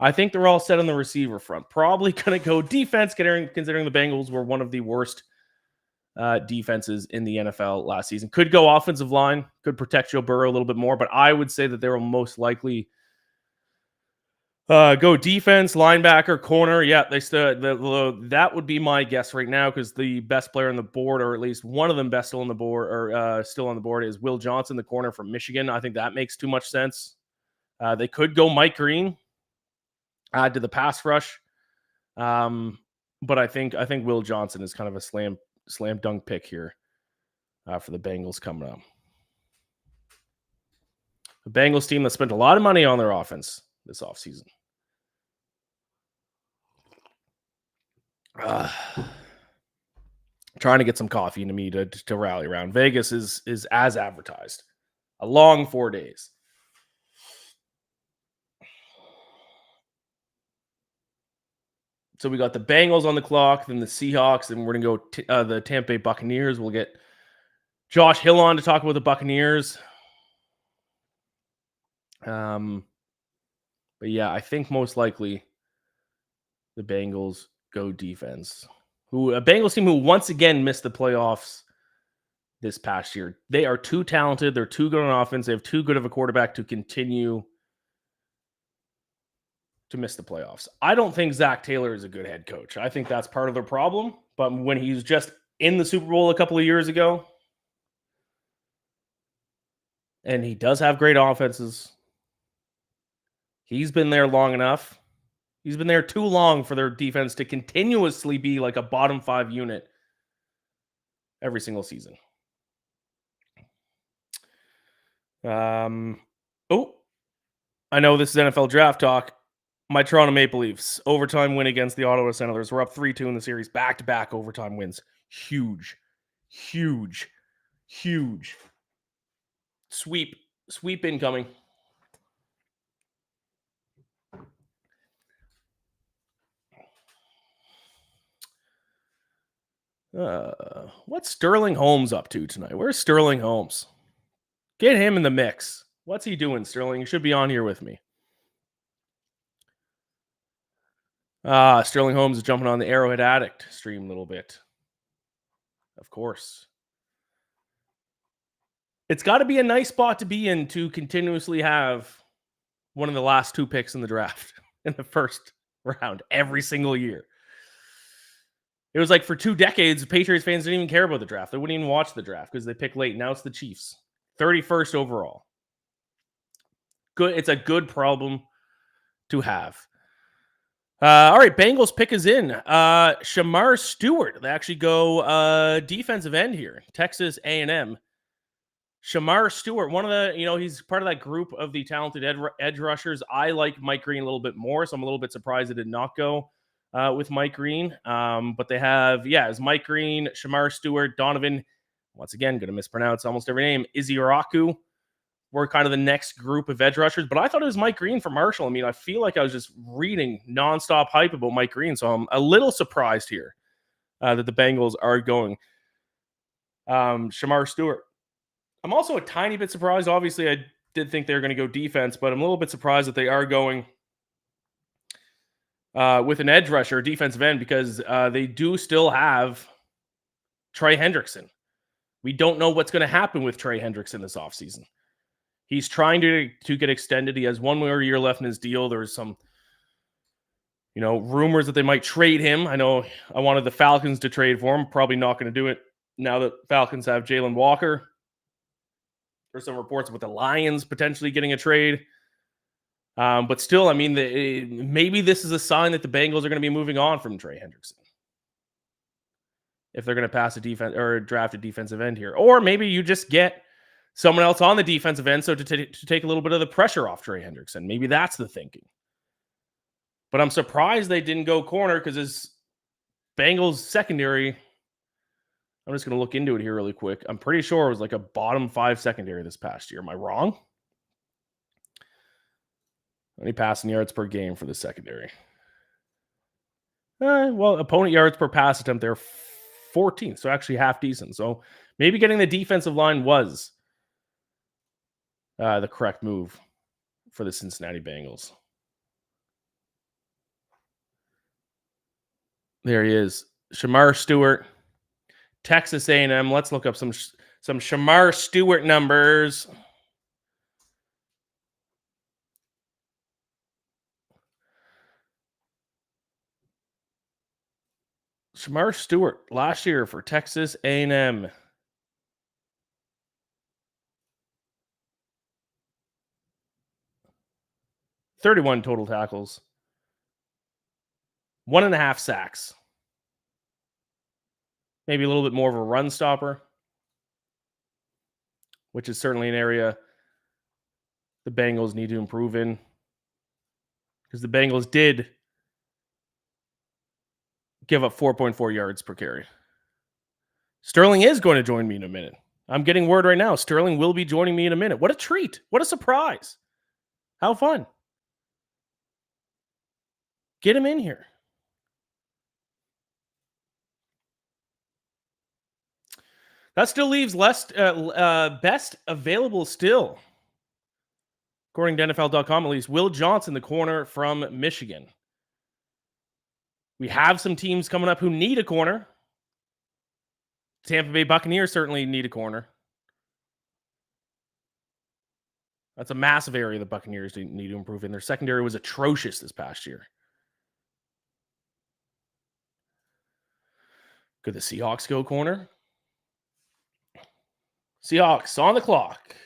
I think they're all set on the receiver front. Probably going to go defense, considering the Bengals were one of the worst defenses in the NFL last season. Could go offensive line, could protect Joe Burrow a little bit more, but I would say that they will most likely go defense, linebacker, corner. Yeah, that would be my guess right now, because the best player on the board, or at least one of them best still on the board, or still on the board, is Will Johnson, the corner from Michigan. I think that makes too much sense. They could go Mike Green, add to the pass rush, but I think Will Johnson is kind of a slam dunk pick here for the Bengals coming up. A Bengals team that spent a lot of money on their offense this offseason. Trying to get some coffee into me to rally around. Vegas is as advertised. A long 4 days. So we got the Bengals on the clock, then the Seahawks, and we're going to go the Tampa Bay Buccaneers. We'll get Josh Hill on to talk about the Buccaneers. But yeah, I think most likely the Bengals go defense. A Bengals team who once again missed the playoffs this past year. They are too talented. They're too good on offense. They have too good of a quarterback to continue to miss the playoffs. I don't think Zach Taylor is a good head coach. I think that's part of their problem. But when he was just in the Super Bowl a couple of years ago, and he does have great offenses, he's been there long enough. He's been there too long for their defense to continuously be like a bottom 5 unit every single season. I know this is NFL draft talk. My Toronto Maple Leafs overtime win against the Ottawa Senators. We're up 3-2 in the series. Back-to-back overtime wins. Huge. Sweep incoming. What's Sterling Holmes up to tonight? Where's Sterling Holmes? Get him in the mix. What's he doing, Sterling? You should be on here with me. Sterling Holmes is jumping on the Arrowhead Addict stream a little bit. Of course. It's got to be a nice spot to be in to continuously have one of the last 2 picks in the draft in the first round every single year. It was like for 2 decades, Patriots fans didn't even care about the draft. They wouldn't even watch the draft because they pick late. Now it's the Chiefs. 31st overall. Good. It's a good problem to have. All right, Bengals pick is in. Shamar Stewart. They actually go defensive end here. Texas A&M. Shamar Stewart, one of the, he's part of that group of the talented edge rushers. I like Mike Green a little bit more, so I'm a little bit surprised it did not go with Mike Green. But they have, it's Mike Green, Shamar Stewart, Donovan, once again, going to mispronounce almost every name, Iziraku. We're kind of the next group of edge rushers, but I thought it was Mike Green for Marshall. I mean, I feel like I was just reading nonstop hype about Mike Green, so I'm a little surprised here that the Bengals are going Shamar Stewart. I'm also a tiny bit surprised. Obviously, I did think they were going to go defense, but I'm a little bit surprised that they are going with an edge rusher, defensive end, because they do still have Trey Hendrickson. We don't know what's going to happen with Trey Hendrickson this offseason. He's trying to get extended. He has 1 more year left in his deal. There's some, rumors that they might trade him. I know I wanted the Falcons to trade for him. Probably not going to do it now that Falcons have Jalen Walker. There's some reports about the Lions potentially getting a trade. But still, I mean, maybe this is a sign that the Bengals are going to be moving on from Trey Hendrickson. If they're going to pass a defense or draft a defensive end here. Or maybe you just get someone else on the defensive end, so to take a little bit of the pressure off Trey Hendrickson. Maybe that's the thinking. But I'm surprised they didn't go corner because his Bengals secondary, I'm just going to look into it here really quick. I'm pretty sure it was like a bottom 5 secondary this past year. Am I wrong? Any passing yards per game for the secondary? Well, opponent yards per pass attempt, they're 14th, so actually half decent. So maybe getting the defensive line was the correct move for the Cincinnati Bengals. There he is, Shamar Stewart, Texas A&M. Let's look up some Shamar Stewart numbers. Shamar Stewart last year for Texas A&M. $31 total tackles. 1.5 sacks. Maybe a little bit more of a run stopper, which is certainly an area the Bengals need to improve in, because the Bengals did give up 4.4 yards per carry. Sterling is going to join me in a minute. I'm getting word right now. Sterling will be joining me in a minute. What a treat. What a surprise. How fun. Get him in here. That still leaves best available still, according to NFL.com at least, Will Johnson, the corner from Michigan. We have some teams coming up who need a corner. Tampa Bay Buccaneers certainly need a corner. That's a massive area the Buccaneers need to improve in. Their secondary was atrocious this past year. Could the Seahawks go corner? Seahawks on the clock.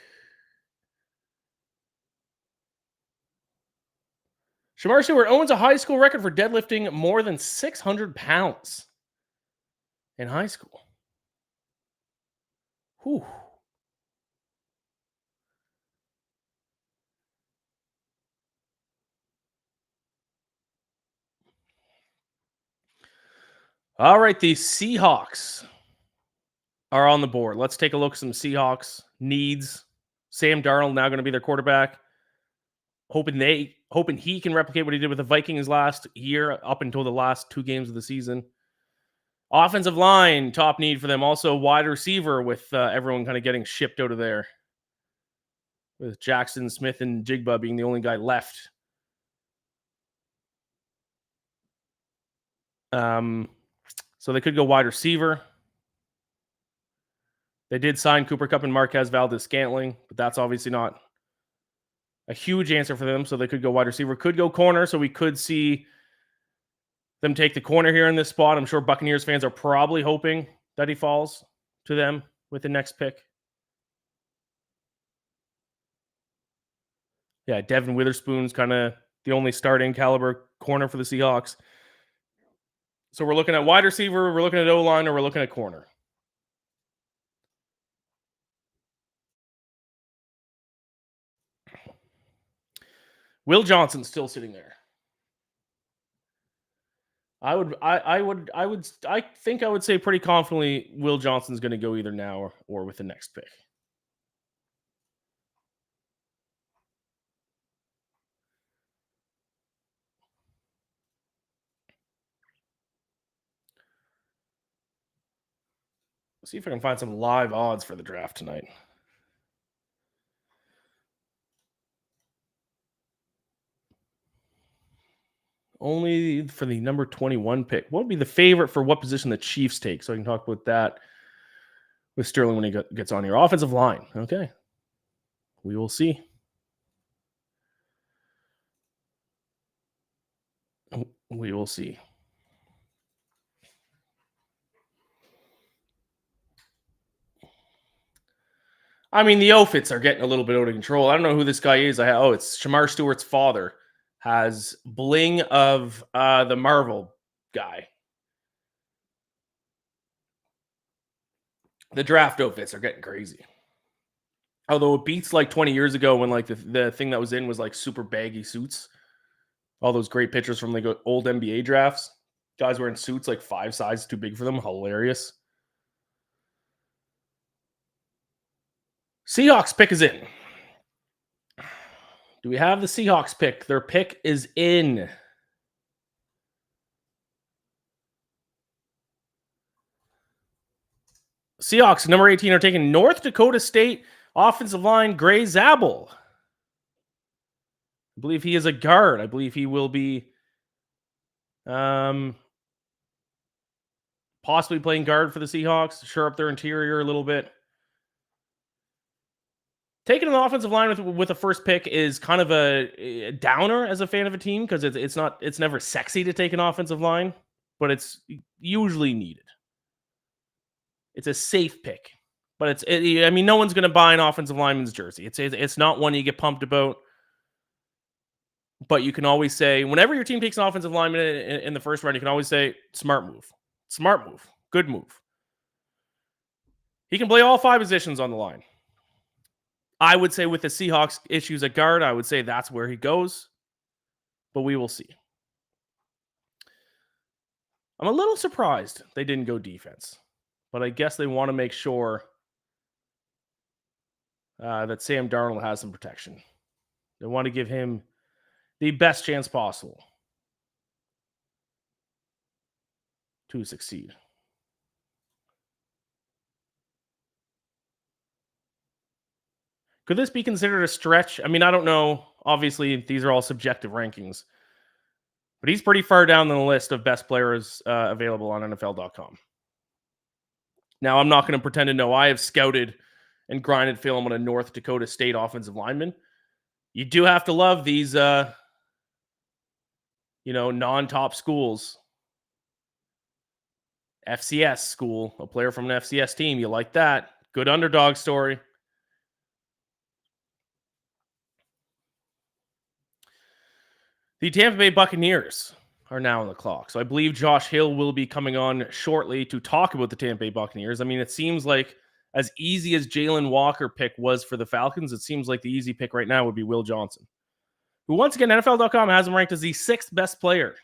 Shamar Stewart owns a high school record for deadlifting more than 600 pounds in high school. Whew. All right, the Seahawks are on the board. Let's take a look at some Seahawks needs. Sam Darnold now going to be their quarterback. Hoping he can replicate what he did with the Vikings last year up until the last 2 games of the season. Offensive line, top need for them. Also wide receiver with everyone kind of getting shipped out of there. With Jackson, Smith, and Jigba being the only guy left. So they could go wide receiver. They did sign Cooper Kupp and Marquez Valdez-Scantling, but that's obviously not a huge answer for them. So they could go wide receiver, could go corner. So we could see them take the corner here in this spot. I'm sure Buccaneers fans are probably hoping that he falls to them with the next pick. Yeah, Devin Witherspoon's kind of the only starting caliber corner for the Seahawks. So we're looking at wide receiver, we're looking at O-line, or we're looking at corner. Will Johnson's still sitting there. I think I would say pretty confidently Will Johnson's going to go either now or with the next pick. Let's see if I can find some live odds for the draft tonight. Only for the number 21 pick. What would be the favorite for what position the Chiefs take? So I can talk about that with Sterling when he gets on here. Offensive line. Okay. We will see. We will see. I mean, the outfits are getting a little bit out of control. I don't know who this guy is. It's Shamar Stewart's father. Has bling of the Marvel guy. The draft outfits are getting crazy. Although it beats like 20 years ago when like the thing that was in was like super baggy suits. All those great pictures from like old NBA drafts. Guys wearing suits like 5 sizes too big for them. Hilarious. Seahawks pick is in. Do we have the Seahawks pick? Their pick is in. Seahawks, number 18, are taking North Dakota State offensive line Gray Zabel. I believe he is a guard. I believe he will be possibly playing guard for the Seahawks to shore up their interior a little bit. Taking an offensive line with a first pick is kind of a downer as a fan of a team because it's never sexy to take an offensive line, but it's usually needed. It's a safe pick, but no one's going to buy an offensive lineman's jersey. It's not one you get pumped about, but you can always say whenever your team takes an offensive lineman in the first round, you can always say smart move, good move. He can play all 5 positions on the line. I would say with the Seahawks issues at guard, I would say that's where he goes. But we will see. I'm a little surprised they didn't go defense. But I guess they want to make sure that Sam Darnold has some protection. They want to give him the best chance possible to succeed. Could this be considered a stretch? I mean, I don't know. Obviously, these are all subjective rankings. But he's pretty far down the list of best players available on NFL.com. Now, I'm not going to pretend to know. I have scouted and grinded film on a North Dakota State offensive lineman. You do have to love these, non-top schools. FCS school, a player from an FCS team. You like that. Good underdog story. The Tampa Bay Buccaneers are now on the clock. So I believe Josh Hill will be coming on shortly to talk about the Tampa Bay Buccaneers. I mean, it seems like as easy as Jalen Walker pick was for the Falcons, it seems like the easy pick right now would be Will Johnson, who once again, NFL.com has him ranked as the 6th best player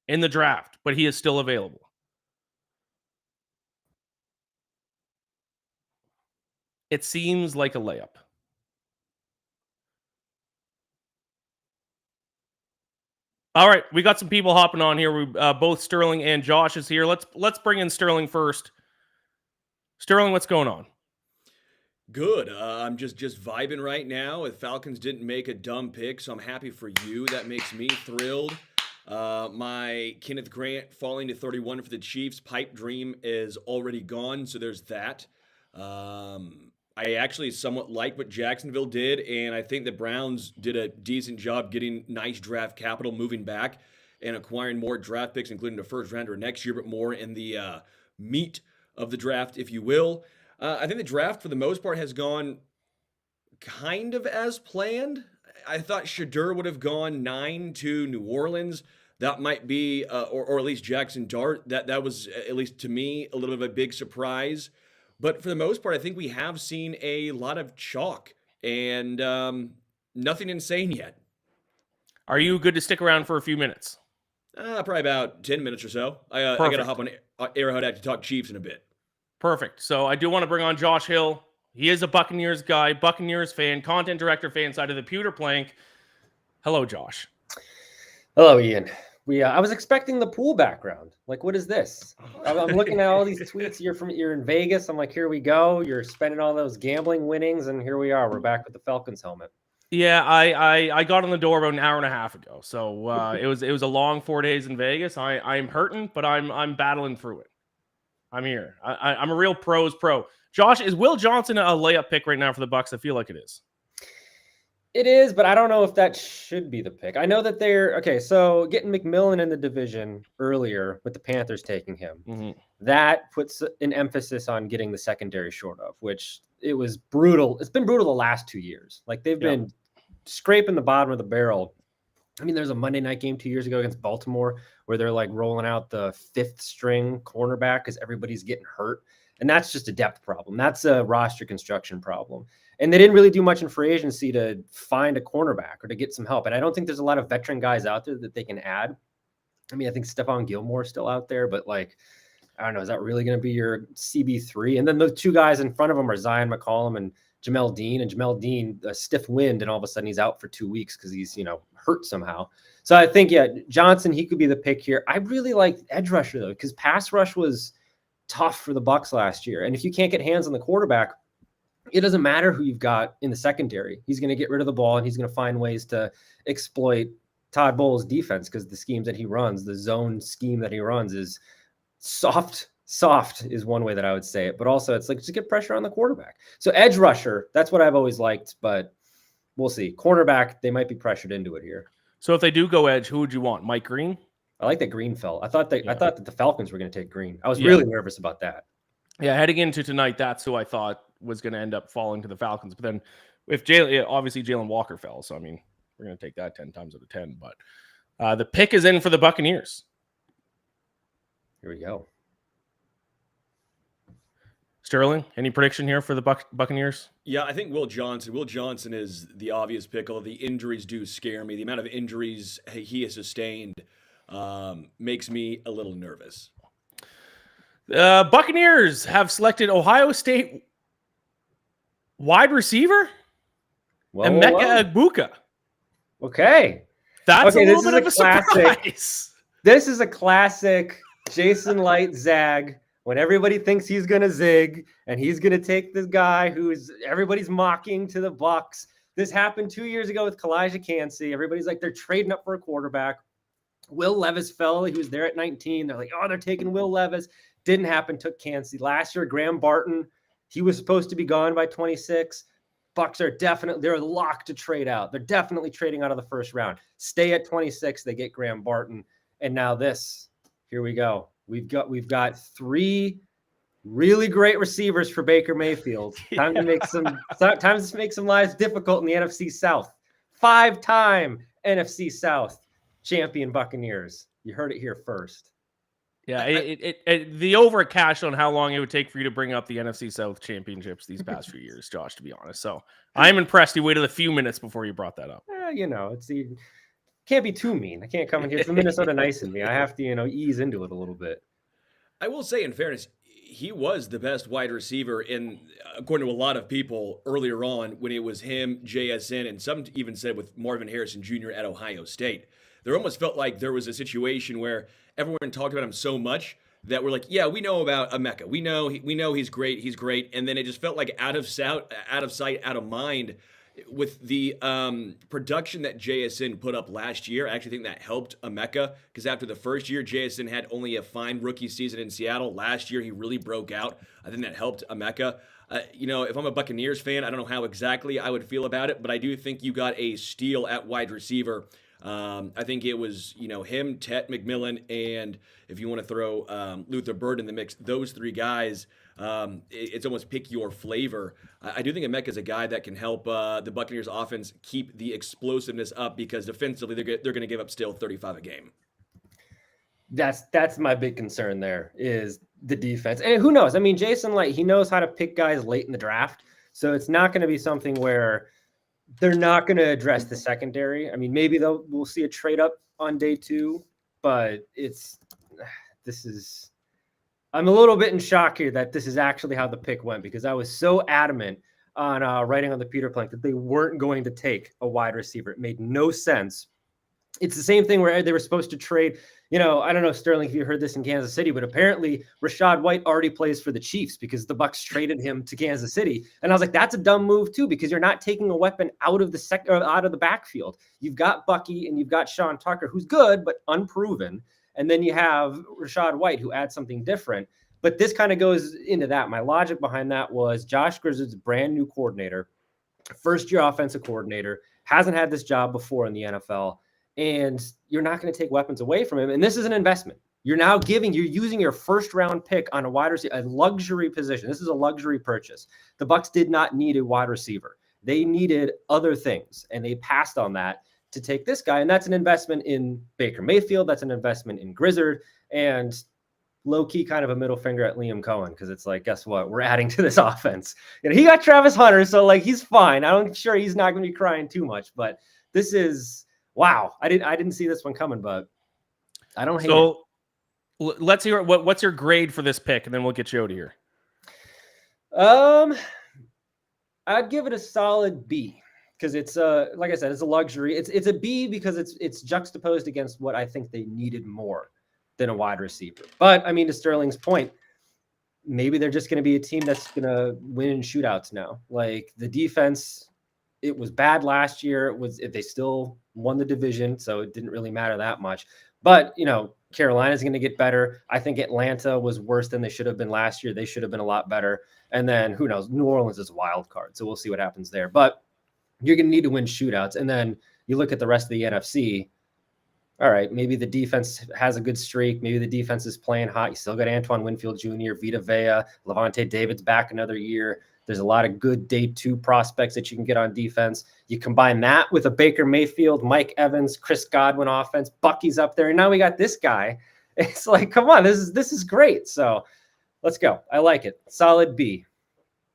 in the draft, but he is still available. It seems like a layup. All right, we got some people hopping on here. We both Sterling and Josh is here. Let's bring in Sterling first. Sterling, what's going on? Good. I'm just vibing right now. The Falcons didn't make a dumb pick, so I'm happy for you. That makes me thrilled. My Kenneth Grant falling to 31 for the Chiefs pipe dream is already gone, so there's that. I actually somewhat like what Jacksonville did, and I think the Browns did a decent job getting nice draft capital moving back and acquiring more draft picks, including the first rounder next year, but more in the meat of the draft, if you will. I think the draft, for the most part, has gone kind of as planned. I thought Shadur would have gone 9 to New Orleans. That might be, or at least Jackson Dart. That was, at least to me, a little bit of a big surprise. But for the most part, I think we have seen a lot of chalk and nothing insane yet. Are you good to stick around for a few minutes? Probably about 10 minutes or so. I got to hop on Arrowhead to talk Chiefs in a bit. Perfect. So I do want to bring on Josh Hill. He is a Buccaneers guy, Buccaneers fan, content director, fan side of the pewter plank. Hello, Josh. Hello, Ian. I was expecting the pool background. Like, what is this? I'm looking at all these tweets. You're in Vegas. I'm like, here we go. You're spending all those gambling winnings, and here we are. We're back with the Falcons helmet. Yeah, I got on the door about an hour and a half ago. So it was a long 4 days in Vegas. I'm hurting, but I'm battling through it. I'm here. I'm a real pros pro. Josh, is Will Johnson a layup pick right now for the Bucs? I feel like it is. It is, but I don't know if that should be the pick. I know that so getting MacMillan in the division earlier with the Panthers taking him, that puts an emphasis on getting the secondary short of, which it was brutal. It's been brutal the last 2 years. Like they've been scraping the bottom of the barrel. I mean, there's a Monday night game 2 years ago against Baltimore where they're like rolling out the 5th string cornerback because everybody's getting hurt. And that's just a depth problem. That's a roster construction problem. And they didn't really do much in free agency to find a cornerback or to get some help. And I don't think there's a lot of veteran guys out there that they can add. I mean, I think Stephon Gilmore's still out there, but like, I don't know, is that really going to be your CB3? And then the two guys in front of him are Zion McCollum and Jamel Dean. And Jamel Dean, a stiff wind, and all of a sudden he's out for 2 weeks because he's, hurt somehow. So I think, Johnson, he could be the pick here. I really like edge rusher, though, because pass rush was tough for the Bucs last year. And if you can't get hands on the quarterback, it doesn't matter who you've got in the secondary. He's going to get rid of the ball, and he's going to find ways to exploit Todd Bowles' defense because the schemes that he runs, the zone scheme that he runs is soft is one way that I would say it. But also it's like just get pressure on the quarterback. So edge rusher, that's what I've always liked, but we'll see. Cornerback, they might be pressured into it here. So if they do go edge, who would you want? Mike Green? I like that Green fell. I thought that the Falcons were going to take Green. I was really nervous about that. Yeah, heading into tonight, that's who I thought was going to end up falling to the Falcons. But then if Jalen Walker fell, so I mean, we're going to take that 10 times out of 10. But the pick is in for the Buccaneers. Here we go. Sterling, any prediction here for the Buccaneers? Yeah, I think Will Johnson. Will Johnson is the obvious pick, although the injuries do scare me. The amount of injuries he has sustained makes me a little nervous. Buccaneers have selected Ohio State wide receiver Emeka Egbuka. Okay. That's okay, a little bit of a surprise. This is a classic Jason Light zag when everybody thinks he's going to zig and he's going to take this guy who's everybody's mocking to the Bucs. This happened 2 years ago with Kalijah Kancey. Everybody's like, they're trading up for a quarterback. Will Levis fell. He was there at 19. They're like, oh, they're taking Will Levis. Didn't happen. Took Kancey. Last year, Graham Barton, he was supposed to be gone by 26. Bucs are they're locked to trade out. They're definitely trading out of the first round. Stay at 26. They get Graham Barton. And now this, here we go. We've got 3 really great receivers for Baker Mayfield. Time to make some lives difficult in the NFC South. 5-time NFC South champion Buccaneers. You heard it here first. Yeah, the over cash on how long it would take for you to bring up the NFC South championships these past few years, Josh, to be honest. So I'm impressed you waited a few minutes before you brought that up. Can't be too mean. I can't come in here. It's the Minnesota nice in me. I have to, ease into it a little bit. I will say, in fairness, he was the best wide receiver according to a lot of people earlier on when it was him, JSN, and some even said with Marvin Harrison Jr. at Ohio State. There almost felt like there was a situation where everyone talked about him so much that we're like, yeah, we know about Emeka. We know he's great. And then it just felt like out of sight, out of mind. With the production that JSN put up last year, I actually think that helped Emeka because after the first year, JSN had only a fine rookie season in Seattle. Last year, he really broke out. I think that helped Emeka. If I'm a Buccaneers fan, I don't know how exactly I would feel about it, but I do think you got a steal at wide receiver. I think it was, him, Tet McMillan, and if you want to throw Luther Bird in the mix, those 3 guys, it's almost pick your flavor. I do think Emeka is a guy that can help the Buccaneers offense keep the explosiveness up because defensively they're going to give up still 35 a game. That's my big concern there is the defense. And who knows? I mean, Jason Light, he knows how to pick guys late in the draft. So it's not going to be something where they're not going to address the secondary. I mean, maybe we'll see a trade up on day 2, but I'm a little bit in shock here that this is actually how the pick went because I was so adamant on writing on the Peter Plank that they weren't going to take a wide receiver. It made no sense. It's the same thing where they were supposed to trade. I don't know, Sterling, if you heard this in Kansas City, but apparently Rachaad White already plays for the Chiefs because the Bucs traded him to Kansas City. And I was like, that's a dumb move too, because you're not taking a weapon out of the backfield. You've got Bucky and you've got Sean Tucker, who's good, but unproven. And then you have Rachaad White, who adds something different. But this kind of goes into that. My logic behind that was Josh Grizzard's brand new coordinator, first-year offensive coordinator, hasn't had this job before in the NFL, and you're not going to take weapons away from him. And this is an investment. You're using your first-round pick on a wide receiver, a luxury position. This is a luxury purchase. The Bucs did not need a wide receiver. They needed other things, and they passed on that to take this guy. And that's an investment in Baker Mayfield. That's an investment in Grizzard, and low-key kind of a middle finger at Liam Cohen because it's like, guess what? We're adding to this offense. He got Travis Hunter, so he's fine. I'm sure he's not going to be crying too much, but this is wow. I didn't see this one coming, but I don't hate it. So let's hear what's your grade for this pick, and then we'll get you out of here. I'd give it a solid B. Because it's like I said, it's a luxury. It's a B because it's juxtaposed against what I think they needed more than a wide receiver. But I mean, to Sterling's point, maybe they're just going to be a team that's going to win in shootouts now. Like the defense, it was bad last year. They still won the division, so it didn't really matter that much. But Carolina's going to get better. I think Atlanta was worse than they should have been last year. They should have been a lot better. And then who knows? New Orleans is a wild card, so we'll see what happens there. But you're going to need to win shootouts. And then you look at the rest of the NFC. All right, maybe the defense has a good streak. Maybe the defense is playing hot. You still got Antoine Winfield Jr., Vita Vea, Levante David's back another year. There's a lot of good day 2 prospects that you can get on defense. You combine that with a Baker Mayfield, Mike Evans, Chris Godwin offense. Bucky's up there. And now we got this guy. It's like, come on, this is great. So let's go. I like it. Solid B.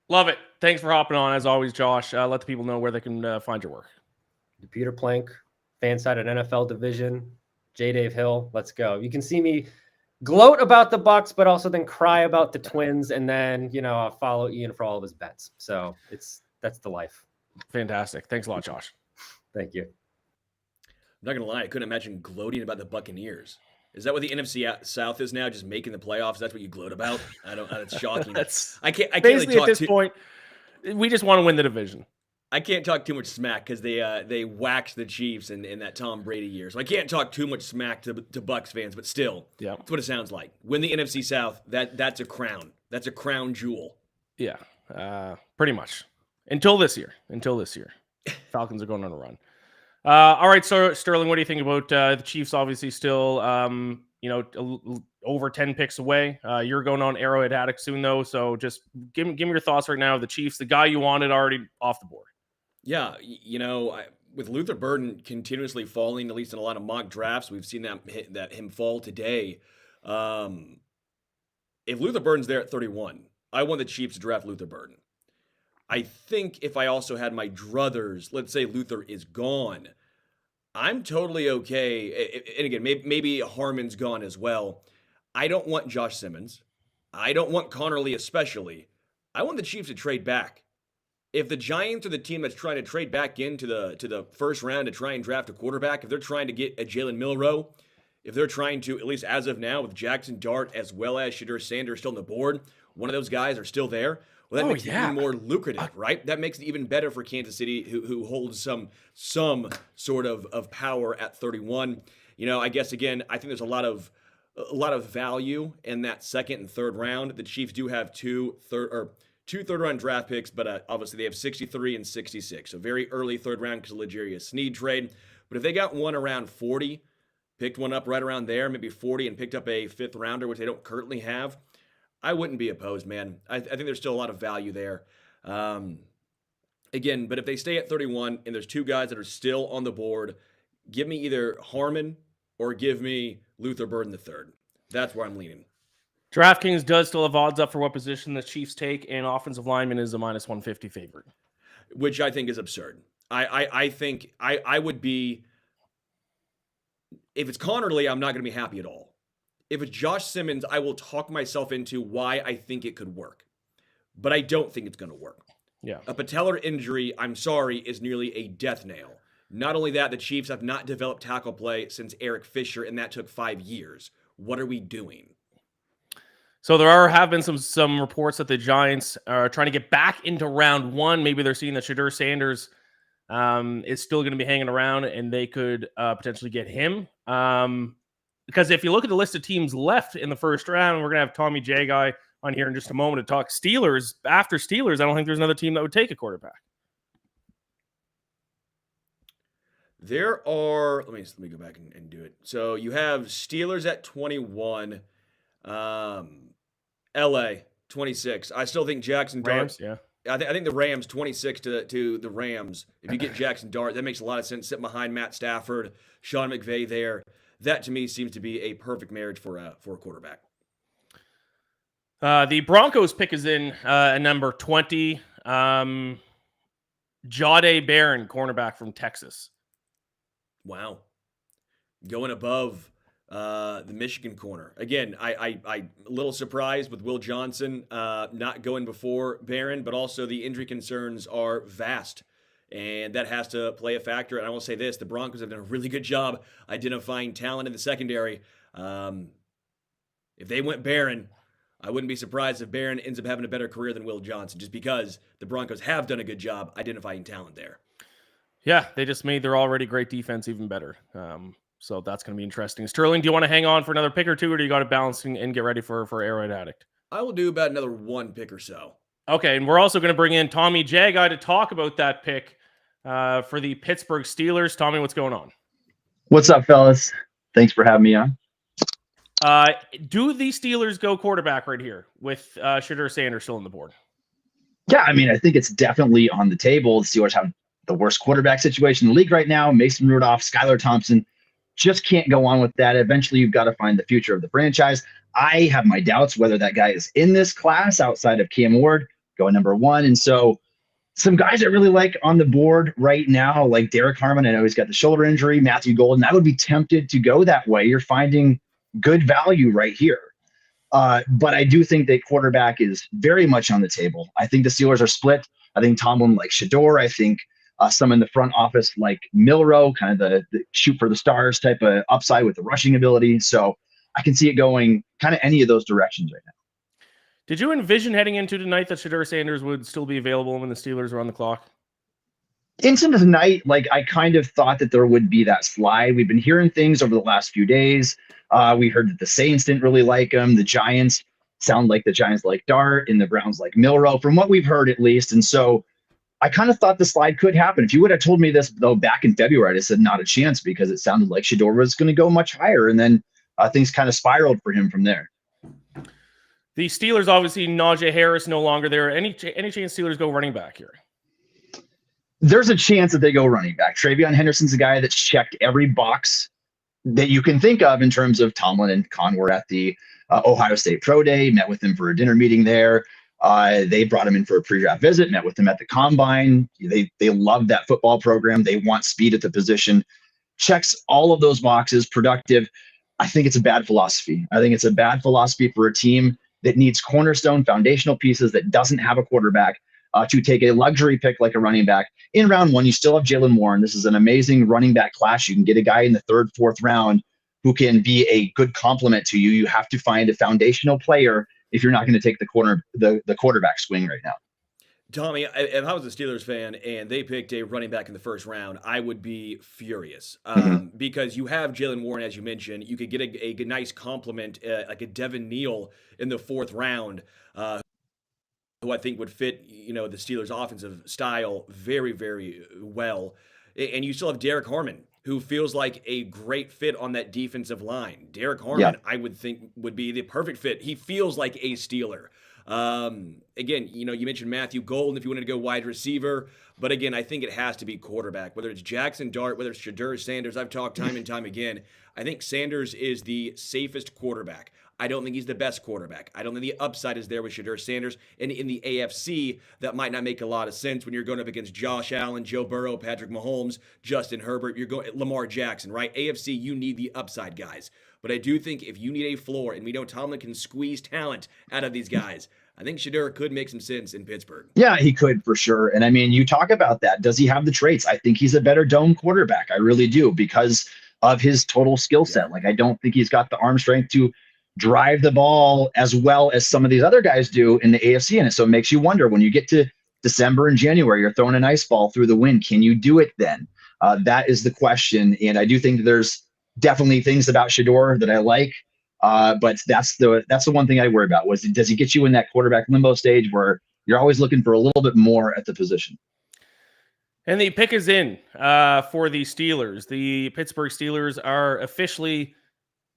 Love it. Thanks for hopping on as always, Josh. Let the people know where they can find your work. Peter Plank, fan side at NFL Division. J. Dave Hill. Let's go. You can see me gloat about the Bucks, but also then cry about the Twins, and then I'll follow Ian for all of his bets. So that's the life. Fantastic. Thanks a lot, Josh. Thank you. I'm not gonna lie, I couldn't imagine gloating about the Buccaneers. Is that what the NFC South is now? Just making the playoffs? That's what you gloat about? I don't. That's shocking. I can't basically really at this point. We just want to win the division. I can't talk too much smack because they waxed the Chiefs in that Tom Brady year. So I can't talk too much smack to Bucs fans, but still, that's what it sounds like. Win the NFC South. That's a crown. That's a crown jewel. Yeah, pretty much. Until this year. Falcons are going on a run. All right, so Sterling, what do you think about the Chiefs? Obviously, still over 10 picks away. You're going on Arrowhead Haddock soon, though. So just give me your thoughts right now of the Chiefs. The guy you wanted already off the board. Yeah, with Luther Burden continuously falling, at least in a lot of mock drafts, we've seen that him fall today. If Luther Burden's there at 31, I want the Chiefs to draft Luther Burden. I think if I also had my druthers, let's say Luther is gone, I'm totally okay. And again, maybe Harmon's gone as well. I don't want Josh Simmons. I don't want Connerly especially. I want the Chiefs to trade back. If the Giants are the team that's trying to trade back into the first round to try and draft a quarterback, if they're trying to get a Jalen Milroe, if they're trying to, at least as of now, with Jackson Dart as well as Shadur Sanders still on the board, one of those guys are still there. Well, that makes it even more lucrative, right? That makes it even better for Kansas City, who holds some sort of power at 31. I guess again, I think there's a lot of value in that second and third round. The Chiefs do have two third-round draft picks, but obviously they have 63 and 66, so very early third round because of L'Jarius Sneed trade. But if they got one around 40, picked one up right around there, maybe 40, and picked up a fifth rounder, which they don't currently have, I wouldn't be opposed, man. I think there's still a lot of value there. Again, but if they stay at 31 and there's two guys that are still on the board, give me either Harmon or give me Luther Burden the third. That's where I'm leaning. DraftKings does still have odds up for what position the Chiefs take, and offensive lineman is a minus 150 favorite. Which I think is absurd. I think I would be, if it's Connerly, I'm not going to be happy at all. If it's Josh Simmons, I will talk myself into why I think it could work. But I don't think it's going to work. Yeah. A patellar injury, I'm sorry, is nearly a death nail. Not only that, the Chiefs have not developed tackle play since Eric Fisher, and that took 5 years. What are we doing? So there have been some reports that the Giants are trying to get back into round one. Maybe they're seeing that Shadur Sanders is still going to be hanging around, and they could potentially get him. Because if you look at the list of teams left in the first round, we're going to have Tommy J guy on here in just a moment to talk Steelers. After Steelers, I don't think there's another team that would take a quarterback. There are, let me go back and do it. So you have Steelers at 21, LA 26. I still think Jackson Dart. Rams, yeah. I think the Rams 26 to the Rams. If you get Jackson Dart, that makes a lot of sense. Sitting behind Matt Stafford, Sean McVay there. That to me seems to be a perfect marriage for a quarterback. The Broncos pick is in at number 20. Jahdae Barron, cornerback from Texas. Wow. Going above the Michigan corner. Again, I a little surprised with Will Johnson not going before Barron, but also the injury concerns are vast. And that has to play a factor. And I will say this, the Broncos have done a really good job identifying talent in the secondary. If they went Barron, I wouldn't be surprised if Barron ends up having a better career than Will Johnson, just because the Broncos have done a good job identifying talent there. Yeah, they just made their already great defense even better. So that's going to be interesting. Sterling, do you want to hang on for another pick or two, or do you got to balance and get ready for Arrowhead Addict? I will do about another one pick or so. Okay, and we're also going to bring in Tommy J guy to talk about that pick for the Pittsburgh Steelers. Tommy, what's going on? What's up, fellas? Thanks for having me on. Do the Steelers go quarterback right here with Shadur Sanders still on the board? Yeah, I mean, I think it's definitely on the table. The Steelers have the worst quarterback situation in the league right now. Mason Rudolph, Skylar Thompson just can't go on with that. Eventually, you've got to find the future of the franchise. I have my doubts whether that guy is in this class outside of Cam Ward going number 1. And so some guys I really like on the board right now, like Derek Harmon. I know he's got the shoulder injury. Matthew Golden. I would be tempted to go that way. You're finding good value right here. But I do think that quarterback is very much on the table. I think the Steelers are split. I think Tomlin like Shador. I think some in the front office like Milrow, kind of the shoot for the stars type of upside with the rushing ability. So I can see it going kind of any of those directions right now. Did you envision heading into tonight that Shedeur Sanders would still be available when the Steelers are on the clock? Into the night, like I kind of thought that there would be that slide. We've been hearing things over the last few days. We heard that the Saints didn't really like him. The Giants sound like the Giants like Dart and the Browns like Milrow, from what we've heard at least. And so I kind of thought the slide could happen. If you would have told me this, though, back in February, I said not a chance because it sounded like Shedeur was going to go much higher. And then things kind of spiraled for him from there. The Steelers, obviously, Najee Harris no longer there. Any chance Steelers go running back here? There's a chance that they go running back. Travion Henderson's a guy that's checked every box that you can think of in terms of Tomlin and Con were at the Ohio State Pro Day, met with him for a dinner meeting there. They brought him in for a pre-draft visit, met with him at the Combine. They love that football program. They want speed at the position. Checks all of those boxes, productive. I think it's a bad philosophy. I think it's a bad philosophy for a team that needs cornerstone foundational pieces that doesn't have a quarterback to take a luxury pick like a running back. In round 1, you still have Jalen Warren. This is an amazing running back class. You can get a guy in the 3rd, 4th round who can be a good complement to you. You have to find a foundational player if you're not going to take the quarterback swing right now. Tommy, if I was a Steelers fan and they picked a running back in the 1st round, I would be furious because you have Jalen Warren, as you mentioned. You could get a nice compliment like a Devin Neal in the 4th round, who I think would fit, the Steelers' offensive style very, very well. And you still have Derek Harmon, who feels like a great fit on that defensive line. Derek Harmon, I would think, would be the perfect fit. He feels like a Steeler. Again, you mentioned Matthew Golden if you wanted to go wide receiver, but again, I think it has to be quarterback, whether it's Jackson Dart, whether it's Shedeur Sanders. I've talked time and time again. I think Sanders is the safest quarterback. I don't think he's the best quarterback. I don't think the upside is there with Shedeur Sanders. And in the AFC, that might not make a lot of sense when you're going up against Josh Allen, Joe Burrow, Patrick Mahomes, Justin Herbert. You're going Lamar Jackson, right? AFC, you need the upside guys. But I do think if you need a floor, and we know Tomlin can squeeze talent out of these guys, I think Shedeur could make some sense in Pittsburgh. Yeah, he could for sure. And I mean, you talk about that. Does he have the traits? I think he's a better dome quarterback. I really do, because of his total skill set. Like, I don't think he's got the arm strength to drive the ball as well as some of these other guys do in the AFC. And so it makes you wonder, when you get to December and January, you're throwing an ice ball through the wind. Can you do it then? That is the question. And I do think that there's definitely things about Shedeur that I like. But that's the one thing I worry about, does he get you in that quarterback limbo stage where you're always looking for a little bit more at the position? And the pick is in for the Steelers. The Pittsburgh Steelers are officially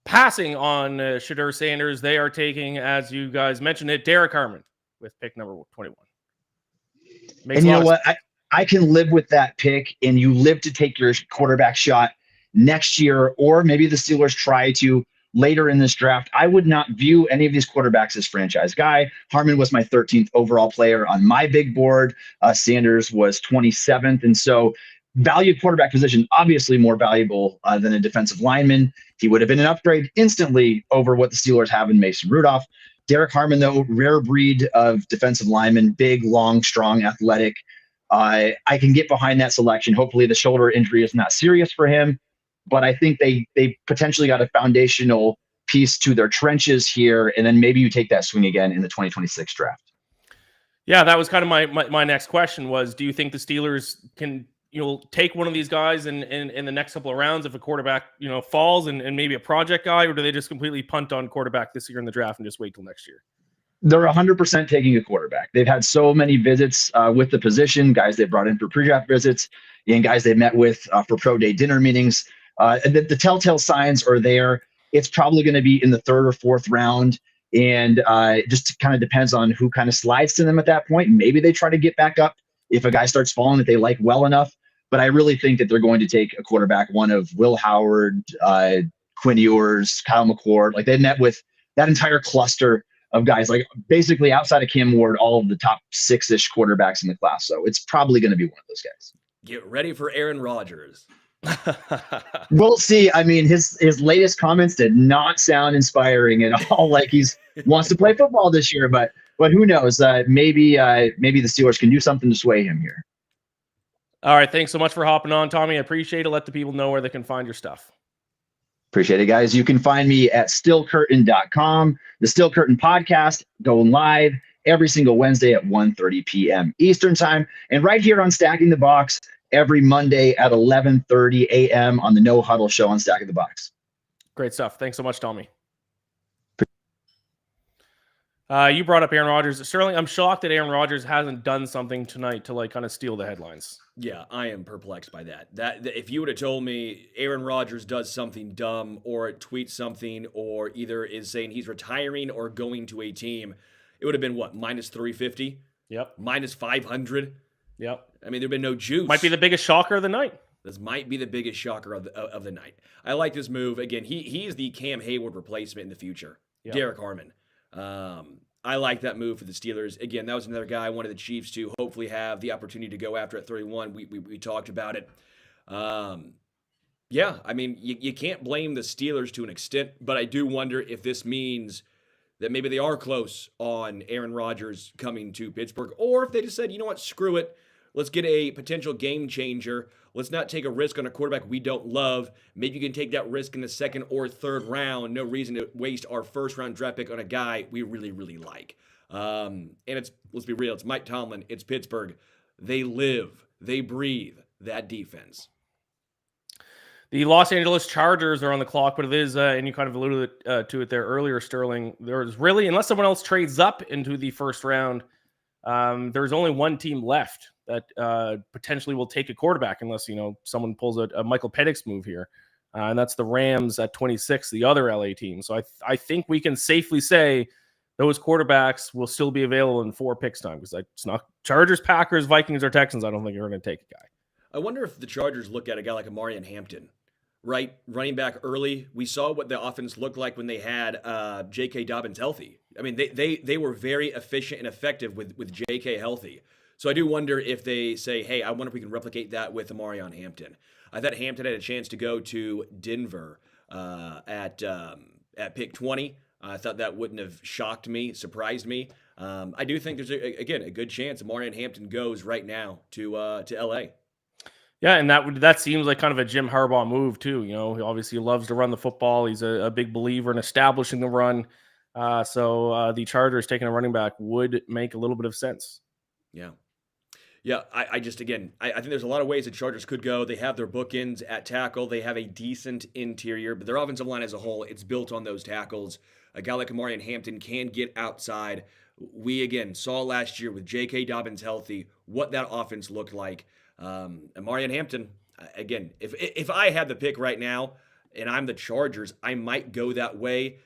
passing on Shedeur Sanders. They are taking, as you guys mentioned it, Derek Harmon with pick number 21. And you know what? I can live with that pick, and you live to take your quarterback shot next year, or maybe the Steelers try to later in this draft. I would not view any of these quarterbacks as franchise guy. Harmon was my 13th overall player on my big board. Sanders was 27th. And so value quarterback position, obviously more valuable than a defensive lineman. He would have been an upgrade instantly over what the Steelers have in Mason Rudolph. Derek Harmon, though, rare breed of defensive lineman, big, long, strong, athletic. I can get behind that selection. Hopefully the shoulder injury is not serious for him. But I think they potentially got a foundational piece to their trenches here, and then maybe you take that swing again in the 2026 draft. Yeah, that was kind of my next question was, do you think the Steelers can take one of these guys in the next couple of rounds if a quarterback falls and maybe a project guy, or do they just completely punt on quarterback this year in the draft and just wait till next year? They're 100% taking a quarterback. They've had so many visits with the position, guys they brought in for pre-draft visits, and guys they met with for pro day dinner meetings. The telltale signs are there. It's probably going to be in the 3rd or 4th round. And it just kind of depends on who kind of slides to them at that point. Maybe they try to get back up if a guy starts falling that they like well enough. But I really think that they're going to take a quarterback, one of Will Howard, Quinn Ewers, Kyle McCord. Like, they met with that entire cluster of guys, like basically outside of Cam Ward, all of the top 6-ish quarterbacks in the class. So it's probably going to be one of those guys. Get ready for Aaron Rodgers. We'll see. I mean, his latest comments did not sound inspiring at all. Like he's wants to play football this year, but who knows? Maybe the Steelers can do something to sway him here. All right. Thanks so much for hopping on, Tommy. I appreciate it. Let the people know where they can find your stuff. Appreciate it, guys. You can find me at stillcurtain.com. The Still Curtain podcast going live every single Wednesday at 1:30 p.m. Eastern time, and right here on Stacking the Box every Monday at 11:30 a.m. on the No Huddle show on Stacking the Box. Great stuff. Thanks so much, Tommy. You brought up Aaron Rodgers. Sterling, I'm shocked that Aaron Rodgers hasn't done something tonight to kind of steal the headlines. Yeah, I am perplexed by that. That if you would have told me Aaron Rodgers does something dumb or tweets something or either is saying he's retiring or going to a team, it would have been what, minus 350? Yep. Minus 500? Yep. I mean, there'd been no juice. Might be the biggest shocker of the night. This might be the biggest shocker of the night. I like this move. Again, he's the Cam Hayward replacement in the future. Yep. Derek Harmon. I like that move for the Steelers. Again, that was another guy I wanted the Chiefs to hopefully have the opportunity to go after at 31. We talked about it. Yeah, I mean, you can't blame the Steelers to an extent, but I do wonder if this means that maybe they are close on Aaron Rodgers coming to Pittsburgh, or if they just said, you know what, screw it. Let's get a potential game changer. Let's not take a risk on a quarterback we don't love. Maybe you can take that risk in the second or third round. No reason to waste our first-round draft pick on a guy we really, really like. And let's be real, it's Mike Tomlin. It's Pittsburgh. They live, they breathe that defense. The Los Angeles Chargers are on the clock, but it is, and you kind of alluded to it there earlier, Sterling, there's really, unless someone else trades up into the first round, there's only one team left that potentially will take a quarterback unless, someone pulls a Michael Penix move here. And that's the Rams at 26, the other LA team. So I think we can safely say those quarterbacks will still be available in 4 picks time because it's not Chargers, Packers, Vikings, or Texans. I don't think you're going to take a guy. I wonder if the Chargers look at a guy like Amarian Hampton, right? Running back early. We saw what the offense looked like when they had J.K. Dobbins healthy. I mean, they were very efficient and effective with J.K. healthy. So I do wonder if they say, hey, I wonder if we can replicate that with Amarian Hampton. I thought Hampton had a chance to go to Denver at pick 20. I thought that wouldn't have shocked me, surprised me. I do think there's, a good chance Amarian Hampton goes right now to L.A. Yeah, and that seems like kind of a Jim Harbaugh move too. He obviously loves to run the football. He's a big believer in establishing the run. So the Chargers taking a running back would make a little bit of sense. Yeah. Yeah, I think there's a lot of ways the Chargers could go. They have their bookends at tackle. They have a decent interior, but their offensive line as a whole, it's built on those tackles. A guy like Amarian Hampton can get outside. We, again, saw last year with J.K. Dobbins healthy what that offense looked like. Amarian Hampton, again, if I had the pick right now and I'm the Chargers, I might go that way.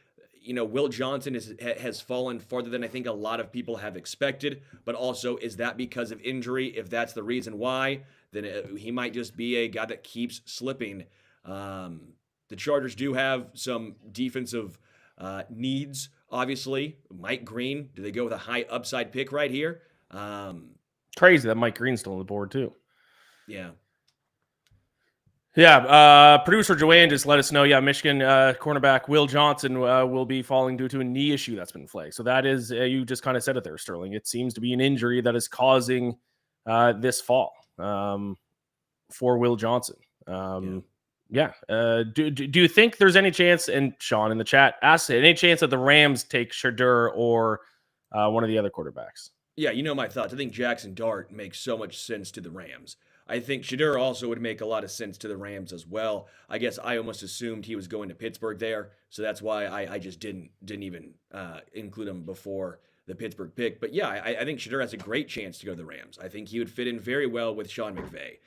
Will Johnson has fallen farther than I think a lot of people have expected, but also is that because of injury? If that's the reason why, then he might just be a guy that keeps slipping. The Chargers do have some defensive needs, obviously. Mike Green, do they go with a high upside pick right here? Crazy that Mike Green's still on the board too. Yeah. Yeah, producer Joanne just let us know, Michigan cornerback Will Johnson will be falling due to a knee issue that's been flagged. So that is, you just kind of said it there, Sterling. It seems to be an injury that is causing this fall for Will Johnson. Do you think there's any chance, and Sean in the chat asked, any chance that the Rams take Shadur or one of the other quarterbacks? Yeah, my thoughts. I think Jackson Dart makes so much sense to the Rams. I think Shadur also would make a lot of sense to the Rams as well. I guess I almost assumed he was going to Pittsburgh there, so that's why I just didn't even include him before the Pittsburgh pick. But yeah, I think Shadur has a great chance to go to the Rams. I think he would fit in very well with Sean McVay,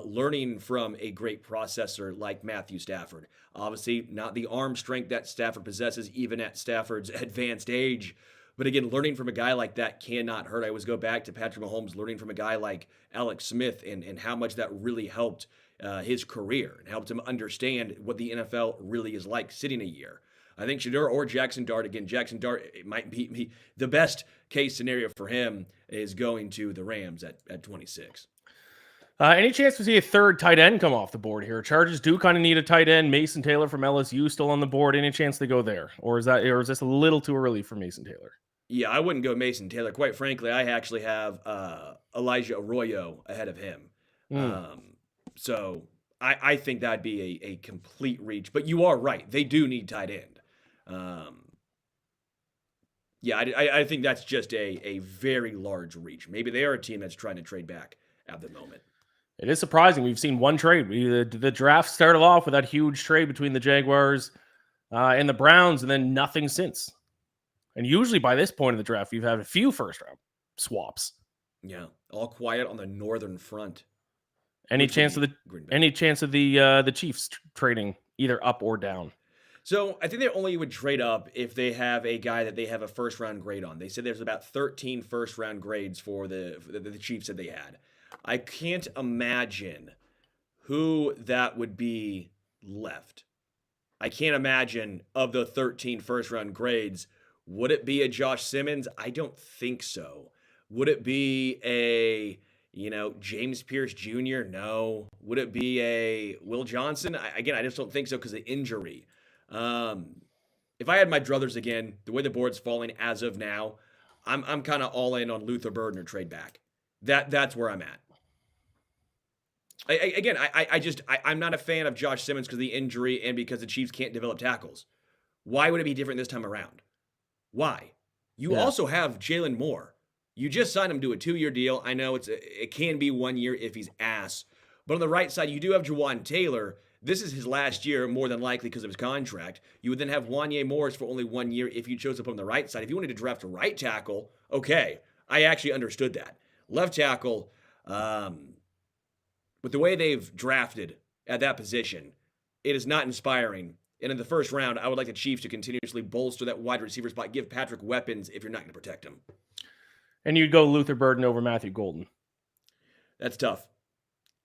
learning from a great processor like Matthew Stafford. Obviously, not the arm strength that Stafford possesses, even at Stafford's advanced age. But again, learning from a guy like that cannot hurt. I always go back to Patrick Mahomes learning from a guy like Alex Smith and how much that really helped his career and helped him understand what the NFL really is like sitting a year. I think Shedeur or Jackson Dart. Again, Jackson Dart, it might be the best case scenario for him is going to the Rams at 26. Any chance to see a third tight end come off the board here? Chargers do kind of need a tight end. Mason Taylor from LSU still on the board. Any chance they go there, or is this a little too early for Mason Taylor? Yeah, I wouldn't go Mason Taylor. Quite frankly, I actually have Elijah Arroyo ahead of him. So I think that'd be a complete reach. But you are right; they do need tight end. Yeah, I think that's just a very large reach. Maybe they are a team that's trying to trade back at the moment. It is surprising. We've seen one trade. The draft started off with that huge trade between the Jaguars and the Browns, and then nothing since. And usually by this point in the draft, you've had a few first-round swaps. Yeah, all quiet on the northern front. Any chance of the Chiefs trading either up or down? So I think they only would trade up if they have a guy that they have a first-round grade on. They said there's about 13 first-round grades for the Chiefs that they had. I can't imagine who that would be left. I can't imagine of the 13 first-round grades, would it be a Josh Simmons? I don't think so. Would it be a, James Pierce Jr.? No. Would it be a Will Johnson? I just don't think so because of injury. If I had my druthers again, the way the board's falling as of now, I'm kind of all in on Luther Burden or trade back. That's where I'm at. I'm not a fan of Josh Simmons because of the injury and because the Chiefs can't develop tackles. Why would it be different this time around? Why? You also have Jalen Moore. You just signed him to a 2-year deal. I know it can be 1 year if he's ass. But on the right side, you do have Jawan Taylor. This is his last year, more than likely because of his contract. You would then have Wanye Morris for only 1 year if you chose to put him on the right side. If you wanted to draft a right tackle, okay. I actually understood that. Left tackle, with the way they've drafted at that position, it is not inspiring. And in the first round, I would like the Chiefs to continuously bolster that wide receiver spot, give Patrick weapons if you're not going to protect him. And you'd go Luther Burden over Matthew Golden. That's tough.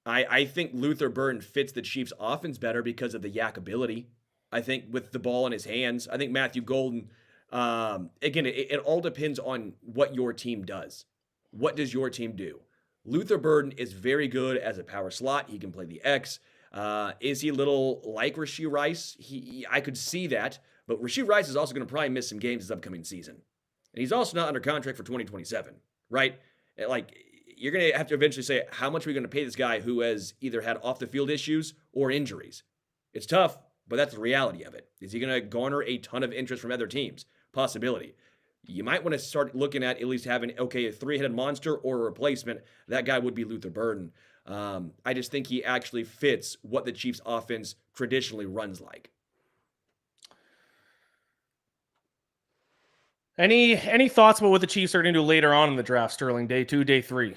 I think Luther Burden fits the Chiefs' offense better because of the yak ability. I think with the ball in his hands, I think Matthew Golden, again, it all depends on what your team does. What does your team do? Luther Burden is very good as a power slot. He can play the X. Is he a little like Rashee Rice? I could see that, but Rashee Rice is also going to probably miss some games this upcoming season. And he's also not under contract for 2027, right? Like, you're going to have to eventually say, how much are we going to pay this guy who has either had off-the-field issues or injuries? It's tough, but that's the reality of it. Is he going to garner a ton of interest from other teams? Possibility. You might want to start looking at least having, a three-headed monster or a replacement. That guy would be Luther Burden. I just think he actually fits what the Chiefs' offense traditionally runs like. Any thoughts about what the Chiefs are going to do later on in the draft, Sterling? Day 2, day 3?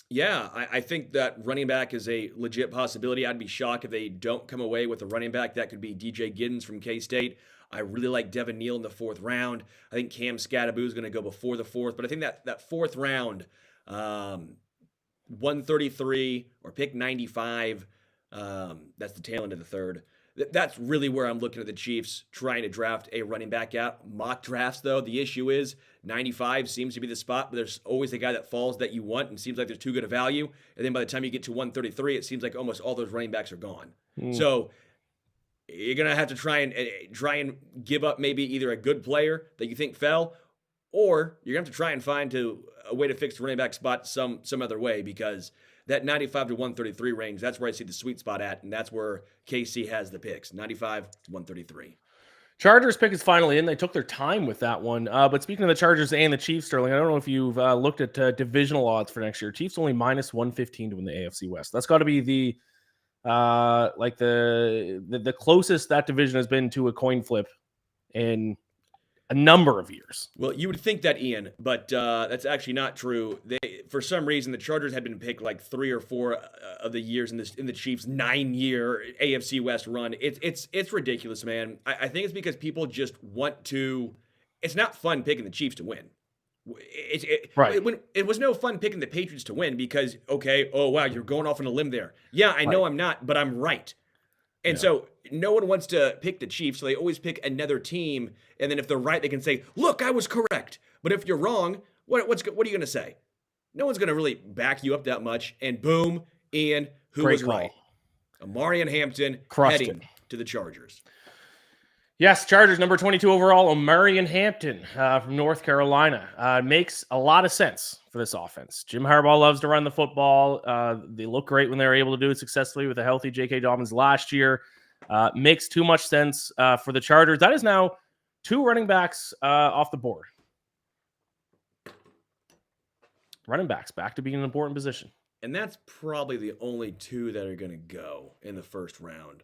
Yeah, I think that running back is a legit possibility. I'd be shocked if they don't come away with a running back. That could be DJ Giddens from K-State. I really like Devin Neal in the 4th round. I think Cam Scattaboo is going to go before the 4th. But I think that 4th round, 133 or pick 95, that's the tail end of the 3rd. That's really where I'm looking at the Chiefs trying to draft a running back at. Mock drafts, though, the issue is 95 seems to be the spot, but there's always a guy that falls that you want and seems like there's too good a value. And then by the time you get to 133, it seems like almost all those running backs are gone. So you're going to have to try and give up maybe either a good player that you think fell, or you're going to have to try and find a way to fix the running back spot some other way, because that 95 to 133 range, that's where I see the sweet spot at, and that's where KC has the picks, 95 to 133. Chargers pick is finally in. They took their time with that one. But speaking of the Chargers and the Chiefs, Sterling, I don't know if you've looked at divisional odds for next year. Chiefs only minus 115 to win the AFC West. That's got to be the closest that division has been to a coin flip in a number of years. Well, you would think that, Ian, but that's actually not true. For some reason, the Chargers had been picked like 3 or 4 of the years in the Chiefs' 9-year AFC West run. It's ridiculous, man. I think it's because people just want to. It's not fun picking the Chiefs to win. Right. It was no fun picking the Patriots to win because, oh wow, you're going off on a limb there. Yeah, I know I'm not, but I'm right. And so no one wants to pick the Chiefs, so they always pick another team. And then if they're right, they can say, look, I was correct. But if you're wrong, what are you going to say? No one's going to really back you up that much. And boom, Ian, who was right? Amari and Hampton heading to the Chargers. Yes, Chargers, number 22 overall, Omarion Hampton from North Carolina. Makes a lot of sense for this offense. Jim Harbaugh loves to run the football. They look great when they were able to do it successfully with a healthy J.K. Dobbins last year. Makes too much sense for the Chargers. That is now 2 running backs off the board. Running backs back to being an important position. And that's probably the only 2 that are going to go in the first round.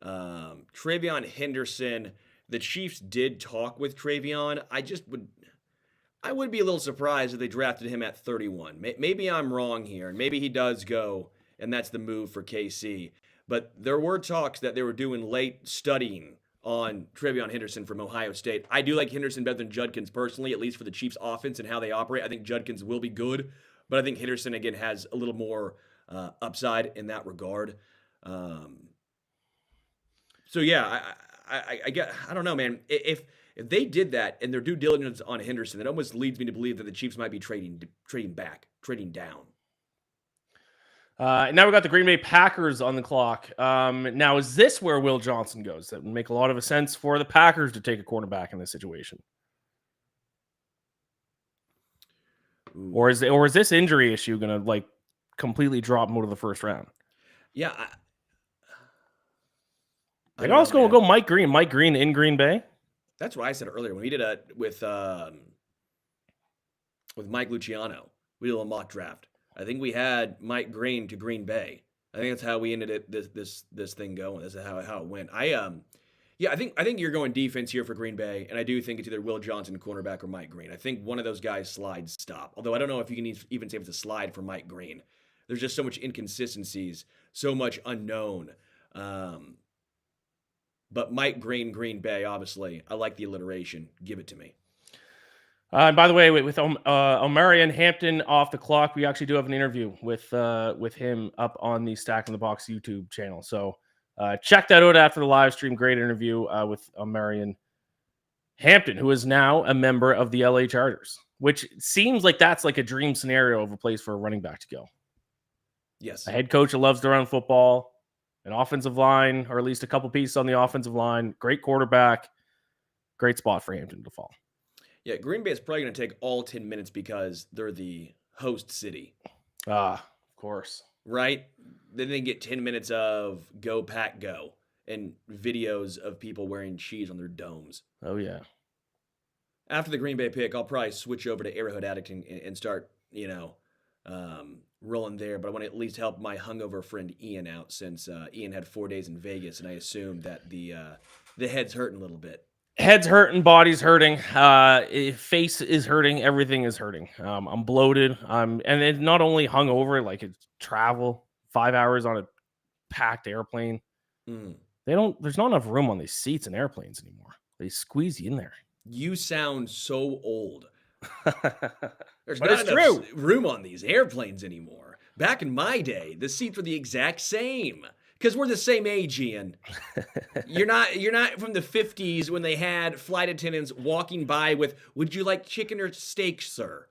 Travion Henderson, the Chiefs did talk with Travion. I would be a little surprised if they drafted him at 31. Maybe I'm wrong here, and maybe he does go, and that's the move for KC. But there were talks that they were doing late studying on Travion Henderson from Ohio State. I do like Henderson better than Judkins personally, at least for the Chiefs offense and how they operate. I think Judkins will be good, but I think Henderson, again, has a little more upside in that regard. So yeah, I don't know, man. If they did that and their due diligence on Henderson, it almost leads me to believe that the Chiefs might be trading down. Now we got the Green Bay Packers on the clock. Now is this where Will Johnson goes? That would make a lot of sense for the Packers to take a quarterback in this situation. Ooh. Or is this injury issue going to like completely drop him out of the first round? Yeah. I also going to go Mike Green. Mike Green in Green Bay. That's what I said earlier when we did it with Mike Luciano. We did a mock draft. I think we had Mike Green to Green Bay. I think that's how we ended it. This thing going. This is how it went. I think you're going defense here for Green Bay, and I do think it's either Will Johnson, cornerback, or Mike Green. I think one of those guys slides stop. Although I don't know if you can even say it's a slide for Mike Green. There's just so much inconsistencies, so much unknown. But Mike Green, Green Bay, obviously, I like the alliteration. Give it to me. And by the way, with Omarion Hampton off the clock, we actually do have an interview with him up on the Stack in the Box YouTube channel. So check that out after the live stream. Great interview with Omarion Hampton, who is now a member of the LA Chargers, which seems like that's like a dream scenario of a place for a running back to go. Yes. A head coach that loves to run football, an offensive line, or at least a couple pieces on the offensive line, great quarterback, great spot for Hampton to fall. Yeah, Green Bay is probably going to take all 10 minutes because they're the host city. Of course. Right? Then they get 10 minutes of Go Pack Go and videos of people wearing cheese on their domes. Oh, yeah. After the Green Bay pick, I'll probably switch over to Arrowhead Addict and start, rolling there. But I want to at least help my hungover friend Ian out since Ian had 4 days in Vegas, and I assume that the head's hurting a little bit. Head's hurting, body's hurting, face is hurting, everything is hurting. I'm bloated. And it's not only hungover, like it's travel, 5 hours on a packed airplane. There's not enough room on these seats in airplanes anymore. They squeeze you in there. You sound so old. There's But not it's enough true. room on these airplanes anymore. Back in my day, the seats were the exact same. Because we're the same age, Ian. You're not from the 50s when they had flight attendants walking by with, "Would you like chicken or steak, sir?"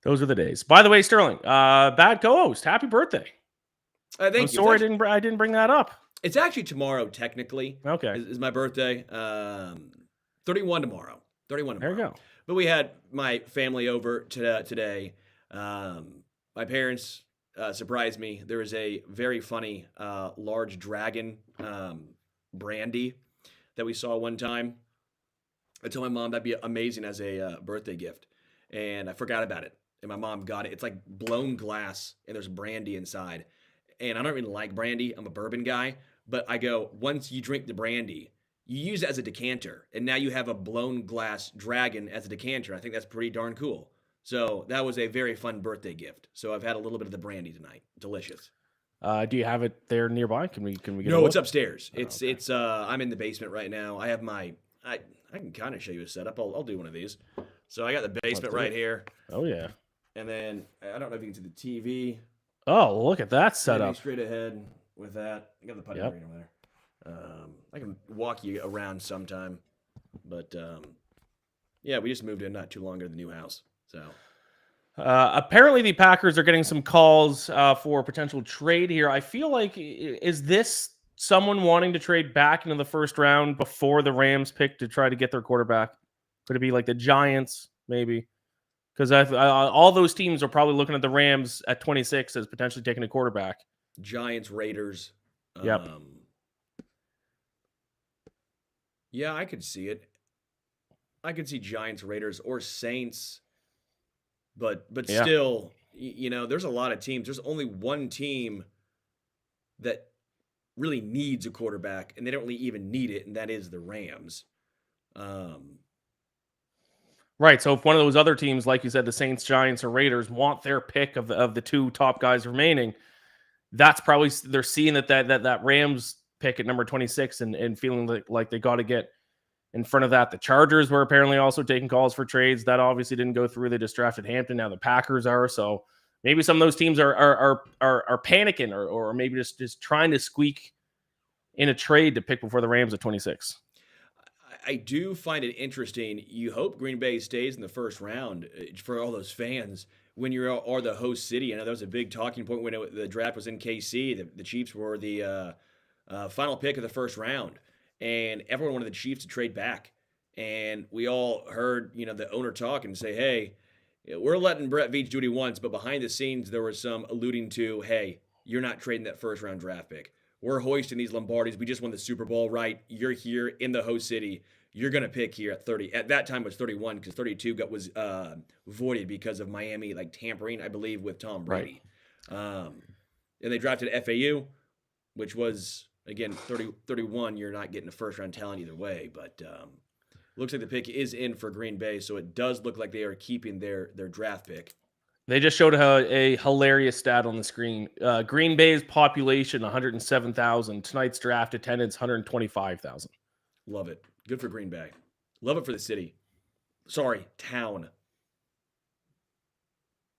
Those are the days. By the way, Sterling, bad co-host. Happy birthday. Thank I'm you. sorry I didn't bring that up. It's actually tomorrow, technically. Okay. Is my birthday. 31 tomorrow. 31 tomorrow. There you go. But we had my family over today. My parents surprised me. There was a very funny large dragon brandy that we saw one time. I told my mom that'd be amazing as a birthday gift, and I forgot about it. And my mom got it. It's like blown glass, and there's brandy inside. And I don't really like brandy. I'm a bourbon guy. But I go, once you drink the brandy, you use it as a decanter, and now you have a blown glass dragon as a decanter. I think that's pretty darn cool. So that was a very fun birthday gift. So I've had a little bit of the brandy tonight. Delicious. Do you have it there nearby? Can we get No, it's upstairs. It's I'm in the basement right now. I have I can kind of show you a setup. I'll do one of these. So I got the basement right here. Oh yeah. And then I don't know if you can see the TV. Oh, look at that setup. Straight ahead. with that. I got the putting Yep. green over there. I can walk you around sometime, but yeah, we just moved in not too long ago to the new house, so. Apparently, the Packers are getting some calls for potential trade here. I feel like, is this someone wanting to trade back into the first round before the Rams pick to try to get their quarterback? Could it be like the Giants, maybe? Because all those teams are probably looking at the Rams at 26 as potentially taking a quarterback. Giants, Raiders. Yep. Yeah, I could see it. I could see Giants, Raiders, or Saints. But Yeah. still, there's a lot of teams. There's only one team that really needs a quarterback, and they don't really even need it, and that is the Rams. Right. So if one of those other teams, like you said, the Saints, Giants, or Raiders, want their pick of the two top guys remaining, that's probably they're seeing that Rams pick at number 26 and feeling like they got to get in front of that. The Chargers were apparently also taking calls for trades. That obviously didn't go through. They just drafted Hampton. Now the Packers are. So maybe some of those teams are panicking or maybe just trying to squeak in a trade to pick before the Rams at 26. I do find it interesting. You hope Green Bay stays in the first round for all those fans when you are the host city. I know that was a big talking point when the draft was in KC. The Chiefs were the final pick of the first round, and everyone wanted the Chiefs to trade back. And we all heard, the owner talk and say, hey, we're letting Brett Veach do what he wants, but behind the scenes there was some alluding to, hey, you're not trading that first round draft pick. We're hoisting these Lombardis. We just won the Super Bowl, right? You're here in the host city. You're going to pick here at 30. At that time, it was 31 because 32 was voided because of Miami tampering, I believe, with Tom Brady. Right. And they drafted FAU, which was, again, 31. You're not getting a first-round talent either way. But looks like the pick is in for Green Bay, so it does look like they are keeping their draft pick. They just showed a hilarious stat on the screen. Green Bay's population, 107,000. Tonight's draft attendance, 125,000. Love it. Good for Green Bay. Love it for the city. Sorry, town.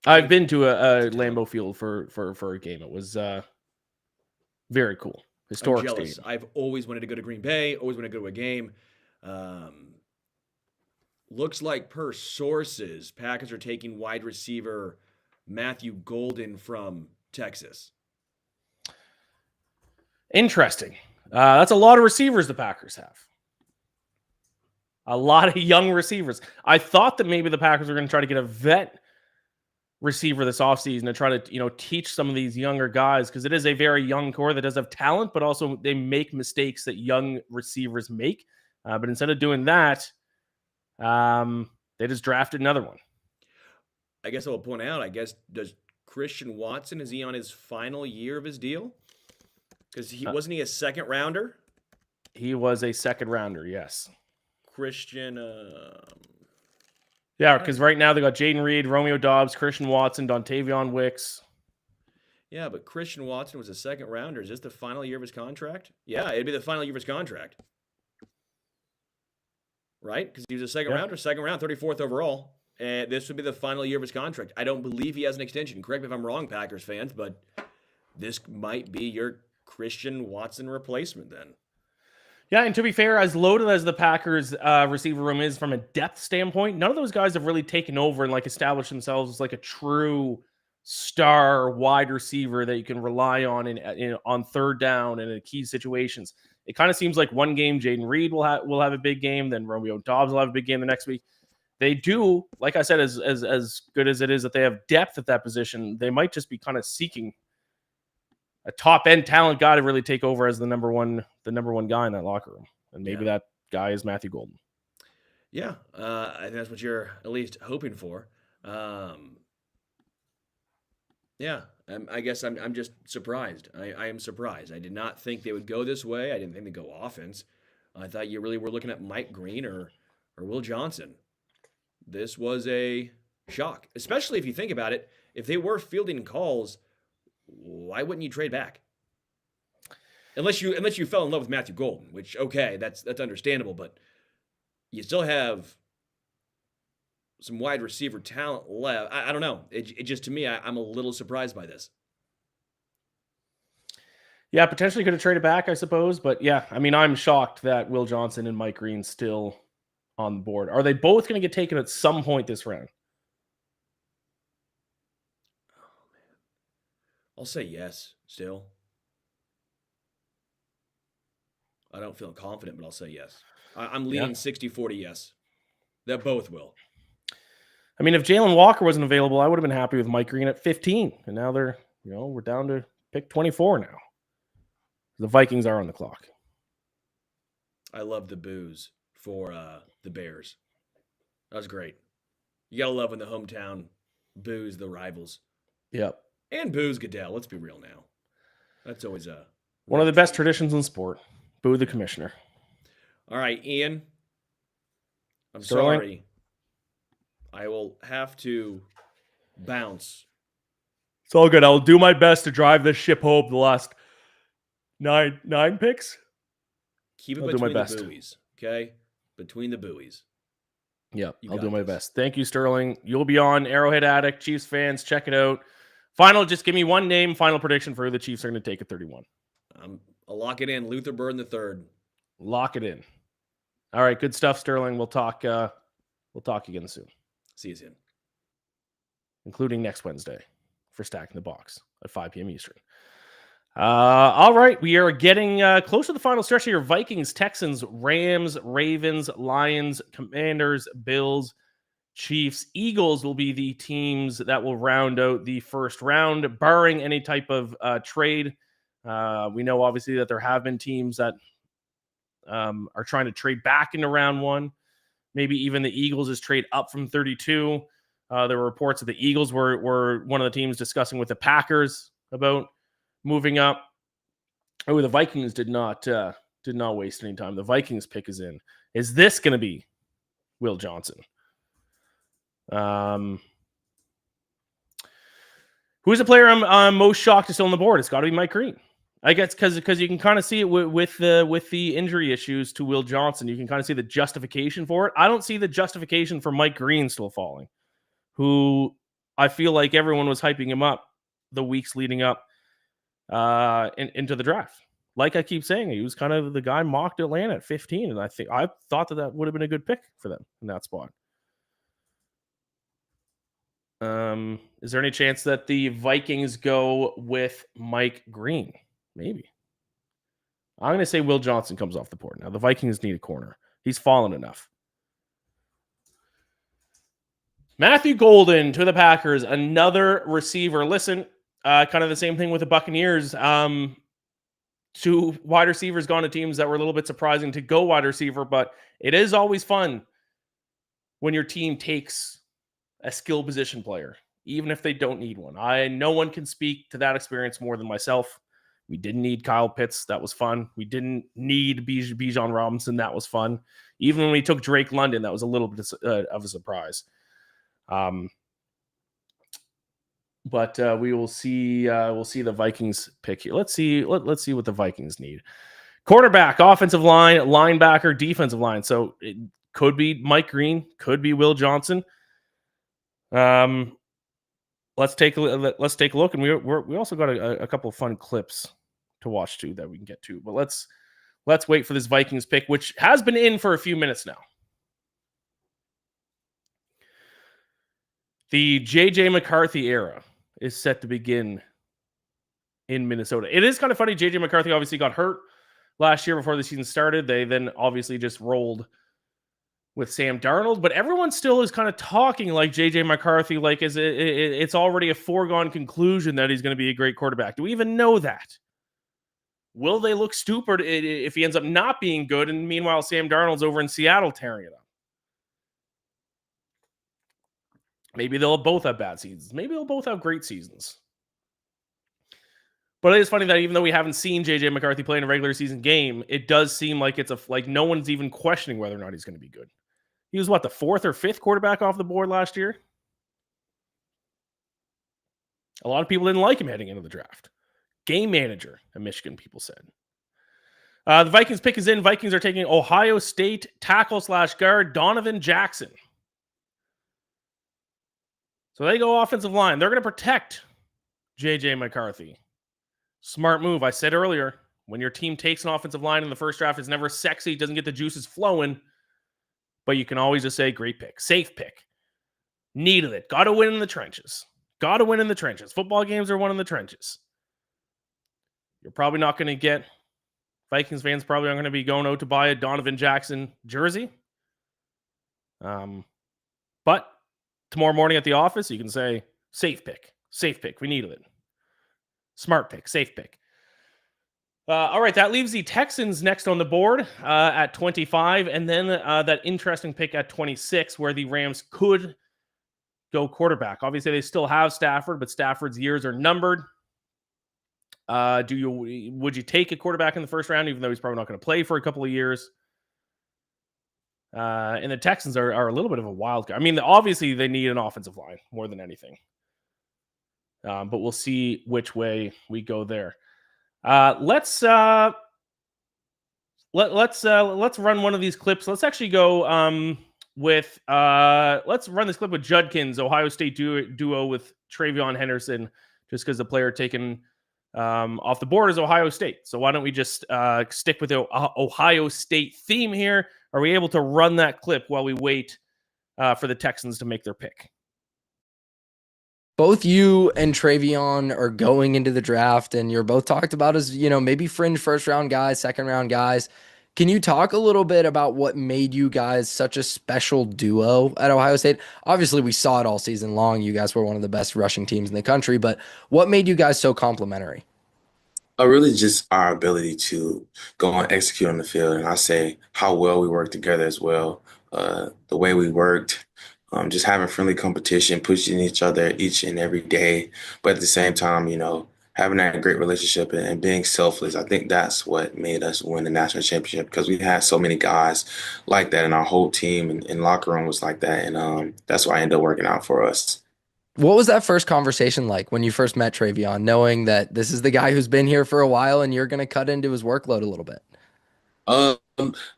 I've been to a Lambeau Field for a game. It was very cool. Historic I'm jealous. stadium. I've always wanted to go to Green Bay. Always wanted to go to a game. Looks like per sources, Packers are taking wide receiver Matthew Golden from Texas. Interesting. That's a lot of receivers the Packers have. A lot of young receivers. I thought that maybe the Packers were going to try to get a vet receiver this offseason to try to, teach some of these younger guys, because it is a very young core that does have talent, but also they make mistakes that young receivers make. But instead of doing that, they just drafted another one. I guess I'll point out, does Christian Watson, is he on his final year of his deal? Because wasn't he a second rounder? He was a second rounder, yes. Christian, yeah, because right now they got Jaden Reed, Romeo Doubs, Christian Watson, Dontavion Wicks. Yeah, but Christian Watson was a second rounder. Is this the final year of his contract? Yeah, it'd be the final year of his contract. Right? Because he was a second round, 34th overall. And this would be the final year of his contract. I don't believe he has an extension. Correct me if I'm wrong, Packers fans, but this might be your Christian Watson replacement then. Yeah, and to be fair, as loaded as the Packers receiver room is from a depth standpoint, none of those guys have really taken over and established themselves as a true star wide receiver that you can rely on on third down and in key situations. It kind of seems like one game Jaden Reed will have a big game, then Romeo Doubs will have a big game the next week. They do, like I said, as good as it is that they have depth at that position, they might just be kind of seeking a top end talent guy to really take over as the number one guy in that locker room, and maybe that guy is Matthew Golden. Yeah, I think that's what you're at least hoping for. Yeah, I guess I'm just surprised. I am surprised. I did not think they would go this way. I didn't think they'd go offense. I thought you really were looking at Mike Green or Will Johnson. This was a shock, especially if you think about it. If they were fielding calls, why wouldn't you trade back? Unless you fell in love with Matthew Golden, which, okay, that's understandable, but you still have some wide receiver talent left. I don't know. It just, to me, I'm a little surprised by this. Yeah, potentially could have traded back, I suppose. But yeah, I mean, I'm shocked that Will Johnson and Mike Green still on the board. Are they both going to get taken at some point this round? I'll say yes still. I don't feel confident, but I'll say yes. I'm leaning 60-40 yes. That both will. I mean, if Jalen Walker wasn't available, I would have been happy with Mike Green at 15. And now they're, we're down to pick 24 now. The Vikings are on the clock. I love the boos for the Bears. That was great. You got to love when the hometown boos the rivals. Yep. And boos Goodell. Let's be real now. That's always one of the best traditions in sport. Boo the commissioner. All right, Ian. I'm Sterling? sorry. I will have to bounce. It's all good. I'll do my best to drive this ship home the last nine picks. Keep it I'll between do my the best. buoys, okay? Between the buoys. Yep, You I'll got do my this. best. Thank you, Sterling. You'll be on Arrowhead Addict. Chiefs fans, check it out. Just give me one name, final prediction for who the Chiefs are going to take at 31. I'll lock it in. Luther Burden III. Lock it in. All right, good stuff, Sterling. We'll talk again soon. See you soon. Including next Wednesday for Stacking the Box at 5 p.m. Eastern. All right, we are getting close to the final stretch here. Vikings, Texans, Rams, Ravens, Lions, Commanders, Bills, Chiefs, Eagles will be the teams that will round out the first round, barring any type of trade. We know, obviously, that there have been teams that are trying to trade back into round one. Maybe even the Eagles is trade up from 32. There were reports that the Eagles were one of the teams discussing with the Packers about moving up. Oh, the Vikings did not waste any time. The Vikings pick is in. Is this going to be Will Johnson? Who's the player I'm most shocked to still on the board? It's got to be Mike Green. I guess because you can kind of see it with the injury issues to Will Johnson. You can kind of see the justification for it. I don't see the justification for Mike Green still falling, who I feel like everyone was hyping him up the weeks leading up into the draft. Like I keep saying, he was kind of the guy mocked Atlanta at 15, and I thought that would have been a good pick for them in that spot. Is there any chance that the Vikings go with Mike Green? Maybe. I'm going to say Will Johnson comes off the board. Now, the Vikings need a corner. He's fallen enough. Matthew Golden to the Packers, another receiver. Listen, kind of the same thing with the Buccaneers. Two wide receivers gone to teams that were a little bit surprising to go wide receiver, but it is always fun when your team takes a skill position player, even if they don't need one. No one can speak to that experience more than myself. We didn't need Kyle Pitts. That was fun. We didn't need Bijan Robinson. That was fun. Even when we took Drake London, that was a little bit of a surprise. But we will see. We'll see the Vikings pick here. Let's see what the Vikings need. Quarterback, offensive line, linebacker, defensive line. So it could be Mike Green, could be Will Johnson. Let's take a look, and we also got a couple of fun clips to watch too that we can get to. But let's wait for this Vikings pick, which has been in for a few minutes now. The JJ McCarthy era is set to begin in Minnesota. It is kind of funny. JJ McCarthy obviously got hurt last year before the season started. They then obviously just rolled with Sam Darnold, but everyone still is kind of talking like JJ McCarthy, like it's already a foregone conclusion that he's going to be a great quarterback. Do we even know that? Will they look stupid if he ends up not being good, and meanwhile Sam Darnold's over in Seattle tearing it up? Maybe they'll both have bad seasons. Maybe they'll both have great seasons. But it is funny that even though we haven't seen JJ McCarthy play in a regular season game, it does seem like like no one's even questioning whether or not he's going to be good. He was the fourth or fifth quarterback off the board last year. A lot of people didn't like him heading into the draft. Game manager at Michigan, people said. The Vikings pick is in. Vikings are taking Ohio State tackle/guard Donovan Jackson. So they go offensive line. They're going to protect JJ McCarthy. Smart move. I said earlier, when your team takes an offensive line in the first draft, it's never sexy, doesn't get the juices flowing, but you can always just say, great pick, safe pick. Needed it. Got to win in the trenches. Got to win in the trenches. Football games are won in the trenches. You're probably not going to get, Vikings fans probably aren't going to be going out to buy a Donovan Jackson jersey. But tomorrow morning at the office, you can say, safe pick. Safe pick. We needed it. Smart pick. Safe pick. All right, that leaves the Texans next on the board at 25, and then that interesting pick at 26, where the Rams could go quarterback. Obviously, they still have Stafford, but Stafford's years are numbered. Would you take a quarterback in the first round, even though he's probably not going to play for a couple of years? And the Texans are a little bit of a wild card. I mean, obviously they need an offensive line more than anything. But we'll see which way we go there. Let's run one of these clips. Let's actually go let's run this clip with Judkins, Ohio State duo with Travion Henderson, just because the player taken off the board is Ohio State. So why don't we just stick with the Ohio State theme here? Are we able to run that clip while we wait for the Texans to make their pick? Both you and Travion are going into the draft, and you're both talked about as, maybe fringe first-round guys, second-round guys. Can you talk a little bit about what made you guys such a special duo at Ohio State? Obviously, we saw it all season long. You guys were one of the best rushing teams in the country, but what made you guys so complimentary? Really just our ability to go and execute on the field. And I say how well we work together as well. The way we worked, just having friendly competition, pushing each other each and every day. But at the same time, having that great relationship and being selfless. I think that's what made us win the national championship, because we had so many guys like that, and our whole team and locker room was like that. And that's why I ended up working out for us. What was that first conversation like when you first met Travion, knowing that this is the guy who's been here for a while and you're going to cut into his workload a little bit? I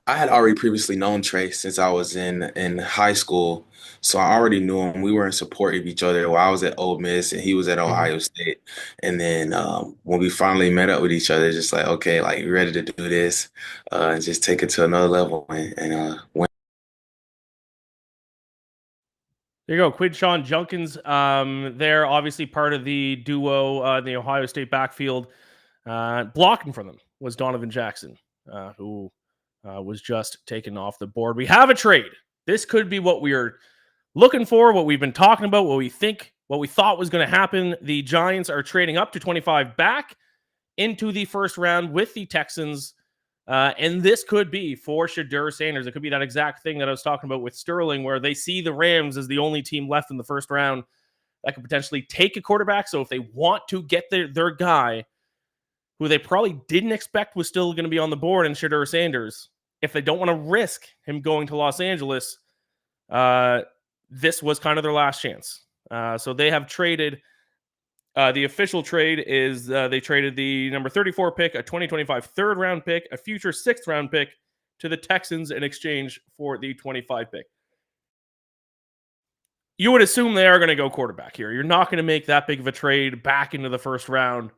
had already previously known Trey since I was in high school, so I already knew him. We were in support of each other while I was at Ole Miss and he was at Ohio State. And then when we finally met up with each other, just like, okay, like, you ready to do this and just take it to another level and win. There you go. Quinshawn Judkins. They're obviously part of the duo in the Ohio State backfield. Blocking for them was Donovan Jackson, who was just taken off the board. We have a trade. This could be what we are looking for, what we've been talking about, what we thought was going to happen. The Giants are trading up to 25 back into the first round with the Texans. And this could be for Shedeur Sanders. It could be that exact thing that I was talking about with Sterling, where they see the Rams as the only team left in the first round that could potentially take a quarterback. So if they want to get their guy, who they probably didn't expect was still going to be on the board, in Shedeur Sanders, if they don't want to risk him going to Los Angeles, this was kind of their last chance. So they have traded. The official trade is they traded the number 34 pick, a 2025 third-round pick, a future sixth-round pick to the Texans in exchange for the 25 pick. You would assume they are going to go quarterback here. You're not going to make that big of a trade back into the first round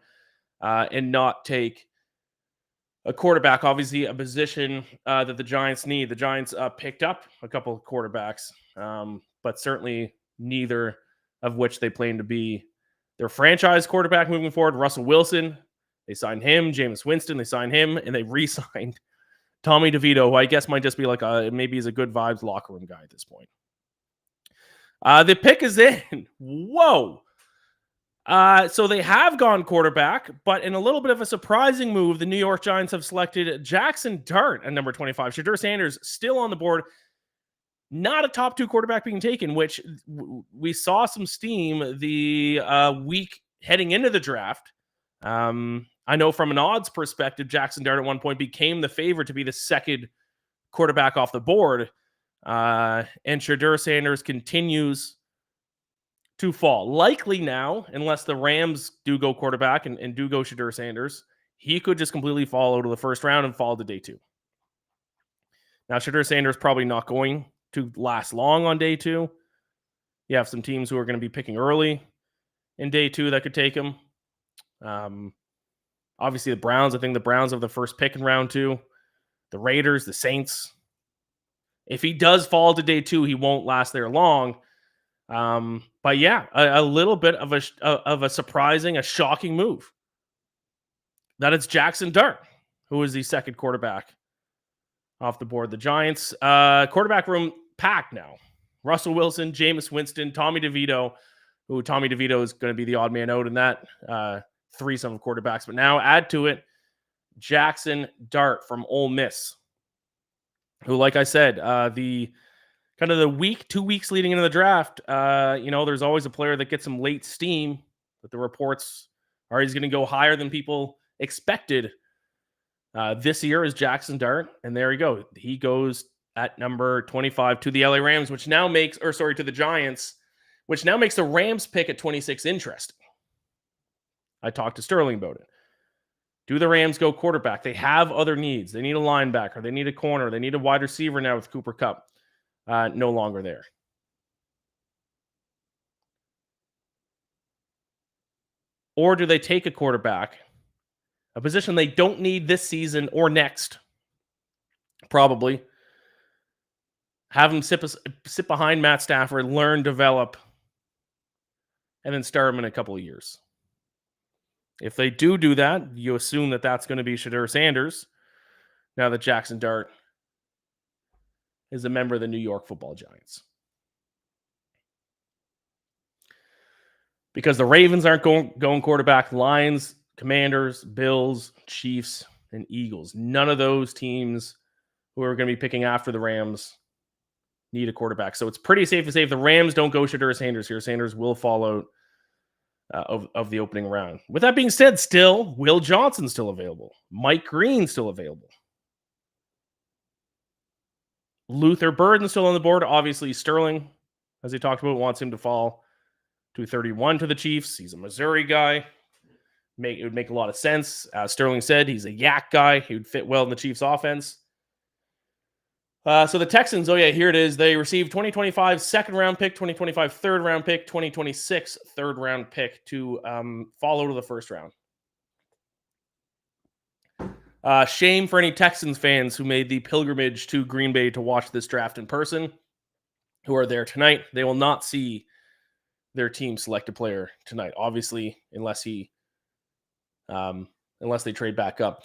and not take a quarterback. Obviously, a position that the Giants need. The Giants picked up a couple of quarterbacks, but certainly neither of which they plan to be their franchise quarterback moving forward. Russell Wilson, they signed him. Jameis Winston, they signed him, and they re-signed Tommy DeVito, who I guess might just be like maybe he's a good vibes locker room guy at this point. The pick is in. Whoa. So they have gone quarterback, but in a little bit of a surprising move, the New York Giants have selected Jackson Dart at number 25. Shedeur Sanders still on the board. Not a top 2 quarterback being taken, which we saw some steam the week heading into the draft. I know from an odds perspective, Jackson Dart at one point became the favorite to be the second quarterback off the board. And Shedeur Sanders continues to fall. Likely now, unless the Rams do go quarterback and do go Shedeur Sanders, he could just completely fall out of the first round and fall to day 2. Now, Shedeur Sanders probably not going to last long on day 2. You have some teams who are going to be picking early in day 2 that could take him. Obviously, the Browns. I think the Browns have the first pick in round 2. The Raiders, the Saints. If he does fall to day 2, he won't last there long. But yeah, a little bit of a surprising, a shocking move. That it's Jackson Dart, who is the second quarterback off the board. The Giants quarterback room packed now. Russell Wilson, Jameis Winston, Tommy DeVito, who Tommy DeVito is going to be the odd man out in that threesome of quarterbacks. But now add to it Jackson Dart from Ole Miss, who, like I said, the 2 weeks leading into the draft, there's always a player that gets some late steam, but the reports are he's going to go higher than people expected. This year is Jackson Dart, and there you go. He goes at number 25 to the LA Rams, to the Giants, which now makes the Rams pick at 26 interesting. I talked to Sterling about it. Do the Rams go quarterback? They have other needs. They need a linebacker. They need a corner. They need a wide receiver now with Cooper Kupp no longer there. Or do they take a quarterback, a position they don't need this season or next, probably, have him sit behind Matt Stafford, learn, develop, and then start him in a couple of years? If they do that, you assume that that's going to be Shedeur Sanders, now that Jackson Dart is a member of the New York Football Giants. Because the Ravens aren't going quarterback. Lions, Commanders, Bills, Chiefs, and Eagles. None of those teams who are going to be picking after the Rams need a quarterback. So it's pretty safe to say if the Rams don't go Shedeur Sanders here, Sanders will fall out of the opening round. With that being said, still, Will Johnson still available. Mike Green still available. Luther Burden still on the board. Obviously, Sterling, as he talked about, wants him to fall to 31 to the Chiefs. He's a Missouri guy. It would make a lot of sense. As Sterling said, he's a yak guy. He would fit well in the Chiefs' offense. So the Texans, here it is. They received 2025 second-round pick, 2025 third-round pick, 2026 third-round pick to fall out of the first round. Shame for any Texans fans who made the pilgrimage to Green Bay to watch this draft in person, who are there tonight. They will not see their team select a player tonight, obviously, unless they trade back up.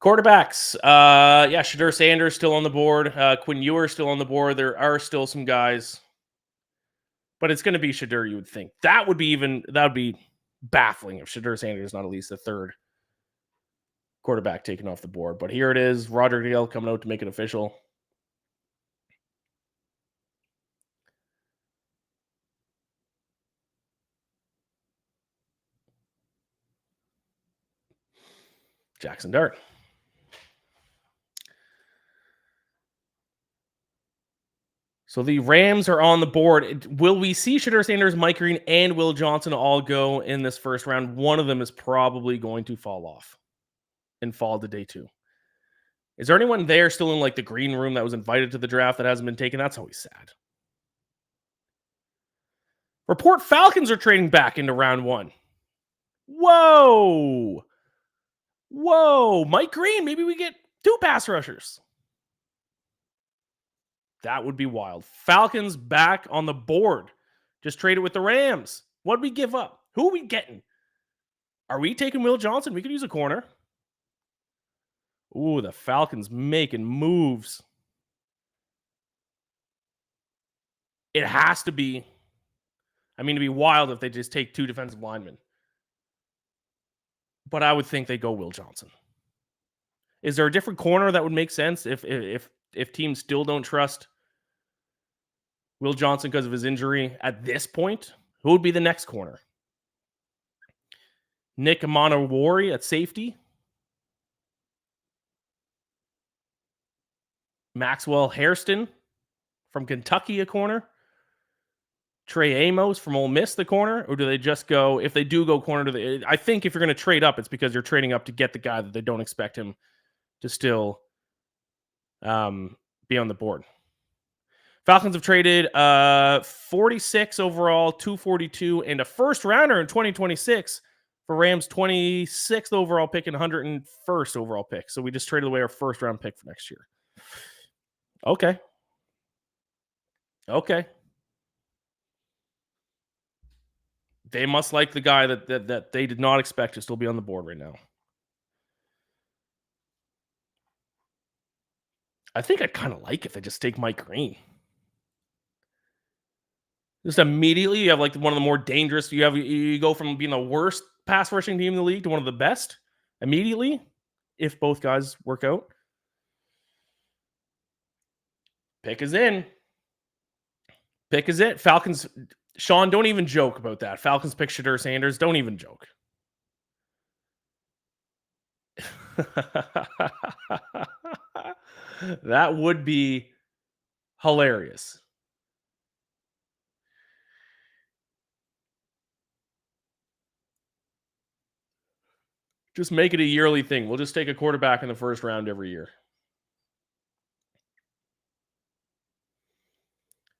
Quarterbacks, Shedeur Sanders still on the board. Quinn Ewers still on the board. There are still some guys, but it's going to be Shedeur, you would think. That would be baffling if Shedeur Sanders is not at least the third quarterback taken off the board. But here it is. Roger Goodell coming out to make it official. Jackson Dart. So the Rams are on the board. Will we see Shedeur Sanders, Mike Green, and Will Johnson all go in this first round? One of them is probably going to fall off and fall to day 2. Is there anyone there still in the green room that was invited to the draft that hasn't been taken? That's always sad. Report Falcons are trading back into round 1. Whoa. Mike Green, maybe we get 2 pass rushers. That would be wild. Falcons back on the board. Just traded with the Rams. What did we give up? Who are we getting? Are we taking Will Johnson? We could use a corner. Ooh, the Falcons making moves. It has to be. It'd be wild if they just take 2 defensive linemen. But I would think they go Will Johnson. Is there a different corner that would make sense if teams still don't trust Will Johnson because of his injury at this point? Who would be the next corner? Nick Amanawari at safety? Maxwell Hairston from Kentucky, a corner? Trey Amos from Ole Miss, the corner? Or do they just go, if they do go corner, I think if you're going to trade up, it's because you're trading up to get the guy that they don't expect him to still be on the board. Falcons have traded 46 overall, 242, and a first rounder in 2026 for Rams 26th overall pick and 101st overall pick. So we just traded away our first round pick for next year. Okay. They must like the guy that they did not expect to still be on the board right now. I think I'd kind of like if they just take Mike Green. Just immediately, you have like one of the more dangerous. You go from being the worst pass rushing team in the league to one of the best immediately, if both guys work out. Pick is in. Pick is it. Falcons. Sean, don't even joke about that. Falcons pick Shadur Sanders. Don't even joke. That would be hilarious. Just make it a yearly thing. We'll just take a quarterback in the first round every year.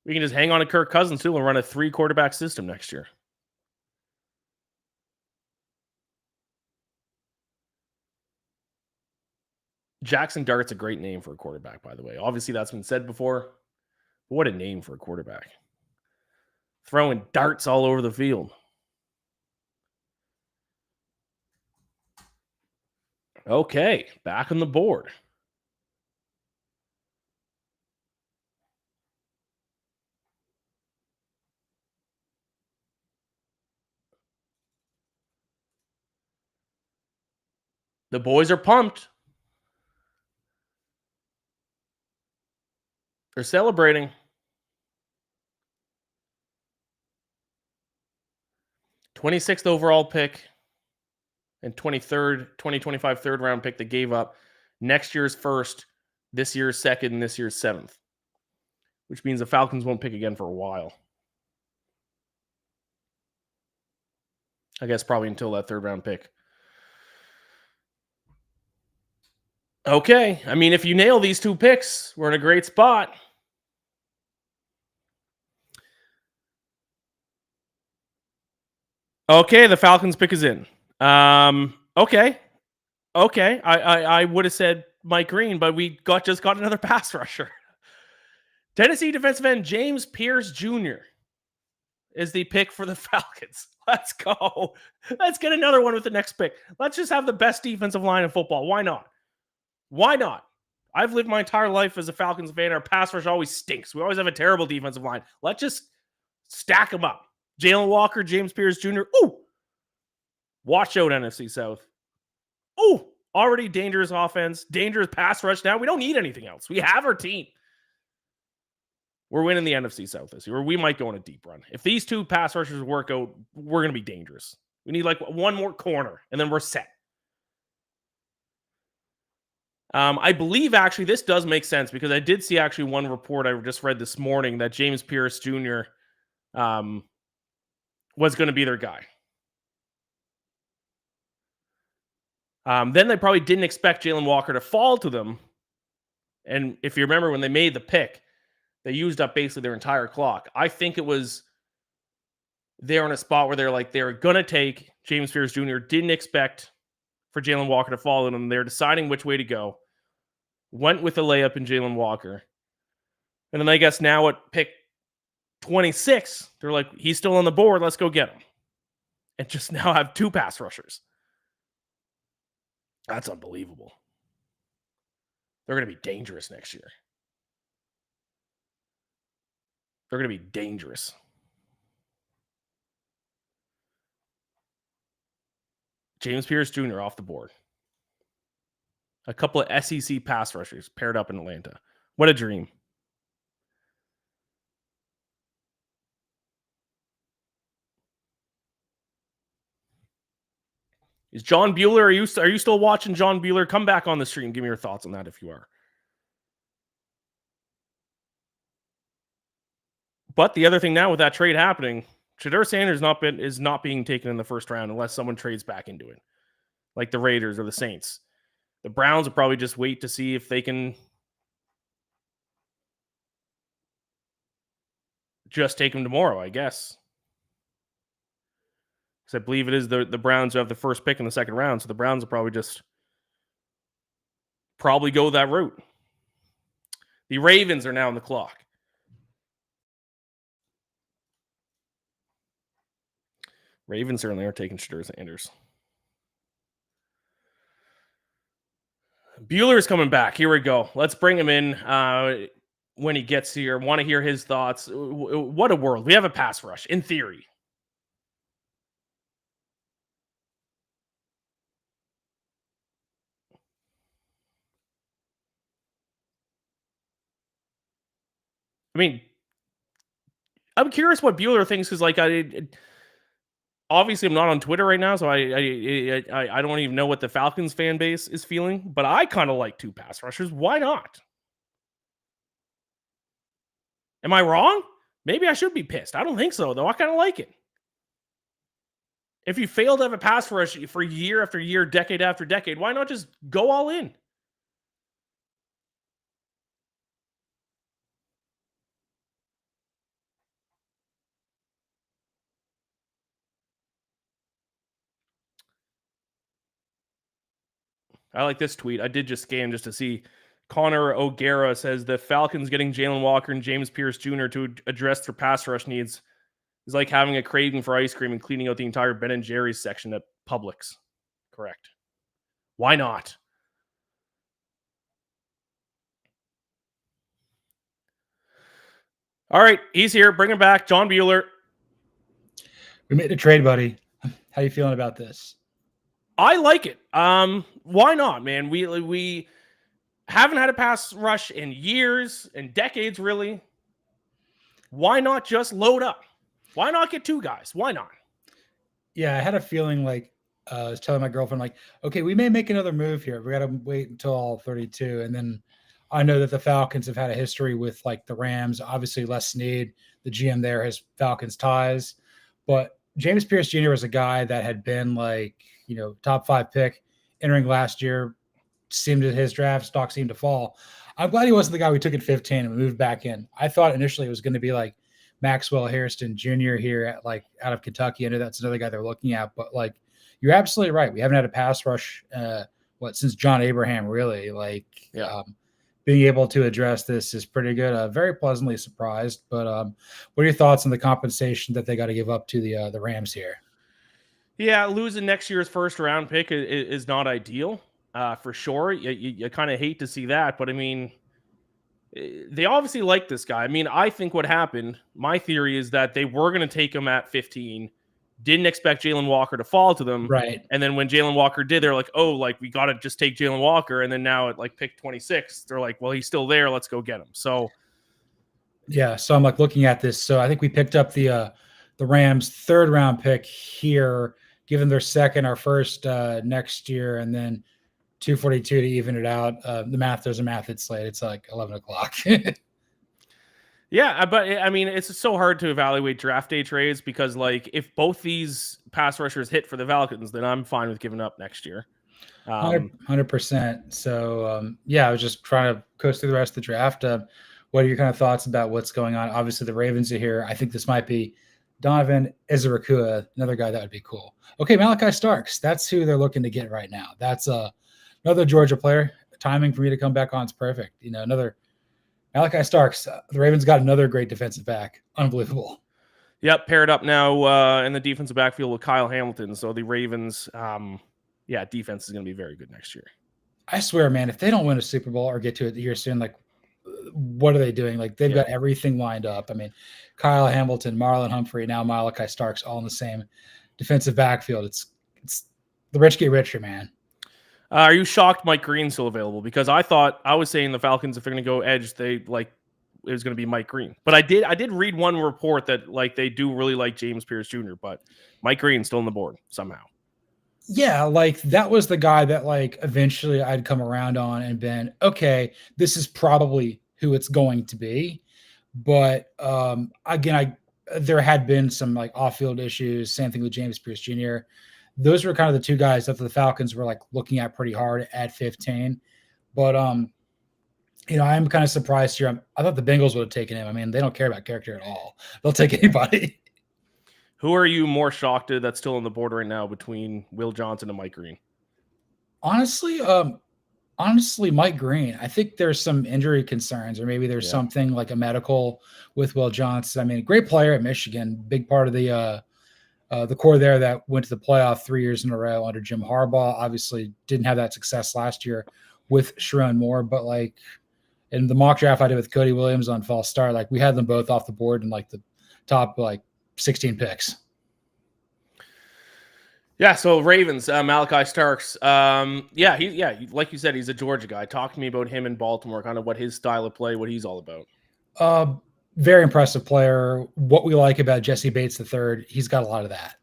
We can just hang on to Kirk Cousins too and run a 3-quarterback system next year. Jackson Dart's a great name for a quarterback, by the way. Obviously, that's been said before. But what a name for a quarterback. Throwing darts all over the field. Okay, back on the board. The boys are pumped. They're celebrating. 26th overall pick and 2025 third round pick that gave up next year's first, this year's second, and this year's 7th. Which means the Falcons won't pick again for a while. I guess probably until that third round pick. Okay. I mean, if you nail these 2 picks, we're in a great spot. Okay, the Falcons pick is in. Okay. I would have said Mike Green, but we just got another pass rusher. Tennessee defensive end James Pierce Jr. is the pick for the Falcons. Let's go. Let's get another one with the next pick. Let's just have the best defensive line in football. Why not? Why not? I've lived my entire life as a Falcons fan. Our pass rush always stinks. We always have a terrible defensive line. Let's just stack them up. Jalen Walker, James Pierce Jr. Ooh. Watch out, NFC South. Ooh. Already dangerous offense. Dangerous pass rush now. We don't need anything else. We have our team. We're winning the NFC South this year. Or we might go on a deep run. If these 2 pass rushers work out, we're going to be dangerous. We need like one more corner, and then we're set. I believe actually this does make sense because I did see actually one report I just read this morning that James Pierce Jr. Was going to be their guy. Then they probably didn't expect Jalen Walker to fall to them. And if you remember when they made the pick, they used up basically their entire clock. I think it was they're in a spot where they're going to take James Pierce Jr. Didn't expect for Jalen Walker to fall to them. They're deciding which way to go. Went with a layup in Jalen Walker. And then I guess now at pick 26, they're like, he's still on the board. Let's go get him. And just now have 2 pass rushers. That's unbelievable. They're going to be dangerous next year. They're going to be dangerous. James Pierce Jr. off the board. A couple of SEC pass rushers paired up in Atlanta. What a dream. Is John Bueller, are you still watching John Bueller? Come back on the stream. Give me your thoughts on that if you are. But the other thing now with that trade happening, Shadur Sanders is not being taken in the first round unless someone trades back into it, like the Raiders or the Saints. The Browns will probably just wait to see if they can just take him tomorrow, I guess. Because I believe it is the Browns who have the first pick in the second round. So the Browns will probably go that route. The Ravens are now on the clock. Ravens certainly are taking Sanders. Bueller's coming back. Here we go. Let's bring him in when he gets here. Want to hear his thoughts. What a world. We have a pass rush, in theory. I mean, I'm curious what Bueller thinks, because like obviously I'm not on Twitter right now, so I don't even know what the Falcons fan base is feeling. But I kind of like 2 pass rushers. Why not? Am I wrong? Maybe I should be pissed. I don't think so, though. I kind of like it. If you fail to have a pass rush for year after year, decade after decade, why not just go all in? I like this tweet. I did just scan just to see. Connor O'Gara says the Falcons getting Jalen Walker and James Pierce Jr. to address their pass rush needs is like having a craving for ice cream and cleaning out the entire Ben & Jerry's section at Publix. Correct. Why not? All right, he's here. Bring him back. John Bueller. We made a trade, buddy. How you feeling about this? I like it. Why not, man? We haven't had a pass rush in years and decades, really. Why not just load up? Why not get 2 guys? Why not? Yeah, I had a feeling like I was telling my girlfriend, like, okay, we may make another move here. We got to wait until all 32. And then I know that the Falcons have had a history with like the Rams. Obviously, Les Snead, the GM there, has Falcons ties. But James Pierce Jr. was a guy that had been like, top 5 pick entering last year. Seemed that his draft stock seemed to fall. I'm glad he wasn't the guy we took at 15 and moved back in. I thought initially it was going to be like Maxwell Hairston Jr. here out of Kentucky. I know that's another guy they're looking at, but like you're absolutely right. We haven't had a pass rush since John Abraham, really. Being able to address this is pretty good. Very pleasantly surprised. But what are your thoughts on the compensation that they got to give up to the Rams here? Yeah, losing next year's first round pick is not ideal, for sure. You kind of hate to see that, but I mean, they obviously like this guy. I mean, I think what happened, my theory is that they were going to take him at 15, didn't expect Jalen Walker to fall to them. Right. And then when Jalen Walker did, they're like, oh, like we got to just take Jalen Walker. And then now at like pick 26, they're like, well, he's still there. Let's go get him. So, yeah. So I'm like looking at this. So I think we picked up the Rams' 3rd round pick here, given their second, our first next year, and then 242 to even it out. There's a math at Slate. It's like 11 o'clock. Yeah, but I mean, it's so hard to evaluate draft day trades because, like, if both these pass rushers hit for the Falcons, then I'm fine with giving up next year. 100%. So, I was just trying to coast through the rest of the draft. What are your kind of thoughts about what's going on? Obviously, the Ravens are here. I think this might be Donovan Ezekua, another guy that would be cool. Okay, Malachi Starks. That's who they're looking to get right now. That's another Georgia player. Timing for me to come back on is perfect. Another Malachi Starks. The Ravens got another great defensive back. Unbelievable. Yep, paired up now in the defensive backfield with Kyle Hamilton. So the Ravens, defense is going to be very good next year. I swear, man, if they don't win a Super Bowl or get to it here soon, like, what are they doing? Like, they've got everything lined up. I mean, Kyle Hamilton, Marlon Humphrey, now Malachi Starks, all in the same defensive backfield. It's the rich get richer, man. Are you shocked Mike Green's still available? Because I was saying the Falcons, if they're going to go edge, it was going to be Mike Green. But I did read one report that like they do really like James Pierce Jr., but Mike Green's still on the board somehow. Yeah, like that was the guy that like eventually I'd come around on and been, okay, this is probably who it's going to be. But again, there had been some like off-field issues. Same thing with James Pierce Jr. Those were kind of the 2 guys that the Falcons were like looking at pretty hard at 15. But I'm kind of surprised here. I thought the Bengals would have taken him. I mean, they don't care about character at all. They'll take anybody. Who are you more shocked at that's still on the board right now between Will Johnson and Mike Green? Honestly, Mike Green. I think there's some injury concerns, or maybe there's something like a medical with Will Johnson. I mean, great player at Michigan, big part of the core there that went to the playoff 3 years in a row under Jim Harbaugh. Obviously, didn't have that success last year with Sharon Moore, but like in the mock draft I did with Cody Williams on false start, like we had them both off the board in like the top like 16 picks. Yeah, so Ravens, Malachi Starks. Like you said, he's a Georgia guy. Talk to me about him in Baltimore, kind of what his style of play, what he's all about. Very impressive player. What we like about Jesse Bates III, he's got a lot of that.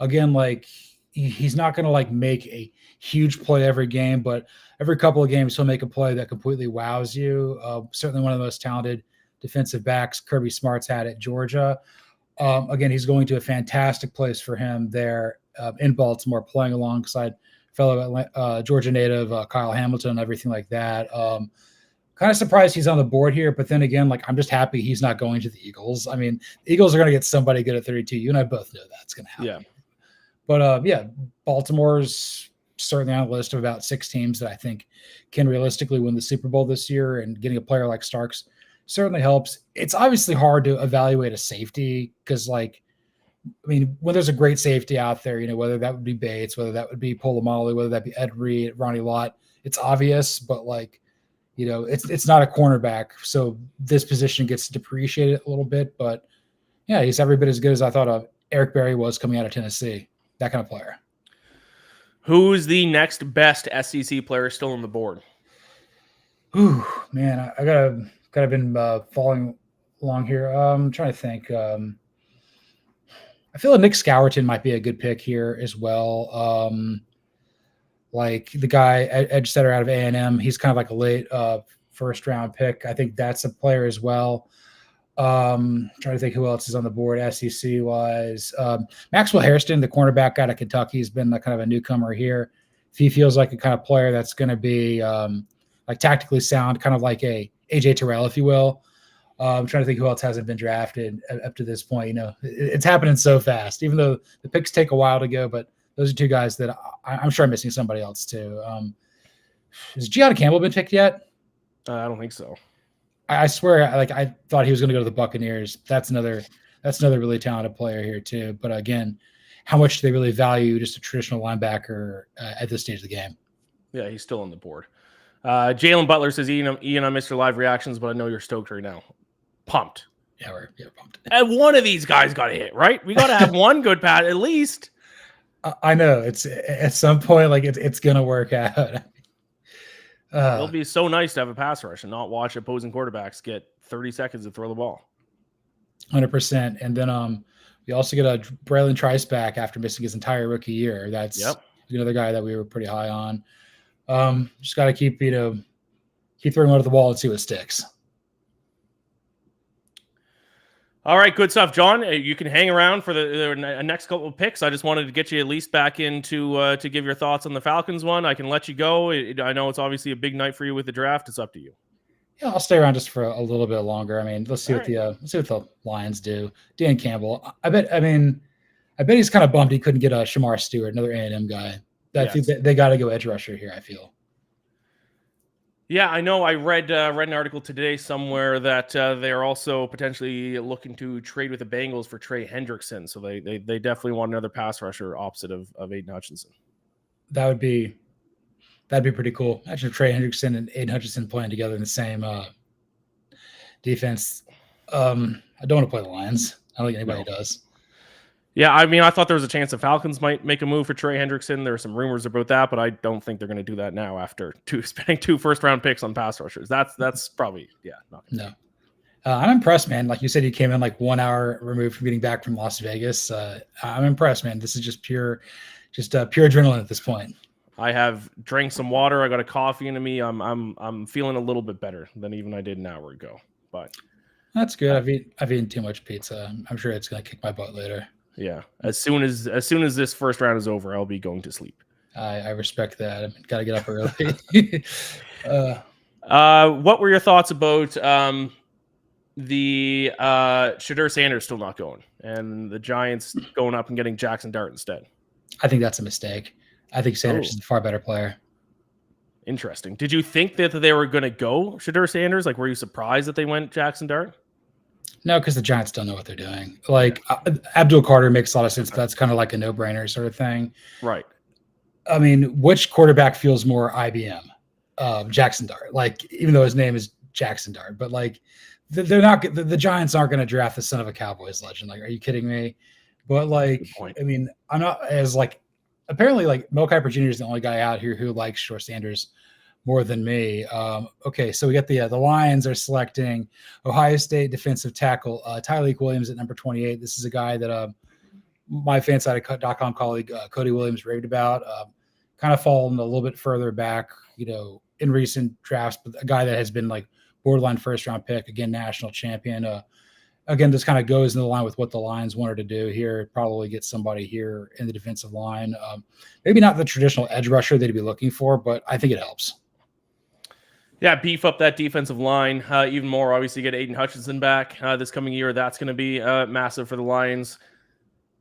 Again, like he's not going to like make a huge play every game, but every couple of games he'll make a play that completely wows you. Certainly one of the most talented defensive backs Kirby Smart's had at Georgia. Again, he's going to a fantastic place for him there in Baltimore, playing alongside fellow Georgia native Kyle Hamilton and everything like that. Kind of surprised he's on the board here, but then again, like I'm just happy he's not going to the Eagles. I mean, the Eagles are going to get somebody good at 32. You and I both know that's going to happen. Yeah. But Baltimore's certainly on a list of about 6 teams that I think can realistically win the Super Bowl this year, and getting a player like Starks certainly helps. It's obviously hard to evaluate a safety because, like, I mean, when there's a great safety out there, you know, whether that would be Bates, whether that would be Polamalu, whether that be Ed Reed, Ronnie Lott, it's obvious, but like, you know, it's not a cornerback. So this position gets depreciated a little bit, but yeah, he's every bit as good as I thought of Eric Berry was coming out of Tennessee, that kind of player. Who's the next best SEC player still on the board? Ooh, man, I gotta been following along here. I'm trying to think. I feel like Nick Scourton might be a good pick here as well. Like the guy edge setter out of A&M, he's kind of like a late first round pick. I think that's a player as well. Trying to think who else is on the board SEC wise. Maxwell Hairston, the cornerback out of Kentucky, has been kind of a newcomer here. If he feels like a kind of player that's going to be like tactically sound, kind of like a AJ Terrell, if you will. I'm trying to think who else hasn't been drafted up to this point. You know, it's happening so fast, even though the picks take a while to go. But those are 2 guys that I'm sure I'm missing somebody else too. Has Gianna Campbell been picked yet? I don't think so. I swear, like I thought he was going to go to the Buccaneers. That's another really talented player here too. But again, how much do they really value just a traditional linebacker at this stage of the game? Yeah, he's still on the board. Jalen Butler says, Ian, I missed your live reactions, but I know you're stoked right now. Pumped. Yeah, we're pumped. And one of these guys got to hit, right? We got to have one good pass at least. I know it's at some point, like it's going to work out. It'll be so nice to have a pass rush and not watch opposing quarterbacks get 30 seconds to throw the ball. 100%. And then we also get a Braylon Trice back after missing his entire rookie year. That's another guy that we were pretty high on. Just got to keep throwing one at the wall and see what sticks. All right, good stuff, John. You can hang around for the next couple of picks. I just wanted to get you at least back in to give your thoughts on the Falcons one. I can let you go. I know it's obviously a big night for you with the draft. It's up to you. Yeah, I'll stay around just for a little bit longer. I mean, let's see what the Lions do. Dan Campbell. I bet he's kind of bummed he couldn't get a Shamar Stewart, another A&M guy. I think they got to go edge rusher here, I feel. Yeah, I know. I read an article today somewhere that they're also potentially looking to trade with the Bengals for Trey Hendrickson. So they definitely want another pass rusher opposite of Aiden Hutchinson. That'd be pretty cool. Imagine Trey Hendrickson and Aiden Hutchinson playing together in the same defense. I don't want to play the Lions. I don't think anybody does. Yeah, I mean, I thought there was a chance the Falcons might make a move for Trey Hendrickson. There were some rumors about that, but I don't think they're going to do that now after spending 2 first-round picks on pass rushers. That's probably, not no. I'm impressed, man. Like you said, you came in like 1 hour removed from getting back from Las Vegas. I'm impressed, man. This is just pure adrenaline at this point. I have drank some water. I got a coffee into me. I'm feeling a little bit better than even I did an hour ago. But that's good. I've eaten too much pizza. I'm sure it's going to kick my butt later. Yeah. As soon as this first round is over, I'll be going to sleep. I respect that. I've got to get up early. What were your thoughts about the Shadur Sanders still not going? and the Giants going up and getting Jackson Dart instead. I think that's a mistake. I think Sanders is a far better player. Interesting. Did you think that they were going to go Shedeur Sanders? Like, were you surprised that they went Jackson Dart? No, because the Giants don't know what they're doing. Like, Abdul Carter makes a lot of sense, but that's kind of like a no-brainer sort of thing. Right. I mean, which quarterback feels more IBM? Jackson Dart. Like, even though his name is Jackson Dart, but like, they're not. The Giants aren't going to draft the son of a Cowboys legend. Like, are you kidding me? But like, I mean, I'm not as like. Apparently, like Mel Kiper Jr. is the only guy out here who likes Shedeur Sanders more than me. Okay, so we got the Lions are selecting Ohio State defensive tackle Tyleik Williams at number 28. This is a guy that my fanside.com colleague Cody Williams raved about. Kind of fallen a little bit further back, in recent drafts, but a guy that has been like borderline first round pick, again, national champion. Again, this kind of goes in the line with what the Lions wanted to do here. Probably get somebody here in the defensive line. Maybe not the traditional edge rusher they'd be looking for, but I think it helps. Yeah, beef up that defensive line even more. Obviously, get Aiden Hutchinson back this coming year. That's going to be massive for the Lions.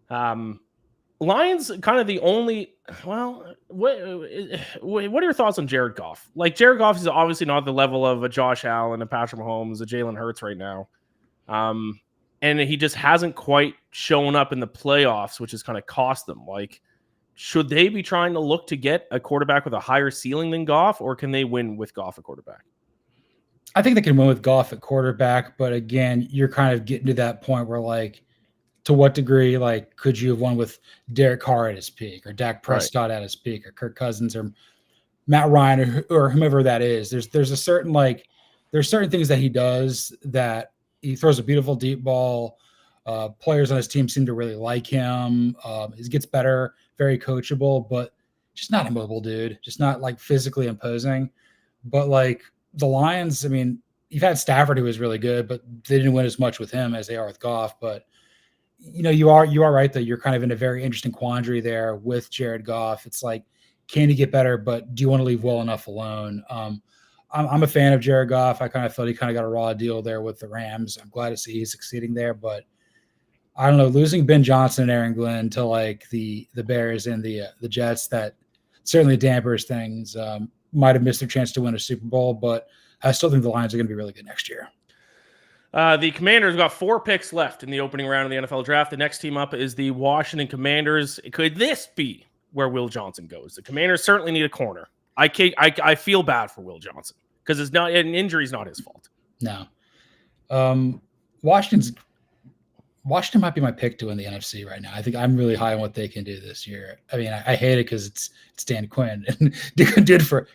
Lions kind of the only. Well, what are your thoughts on Jared Goff? Like, Jared Goff is obviously not the level of a Josh Allen, a Patrick Mahomes, a Jalen Hurts right now. And he just hasn't quite shown up in the playoffs, which has kind of cost them. Like, should they be trying to look to get a quarterback with a higher ceiling than Goff, or can they win with Goff at quarterback? I think they can win with Goff at quarterback, but again, you're kind of getting to that point where, like, to what degree, like, could you have won with Derek Carr at his peak, or Dak Prescott at his peak, or Kirk Cousins, or Matt Ryan, or whomever that is? There's a certain, like, there's certain things that he does that he throws a beautiful deep ball. Players on his team seem to really like him. He gets better, very coachable, but just not a mobile dude, just not like physically imposing. But like the Lions, I mean, you've had Stafford who was really good, but they didn't win as much with him as they are with Goff. But you are right that you're kind of in a very interesting quandary there with Jared Goff. It's like, can he get better, but do you want to leave well enough alone? I'm a fan of Jared Goff. I kind of thought he kind of got a raw deal there with the Rams. I'm glad to see he's succeeding there, but I don't know, losing Ben Johnson and Aaron Glenn to like the Bears and the Jets, that certainly dampers things. Might have missed their chance to win a Super Bowl, but I still think the Lions are going to be really good next year. The Commanders got 4 picks left in the opening round of the NFL draft. The next team up is the Washington Commanders. Could this be where Will Johnson goes? The Commanders certainly need a corner. I feel bad for Will Johnson because it's not an injury is not his fault. No. Washington might be my pick to win the NFC right now. I think I'm really high on what they can do this year. I mean, I hate it because it's Dan Quinn and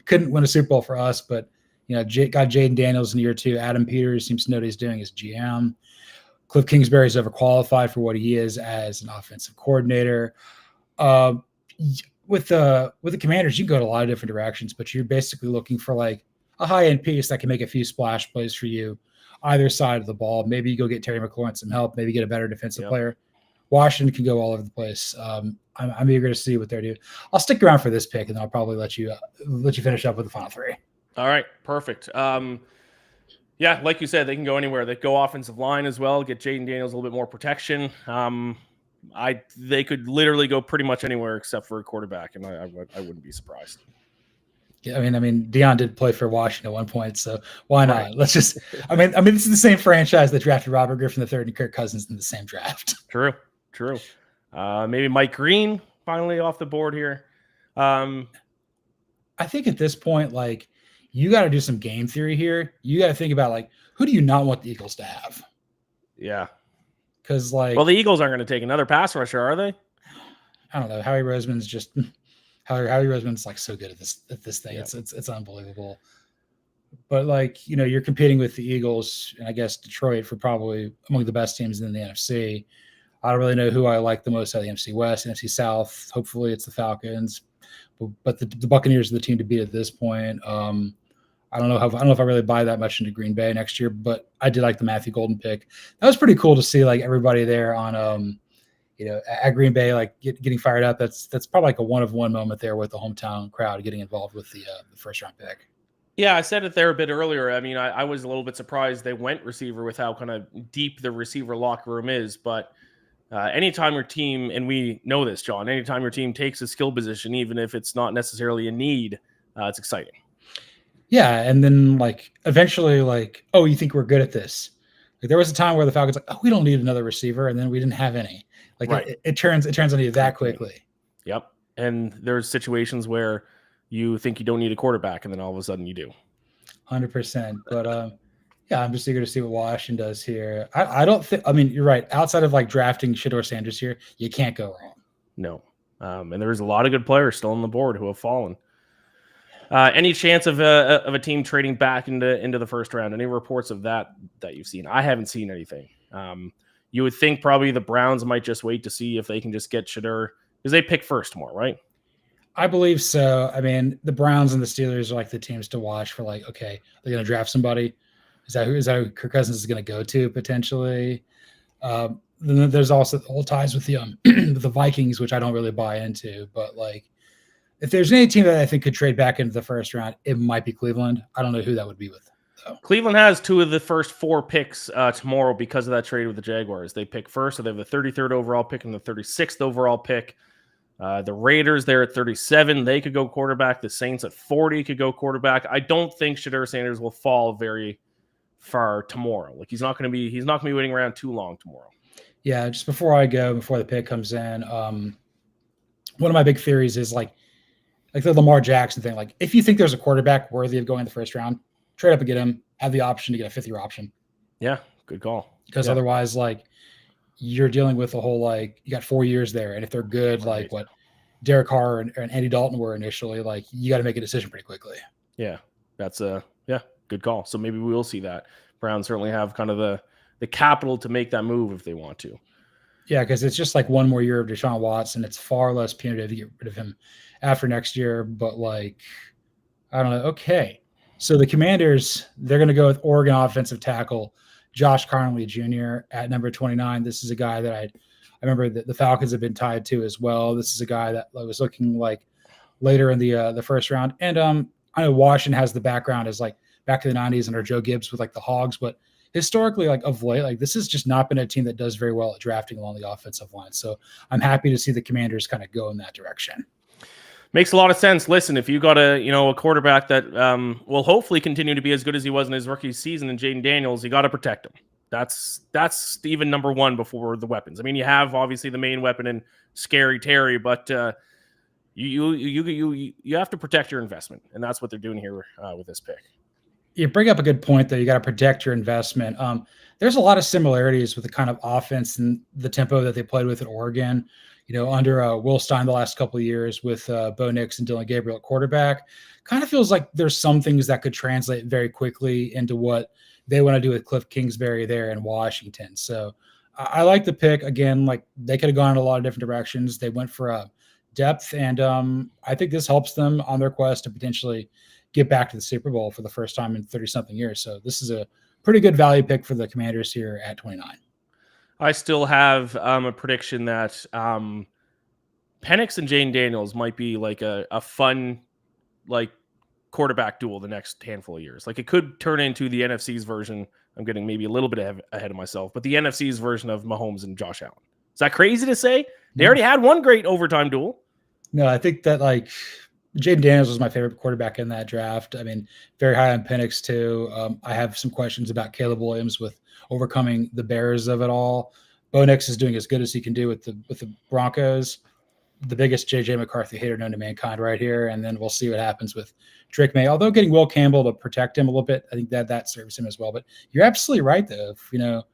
couldn't win a Super Bowl for us, but got Jaden Daniels in year 2. Adam Peters seems to know what he's doing as GM. Cliff Kingsbury is overqualified for what he is as an offensive coordinator. With the Commanders, you can go to a lot of different directions, but you're basically looking for like a high-end piece that can make a few splash plays for you either side of the ball. Maybe you go get Terry McLaurin some help, maybe get a better defensive player. Washington can go all over the place. I'm eager to see what they're doing. I'll stick around for this pick, and I'll probably let you finish up with the final 3. All right, perfect. Yeah, like you said, they can go anywhere. They go offensive line as well, get Jaden Daniels a little bit more protection. They could literally go pretty much anywhere except for a quarterback, and I wouldn't be surprised. Yeah, I mean, Deion did play for Washington at one point, so why not? Right. Let's just. I mean, this is the same franchise that drafted Robert Griffin III and Kirk Cousins in the same draft. True. Maybe Mike Green finally off the board here. I think at this point, like, you got to do some game theory here. You got to think about, like, who do you not want the Eagles to have? Yeah. Because, like, well, the Eagles aren't going to take another pass rusher, are they? I don't know. Howie Roseman's like so good at this thing. Yeah. It's unbelievable. But like, you're competing with the Eagles and I guess Detroit for probably among the best teams in the NFC. I don't really know who I like the most out of the NFC West, NFC South. Hopefully it's the Falcons, but the Buccaneers are the team to beat at this point. I don't know if I really buy that much into Green Bay next year, but I did like the Matthew Golden pick. That was pretty cool to see, like, everybody there on at Green Bay, like getting fired up. That's probably like a one-of-one moment there with the hometown crowd getting involved with the first-round pick. Yeah, I said it there a bit earlier. I mean, I was a little bit surprised they went receiver with how kind of deep the receiver locker room is, but anytime your team, and we know this, John, anytime your team takes a skill position, even if it's not necessarily a need, it's exciting. Yeah, and then like eventually, like, oh, you think we're good at this? Like there was a time where the Falcons like, oh, we don't need another receiver, and then we didn't have any. Like Right. it turns on you that quickly. Yep. And there's situations where you think you don't need a quarterback, and then all of a sudden you do. 100%. But yeah, I'm just eager to see what Washington does here. I don't think. I mean, you're right. Outside of like drafting Shedeur Sanders here, you can't go wrong. No. And there's a lot of good players still on the board who have fallen. Any chance of a team trading back into the first round? Any reports of that you've seen? I haven't seen anything. You would think probably the Browns might just wait to see if they can just get Shedeur, because they pick first tomorrow, right? I believe so. I mean, the Browns and the Steelers are like the teams to watch for. Like, okay, they're going to draft somebody. Is that who Kirk Cousins is going to go to potentially? Then there's also the whole ties with the the Vikings, which I don't really buy into. But like, if there's any team that I think could trade back into the first round, it might be Cleveland. I don't know who that would be with, though. Cleveland has 2 of the first 4 picks tomorrow because of that trade with the Jaguars. They pick first, so they have the 33rd overall pick and the 36th overall pick. The Raiders, they're at 37. They could go quarterback. The Saints at 40 could go quarterback. I don't think Shedeur Sanders will fall very far tomorrow. Like he's not going to be waiting around too long tomorrow. Yeah, just before the pick comes in, one of my big theories is like the Lamar Jackson thing. Like if you think there's a quarterback worthy of going in the first round, trade up and get him. Have the option to get a 5th-year option. Yeah, good call. Because otherwise, like you're dealing with a whole like you got 4 years there, and if they're good, Right. like what Derek Carr and Andy Dalton were initially, like you got to make a decision pretty quickly. Yeah, that's good call. So maybe we will see that. Browns certainly have kind of the capital to make that move if they want to. Yeah, because it's just like one more year of Deshaun Watson. It's far less punitive to get rid of him after next year. But like, I don't know. Okay, so the Commanders, they're going to go with Oregon offensive tackle Josh Carnley Jr. at number 29. This is a guy that I remember that the Falcons have been tied to as well. This is a guy that was looking like later in the first round. And I know Washington has the background as like back in the 90s under Joe Gibbs with like the Hogs, but historically, like of late, like this has just not been a team that does very well at drafting along the offensive line. So I'm happy to see the Commanders kind of go in that direction. Makes a lot of sense. Listen, if you got a quarterback that will hopefully continue to be as good as he was in his rookie season in Jaden Daniels, you got to protect him. That's even number one before the weapons. I mean, you have obviously the main weapon in Scary Terry, but you have to protect your investment, and that's what they're doing here with this pick. You bring up a good point, though. You got to protect your investment. There's a lot of similarities with the kind of offense and the tempo that they played with at Oregon. Under Will Stein the last couple of years with Bo Nix and Dylan Gabriel at quarterback. Kind of feels like there's some things that could translate very quickly into what they want to do with Cliff Kingsbury there in Washington. So I like the pick. Again, like they could have gone in a lot of different directions. They went for depth, and I think this helps them on their quest to potentially get back to the Super Bowl for the first time in 30-something years. So this is a pretty good value pick for the Commanders here at 29. I still have a prediction that Penix and Jaden Daniels might be like a fun like quarterback duel the next handful of years. Like it could turn into the NFC's version. I'm getting maybe a little bit ahead of myself, but the NFC's version of Mahomes and Josh Allen. Is that crazy to say? They already had one great overtime duel. No, I think that like Jaden Daniels was my favorite quarterback in that draft. I mean, very high on Penix too. I have some questions about Caleb Williams with overcoming the bears of it all. Bo Nix is doing as good as he can do with the Broncos. The biggest J.J. McCarthy hater known to mankind right here. And then we'll see what happens with Drake May. Although getting Will Campbell to protect him a little bit, I think that serves him as well. But you're absolutely right, though. If,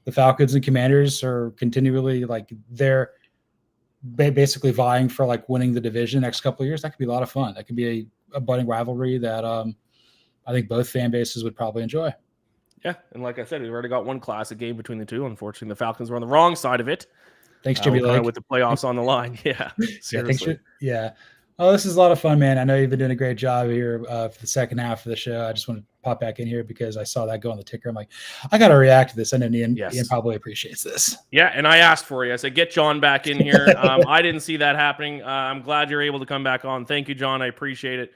the Falcons and Commanders are continually like they're basically vying for like winning the division the next couple of years, that could be a lot of fun. That could be a budding rivalry that I think both fan bases would probably enjoy. Yeah, and like I said, we've already got one classic game between the two. Unfortunately, the Falcons were on the wrong side of it. Thanks, Jimmy Lake. With the playoffs on the line. Yeah, seriously. Yeah. Oh, this is a lot of fun, man. I know you've been doing a great job here for the second half of the show. I just want to pop back in here because I saw that go on the ticker. I'm like, I got to react to this. I know Ian probably appreciates this. Yeah, and I asked for you. I said, get John back in here. I didn't see that happening. I'm glad you're able to come back on. Thank you, John. I appreciate it.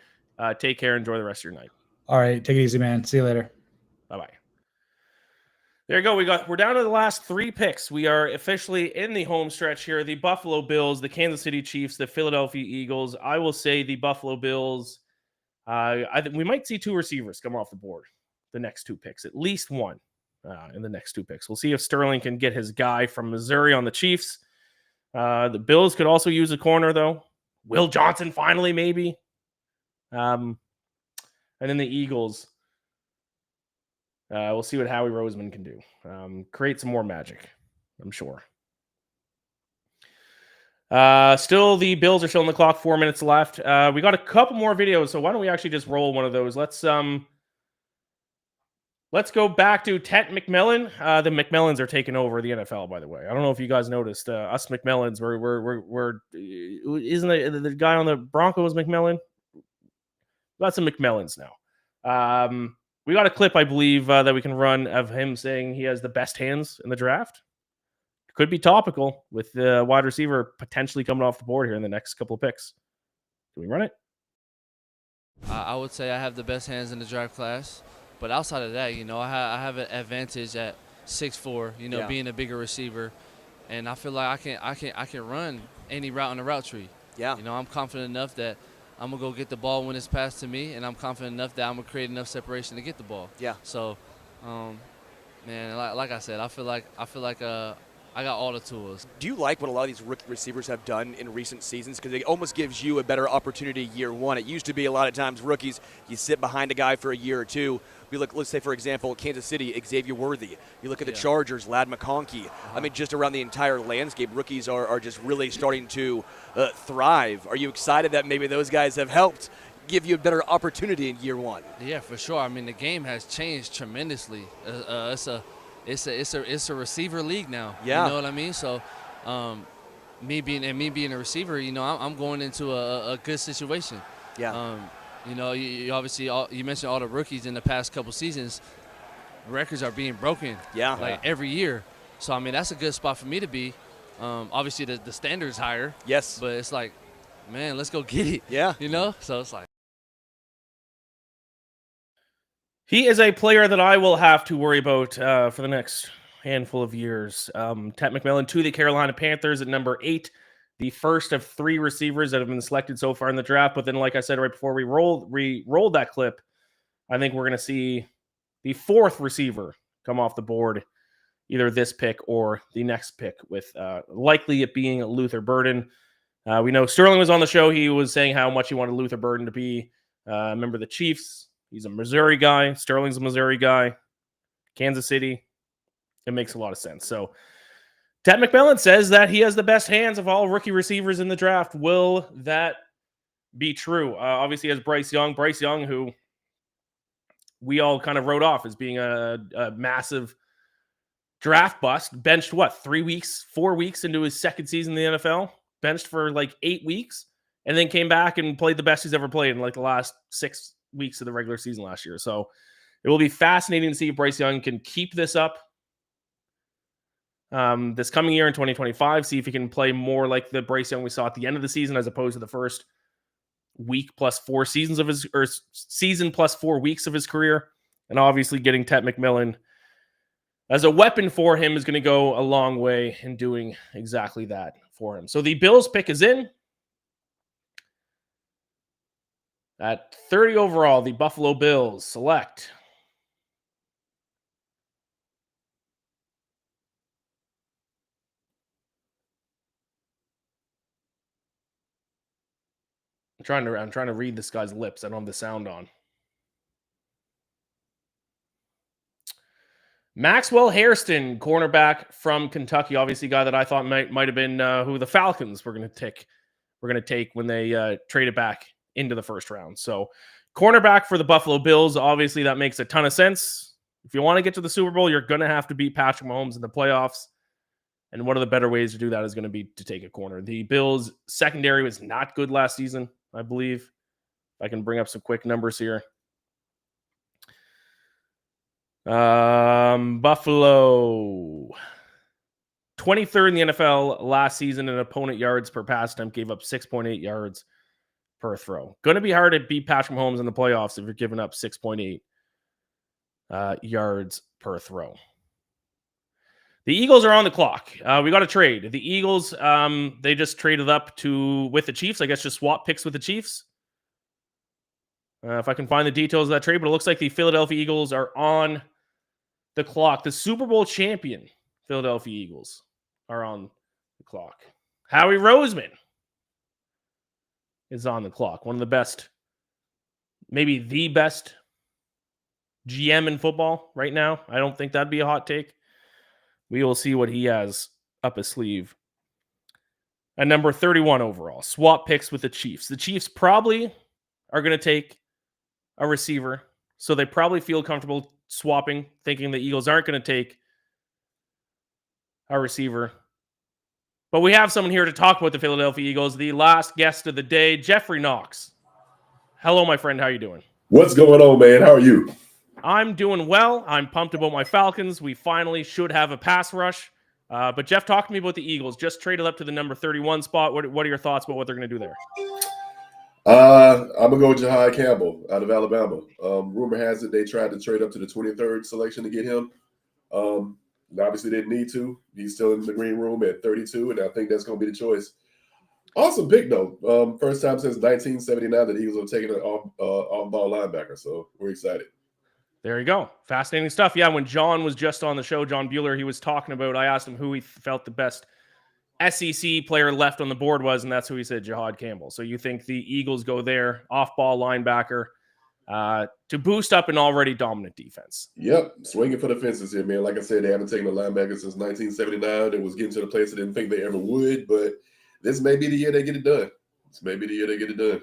Take care. Enjoy the rest of your night. All right. Take it easy, man. See you later. Bye-bye. There you go. We're down to the last 3 picks. We are officially in the home stretch here. The Buffalo Bills, the Kansas City Chiefs, the Philadelphia Eagles. I will say the Buffalo Bills. I think we might see 2 receivers come off the board the next 2 picks, at least one in the next 2 picks. We'll see if Sterling can get his guy from Missouri on the Chiefs. The Bills could also use a corner, though. Will Johnson finally, maybe. And then the Eagles. We'll see what Howie Roseman can do. Create some more magic, I'm sure. Still, the Bills are still on the clock. 4 minutes left. We got a couple more videos, so why don't we actually just roll one of those? Let's go back to Tet MacMillan. The MacMillans are taking over the NFL, by the way. I don't know if you guys noticed. Us MacMillans, we're isn't the guy on the Broncos MacMillan? We got some MacMillans now. We got a clip, I believe, that we can run of him saying he has the best hands in the draft. Could be topical with the wide receiver potentially coming off the board here in the next couple of picks. Can we run it? I would say I have the best hands in the draft class. But outside of that, I have an advantage at 6'4", being a bigger receiver. And I feel like I can run any route on the route tree. Yeah. I'm confident enough that I'm going to go get the ball when it's passed to me, and I'm confident enough that I'm going to create enough separation to get the ball. Yeah. So, man, like I said, I feel like I got all the tools. Do you like what a lot of these rookie receivers have done in recent seasons? Because it almost gives you a better opportunity year one. It used to be a lot of times rookies, you sit behind a guy for a year or two. We look, let's say, for example, Kansas City, Xavier Worthy. You look at the Chargers, Ladd McConkey. I mean, just around the entire landscape, rookies are just really starting to thrive. Are you excited that maybe those guys have helped give you a better opportunity in year one? Yeah, for sure. I mean, the game has changed tremendously. It's a receiver league now. Yeah. You know what I mean? So, me being a receiver, I'm going into a good situation. Yeah. You obviously you mentioned all the rookies in the past couple seasons. Records are being broken. Yeah. Every year. So I mean that's a good spot for me to be. Obviously the standard's higher. Yes. But it's like, man, let's go get it. Yeah. So it's like. He is a player that I will have to worry about for the next handful of years. Tet MacMillan to the Carolina Panthers at number 8, the first of 3 receivers that have been selected so far in the draft. But then, like I said right before we rolled that clip, I think we're going to see the 4th receiver come off the board, either this pick or the next pick, with likely it being Luther Burden. We know Sterling was on the show. He was saying how much he wanted Luther Burden to be a member of the Chiefs. He's a Missouri guy. Sterling's a Missouri guy. Kansas City. It makes a lot of sense. So Tet MacMillan says that he has the best hands of all rookie receivers in the draft. Will that be true? Obviously, he has Bryce Young, who we all kind of wrote off as being a massive draft bust. Benched, 4 weeks into his second season in the NFL? Benched for like 8 weeks, and then came back and played the best he's ever played in like the last 6 weeks of the regular season last year. So it will be fascinating to see if Bryce Young can keep this up this coming year in 2025. See if he can play more like the Bryce Young we saw at the end of the season, as opposed to the first week plus 4 seasons of his, or season plus 4 weeks of his career. And obviously getting Tet MacMillan as a weapon for him is going to go a long way in doing exactly that for him. So the Bills pick is in. At 30 overall, the Buffalo Bills select I'm trying to read this guy's lips. I don't have the sound on. Maxwell Hairston, cornerback from Kentucky, obviously a guy that I thought might have been who the Falcons were going to take when they traded back into the first round. So cornerback for the Buffalo Bills, obviously that makes a ton of sense. If you want to get to the Super Bowl, you're going to have to beat Patrick Mahomes in the playoffs. And one of the better ways to do that is going to be to take a corner. The Bills secondary was not good last season, I believe. If I can bring up some quick numbers here. Buffalo 23rd in the NFL last season in opponent yards per pass attempt, gave up 6.8 yards per throw. Going to be hard to beat Patrick Mahomes in the playoffs if you're giving up 6.8 yards per throw. The Eagles are on the clock. We got a trade. The Eagles, they just traded up with the Chiefs. I guess just swap picks with the Chiefs. If I can find the details of that trade, but it looks like the Philadelphia Eagles are on the clock. The Super Bowl champion Philadelphia Eagles are on the clock. Howie Roseman is on the clock. One of the best, maybe the best GM in football right now. I don't think that'd be a hot take. We will see what he has up his sleeve. At number 31 overall, swap picks with the Chiefs. The Chiefs probably are going to take a receiver, so they probably feel comfortable swapping, thinking the Eagles aren't going to take a receiver. But we have someone here to talk about the Philadelphia Eagles, the last guest of the day, Jeffrey Knox. Hello, my friend. How are you doing? What's going on, man? How are you? I'm doing well. I'm pumped about my Falcons. We finally should have a pass rush. But Jeff, talk to me about the Eagles. Just traded up to the number 31 spot. What are your thoughts about what they're going to do there? I'm going to go with Jahad Campbell out of Alabama. Rumor has it they tried to trade up to the 23rd selection to get him. Obviously didn't need to. He's still in the green room at 32, and I think that's going to be the choice. Awesome pick, though. First time since 1979 that the Eagles have taken an off-ball linebacker, so we're excited. There you go. Fascinating stuff. Yeah, when John was just on the show, John Bueller, he was talking about, I asked him who he felt the best SEC player left on the board was, and that's who he said, Jahad Campbell. So you think the Eagles go there, off-ball linebacker, to boost up an already dominant defense. Yep, swinging for the fences here, man. Like I said, they haven't taken a linebacker since 1979. It was getting to the place I didn't think they ever would, but this may be the year they get it done. This may be the year they get it done.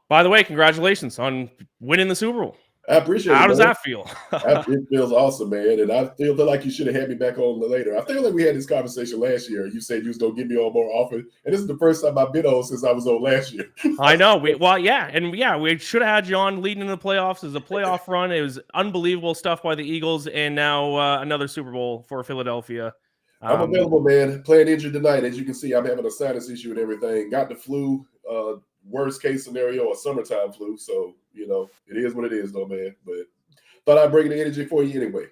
By the way, congratulations on winning the Super Bowl. I appreciate it. How does that feel? It feels awesome, man. And I feel like you should have had me back on later. I feel like we had this conversation last year. You said you was going to get me on more often. And this is the first time I've been on since I was on last year. I know. We should have had you on leading in the playoffs. It was a playoff run. It was unbelievable stuff by the Eagles. And now another Super Bowl for Philadelphia. I'm available, man. Playing injured tonight. As you can see, I'm having a sinus issue and everything. Got the flu. Worst case scenario, a summertime flu. So, it is what it is, though, man. But thought I'd bring the energy for you anyway.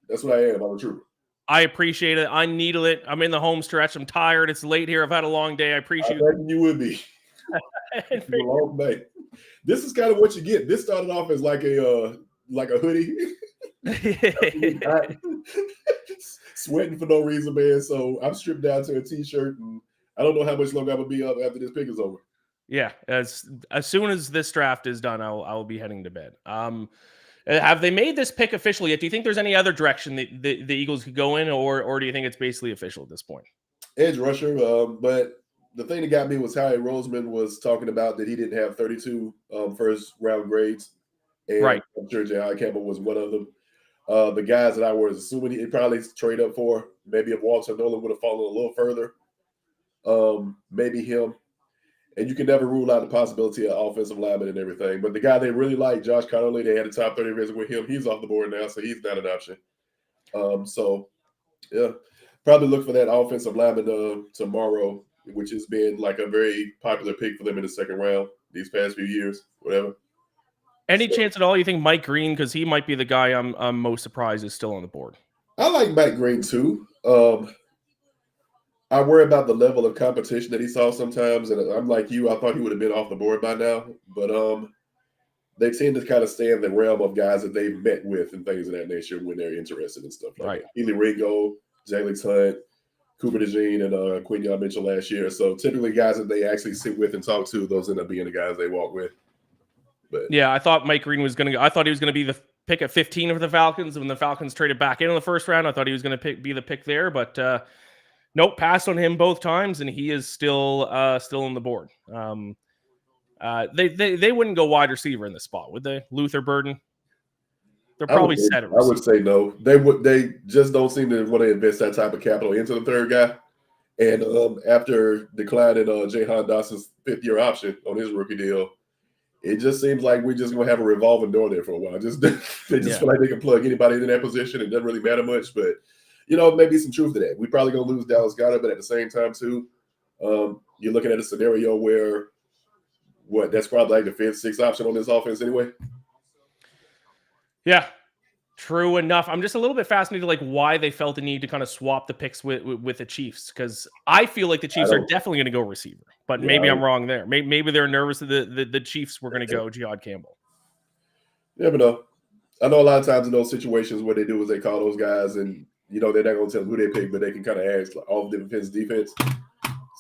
That's what I am. I'm a trooper. I appreciate it. I needed it. I'm in the home stretch. I'm tired. It's late here. I've had a long day. I appreciate it. You would be. It's a long day. This is kind of what you get. This started off as like a hoodie. Sweating for no reason, man. So I'm stripped down to a t-shirt, and I don't know how much longer I'm gonna be up after this pick is over. Yeah, as soon as this draft is done, I'll be heading to bed. Have they made this pick official yet? Do you think there's any other direction the Eagles could go in, or do you think it's basically official at this point? Edge rusher, but the thing that got me was Howie Roseman was talking about that he didn't have 32 first round grades, and right. I'm sure Jahad Campbell was one of them. The guys that I was assuming he'd probably trade up for, maybe if Walter Nolan would have fallen a little further, maybe him. And you can never rule out the possibility of offensive lineman and everything. But the guy they really like, Josh Connolly, they had a top 30 visit with him. He's off the board now, so he's not an option. So, yeah, probably look for that offensive lineman tomorrow, which has been like a very popular pick for them in the second round these past few years, whatever. Any chance at all you think Mike Green, because he might be the guy I'm most surprised is still on the board? I like Mike Green too. I worry about the level of competition that he saw sometimes, and I'm like you. I thought he would have been off the board by now, but they tend to kind of stay in the realm of guys that they've met with and things of that nature when they're interested in stuff like that. Ely Ringo, Jalen Hunt, Cooper DeJean, and Quinyon Mitchell last year. So typically guys that they actually sit with and talk to, those end up being the guys they walk with. But yeah, I thought Mike Green was going to. I thought he was going to be the pick at 15 for the Falcons. When the Falcons traded back into the first round, I thought he was going to be the pick there, but. Nope, passed on him both times, and he is still on the board. They wouldn't go wide receiver in this spot, would they? Luther Burden. They're probably set. I would say no. They just don't seem to want to invest that type of capital into the third guy. And after declining Jahan Dawson's fifth-year option on his rookie deal, it just seems like we're just gonna have a revolving door there for a while. They just feel like they can plug anybody in that position. It doesn't really matter much, but. Maybe some truth to that. We're probably going to lose Dallas Goedert, but at the same time, too, you're looking at a scenario where, that's probably like the fifth, sixth option on this offense anyway. Yeah, True enough. I'm just a little bit fascinated, like why they felt the need to kind of swap the picks with the Chiefs, because I feel like the Chiefs are definitely going to go receiver, but maybe I'm wrong there. Maybe they're nervous that the Chiefs were going to go Jihad Campbell. You never know. I know a lot of times in those situations what they do is they call those guys, and they're not going to tell them who they pick, but they can kind of ask like, all the different defense.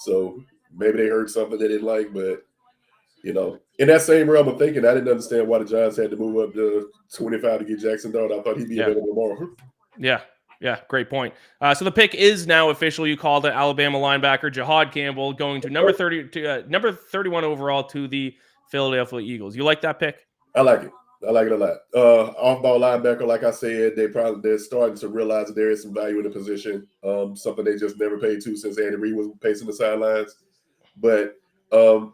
So maybe they heard something they didn't like, but in that same realm of thinking, I didn't understand why the Giants had to move up to 25 to get Jackson Dart. I thought he'd be available tomorrow. Yeah, great point. So the pick is now official. You called it. Alabama linebacker Jihad Campbell going to number 31 overall to the Philadelphia Eagles. You like that pick? I like it. I like it a lot. Off-ball linebacker, like I said, they're starting to realize that there is some value in the position. Something they just never paid to since Andy Reid was pacing the sidelines. But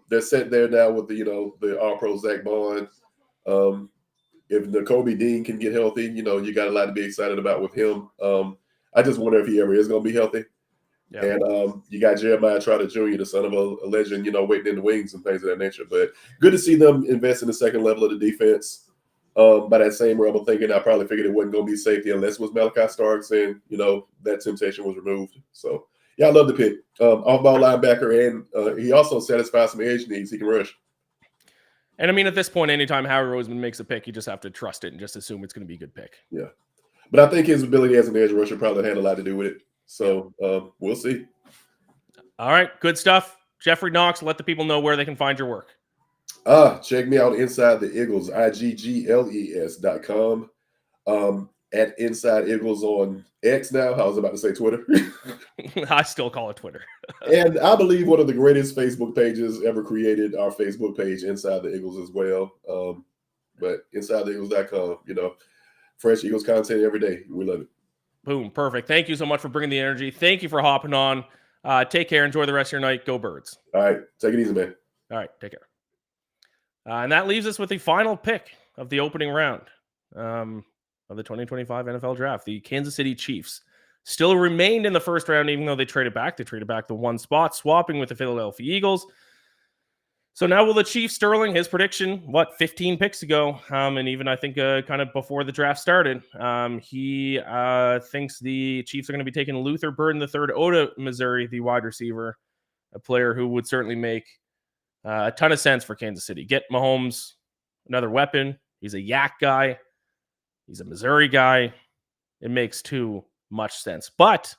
they're set there now with the All-Pro Zach Bond. If Nakobe Dean can get healthy, you got a lot to be excited about with him. I just wonder if he ever is going to be healthy. Yeah. And you got Jeremiah Trotter Jr., the son of a legend, waiting in the wings and things of that nature. But good to see them invest in the second level of the defense. By that same realm of thinking, I probably figured it wasn't going to be safety unless it was Malachi Starks, and that temptation was removed. So yeah, I love the pick. Off-ball linebacker, and he also satisfies some edge needs. He can rush. And I mean, at this point, anytime Howie Roseman makes a pick, you just have to trust it and just assume it's going to be a good pick. Yeah, but I think his ability as an edge rusher probably had a lot to do with it. So we'll see. All right, good stuff. Jeffrey Knox, let the people know where they can find your work. Check me out Inside the Eagles, IGGLES.com. At Inside Eagles on X now. I was about to say Twitter. I still call it Twitter. And I believe one of the greatest Facebook pages ever created, our Facebook page, Inside the Eagles as well. But InsideTheEagles.com, fresh Eagles content every day. We love it. Boom. Perfect. Thank you so much for bringing the energy. Thank you for hopping on. Take care. Enjoy the rest of your night. Go Birds. All right. Take it easy, man. All right. Take care. And that leaves us with the final pick of the opening round of the 2025 NFL Draft. The Kansas City Chiefs still remained in the first round, even though they traded back. They traded back the one spot, swapping with the Philadelphia Eagles. So now will the Chiefs, Sterling, his prediction, 15 picks ago, and even I think kind of before the draft started, he thinks the Chiefs are going to be taking Luther Burden III out of Missouri, the wide receiver, a player who would certainly make a ton of sense for Kansas City. Get Mahomes another weapon. He's a Yak guy. He's a Missouri guy. It makes too much sense. But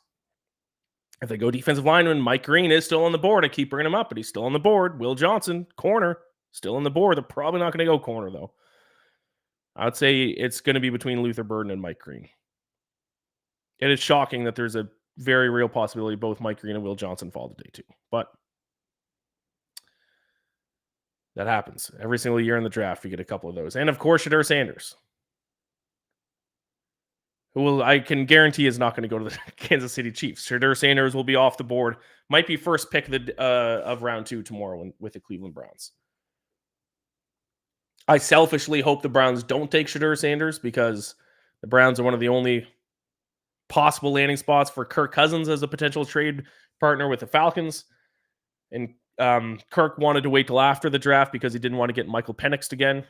if they go defensive lineman, Mike Green is still on the board. I keep bringing him up, but he's still on the board. Will Johnson, corner, still on the board. They're probably not going to go corner, though. I would say it's going to be between Luther Burden and Mike Green. It is shocking that there's a very real possibility both Mike Green and Will Johnson fall to day two. But that happens. Every single year in the draft, we get a couple of those. And, of course, Shedeur Sanders, who I can guarantee is not going to go to the Kansas City Chiefs. Shedeur Sanders will be off the board. Might be first pick of round 2 tomorrow with the Cleveland Browns. I selfishly hope the Browns don't take Shedeur Sanders because the Browns are one of the only possible landing spots for Kirk Cousins as a potential trade partner with the Falcons. And Kirk wanted to wait till after the draft because he didn't want to get Michael Penix again.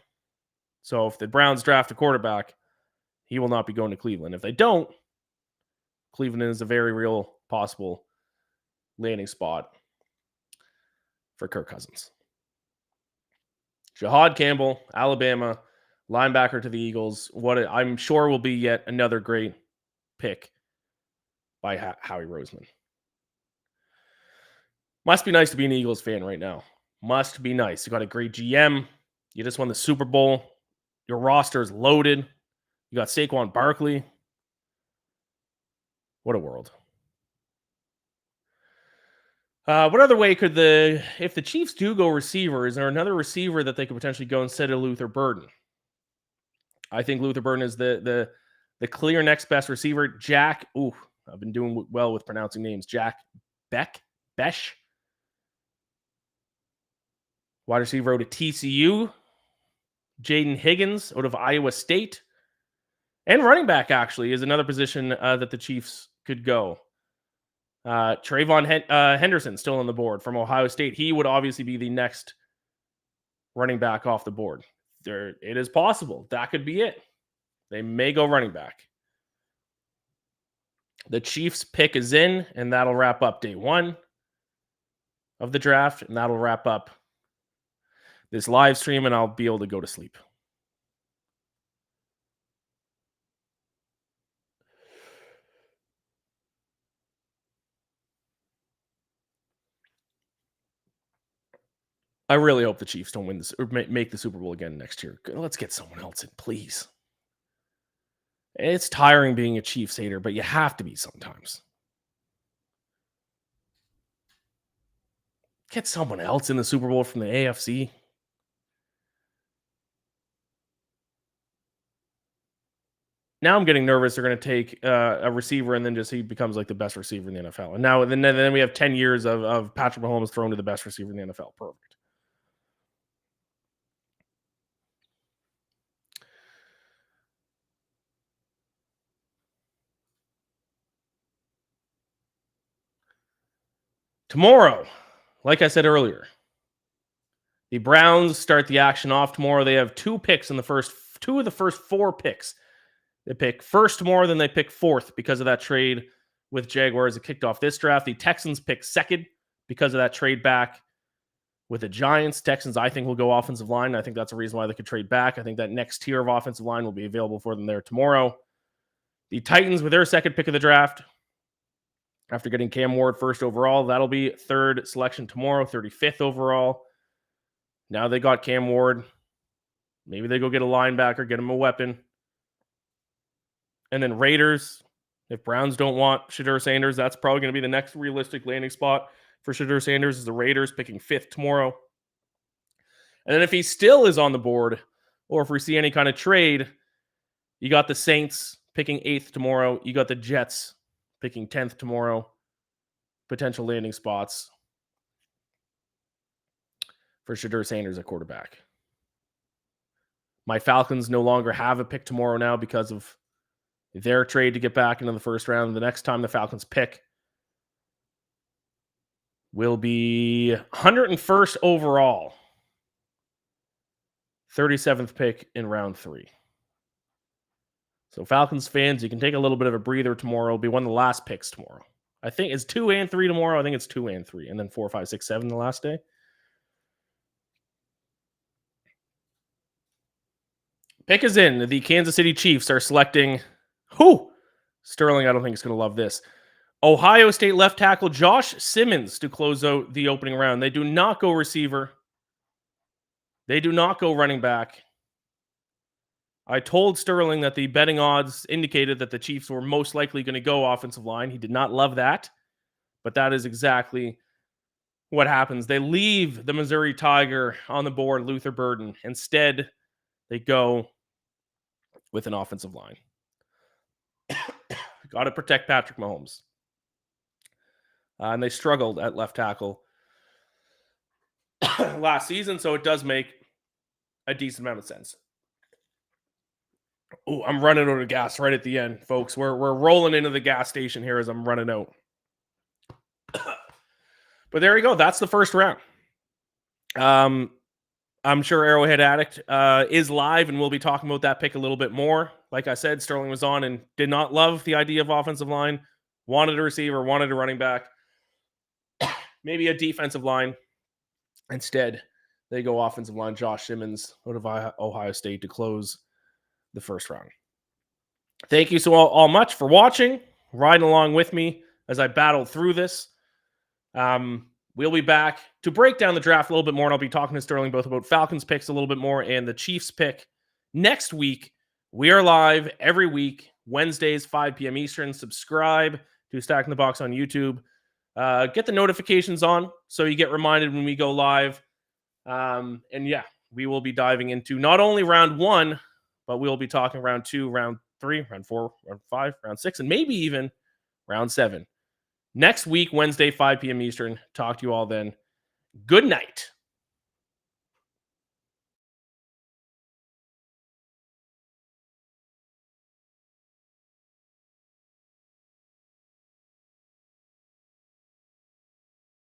So if the Browns draft a quarterback, he will not be going to Cleveland. If they don't, Cleveland is a very real possible landing spot for Kirk Cousins. Jihad Campbell, Alabama, linebacker to the Eagles. What I'm sure will be yet another great pick by Howie Roseman. Must be nice to be an Eagles fan right now. Must be nice. You got a great GM. You just won the Super Bowl. Your roster is loaded. You got Saquon Barkley. What a world. What other way could if the Chiefs do go receiver, is there another receiver that they could potentially go instead of Luther Burden? I think Luther Burden is the clear next best receiver. I've been doing well with pronouncing names. Jack Besh. Wide receiver out of TCU. Jaden Higgins out of Iowa State. And running back, actually, is another position that the Chiefs could go. Trayvon Henderson still on the board from Ohio State. He would obviously be the next running back off the board. It is possible. That could be it. They may go running back. The Chiefs pick is in, and that'll wrap up day 1 of the draft, and that'll wrap up this live stream, and I'll be able to go to sleep. I really hope the Chiefs don't win this or make the Super Bowl again next year. Let's get someone else in, please. It's tiring being a Chiefs hater, but you have to be sometimes. Get someone else in the Super Bowl from the AFC. Now I'm getting nervous. They're going to take a receiver and then just he becomes like the best receiver in the NFL. And now then we have 10 years of Patrick Mahomes thrown to the best receiver in the NFL. Perfect. Tomorrow, like I said earlier, the Browns start the action off tomorrow. They have 2 picks in the first 2 of the first 4 picks. They pick first tomorrow, then they pick 4th because of that trade with Jaguars that kicked off this draft. The Texans pick 2nd because of that trade back with the Giants. Texans, I think, will go offensive line. I think that's a reason why they could trade back. I think that next tier of offensive line will be available for them there tomorrow. The Titans with their 2nd pick of the draft, after getting Cam Ward 1st overall, that'll be 3rd selection tomorrow, 35th overall. Now they got Cam Ward. Maybe they go get a linebacker, get him a weapon. And then Raiders, if Browns don't want Shadur Sanders, that's probably going to be the next realistic landing spot for Shadur Sanders is the Raiders picking 5th tomorrow. And then if he still is on the board, or if we see any kind of trade, you got the Saints picking 8th tomorrow. You got the Jets picking 10th tomorrow. Potential landing spots for Shadur Sanders at quarterback. My Falcons no longer have a pick tomorrow now because of their trade to get back into the first round. The next time the Falcons pick will be 101st overall. 37th pick in round 3. So Falcons fans, you can take a little bit of a breather tomorrow. It'll be one of the last picks tomorrow. I think it's 2 and 3 tomorrow. I think it's 2 and 3. And then 4, 5, 6, 7 the last day. Pick is in. The Kansas City Chiefs are selecting who? Sterling, I don't think is going to love this. Ohio State left tackle Josh Simmons to close out the opening round. They do not go receiver. They do not go running back. I told Sterling that the betting odds indicated that the Chiefs were most likely going to go offensive line. He did not love that, but that is exactly what happens. They leave the Missouri Tiger on the board, Luther Burden. Instead, they go with an offensive line. Got to protect Patrick Mahomes. And they struggled at left tackle last season, so it does make a decent amount of sense. Oh, I'm running out of gas right at the end, folks. We're rolling into the gas station here as I'm running out. But there you go. That's the first round. I'm sure Arrowhead Addict is live, and we'll be talking about that pick a little bit more. Like I said, Sterling was on and did not love the idea of offensive line. Wanted a receiver, wanted a running back. Maybe a defensive line. Instead, they go offensive line. Josh Simmons out of Ohio State to close the first round. Thank you so all much for watching, riding along with me as I battled through this. We'll be back to break down the draft a little bit more, and I'll be talking to Sterling both about Falcons picks a little bit more and the Chiefs pick next week. We are live every week, Wednesdays, 5 p.m. Eastern. Subscribe to Stacking the Box on YouTube. Get the notifications on so you get reminded when we go live. And yeah, we will be diving into not only round 1, but we'll be talking round 2, round 3, round 4, round 5, round 6, and maybe even round 7. Next week, Wednesday, 5 p.m. Eastern. Talk to you all then. Good night.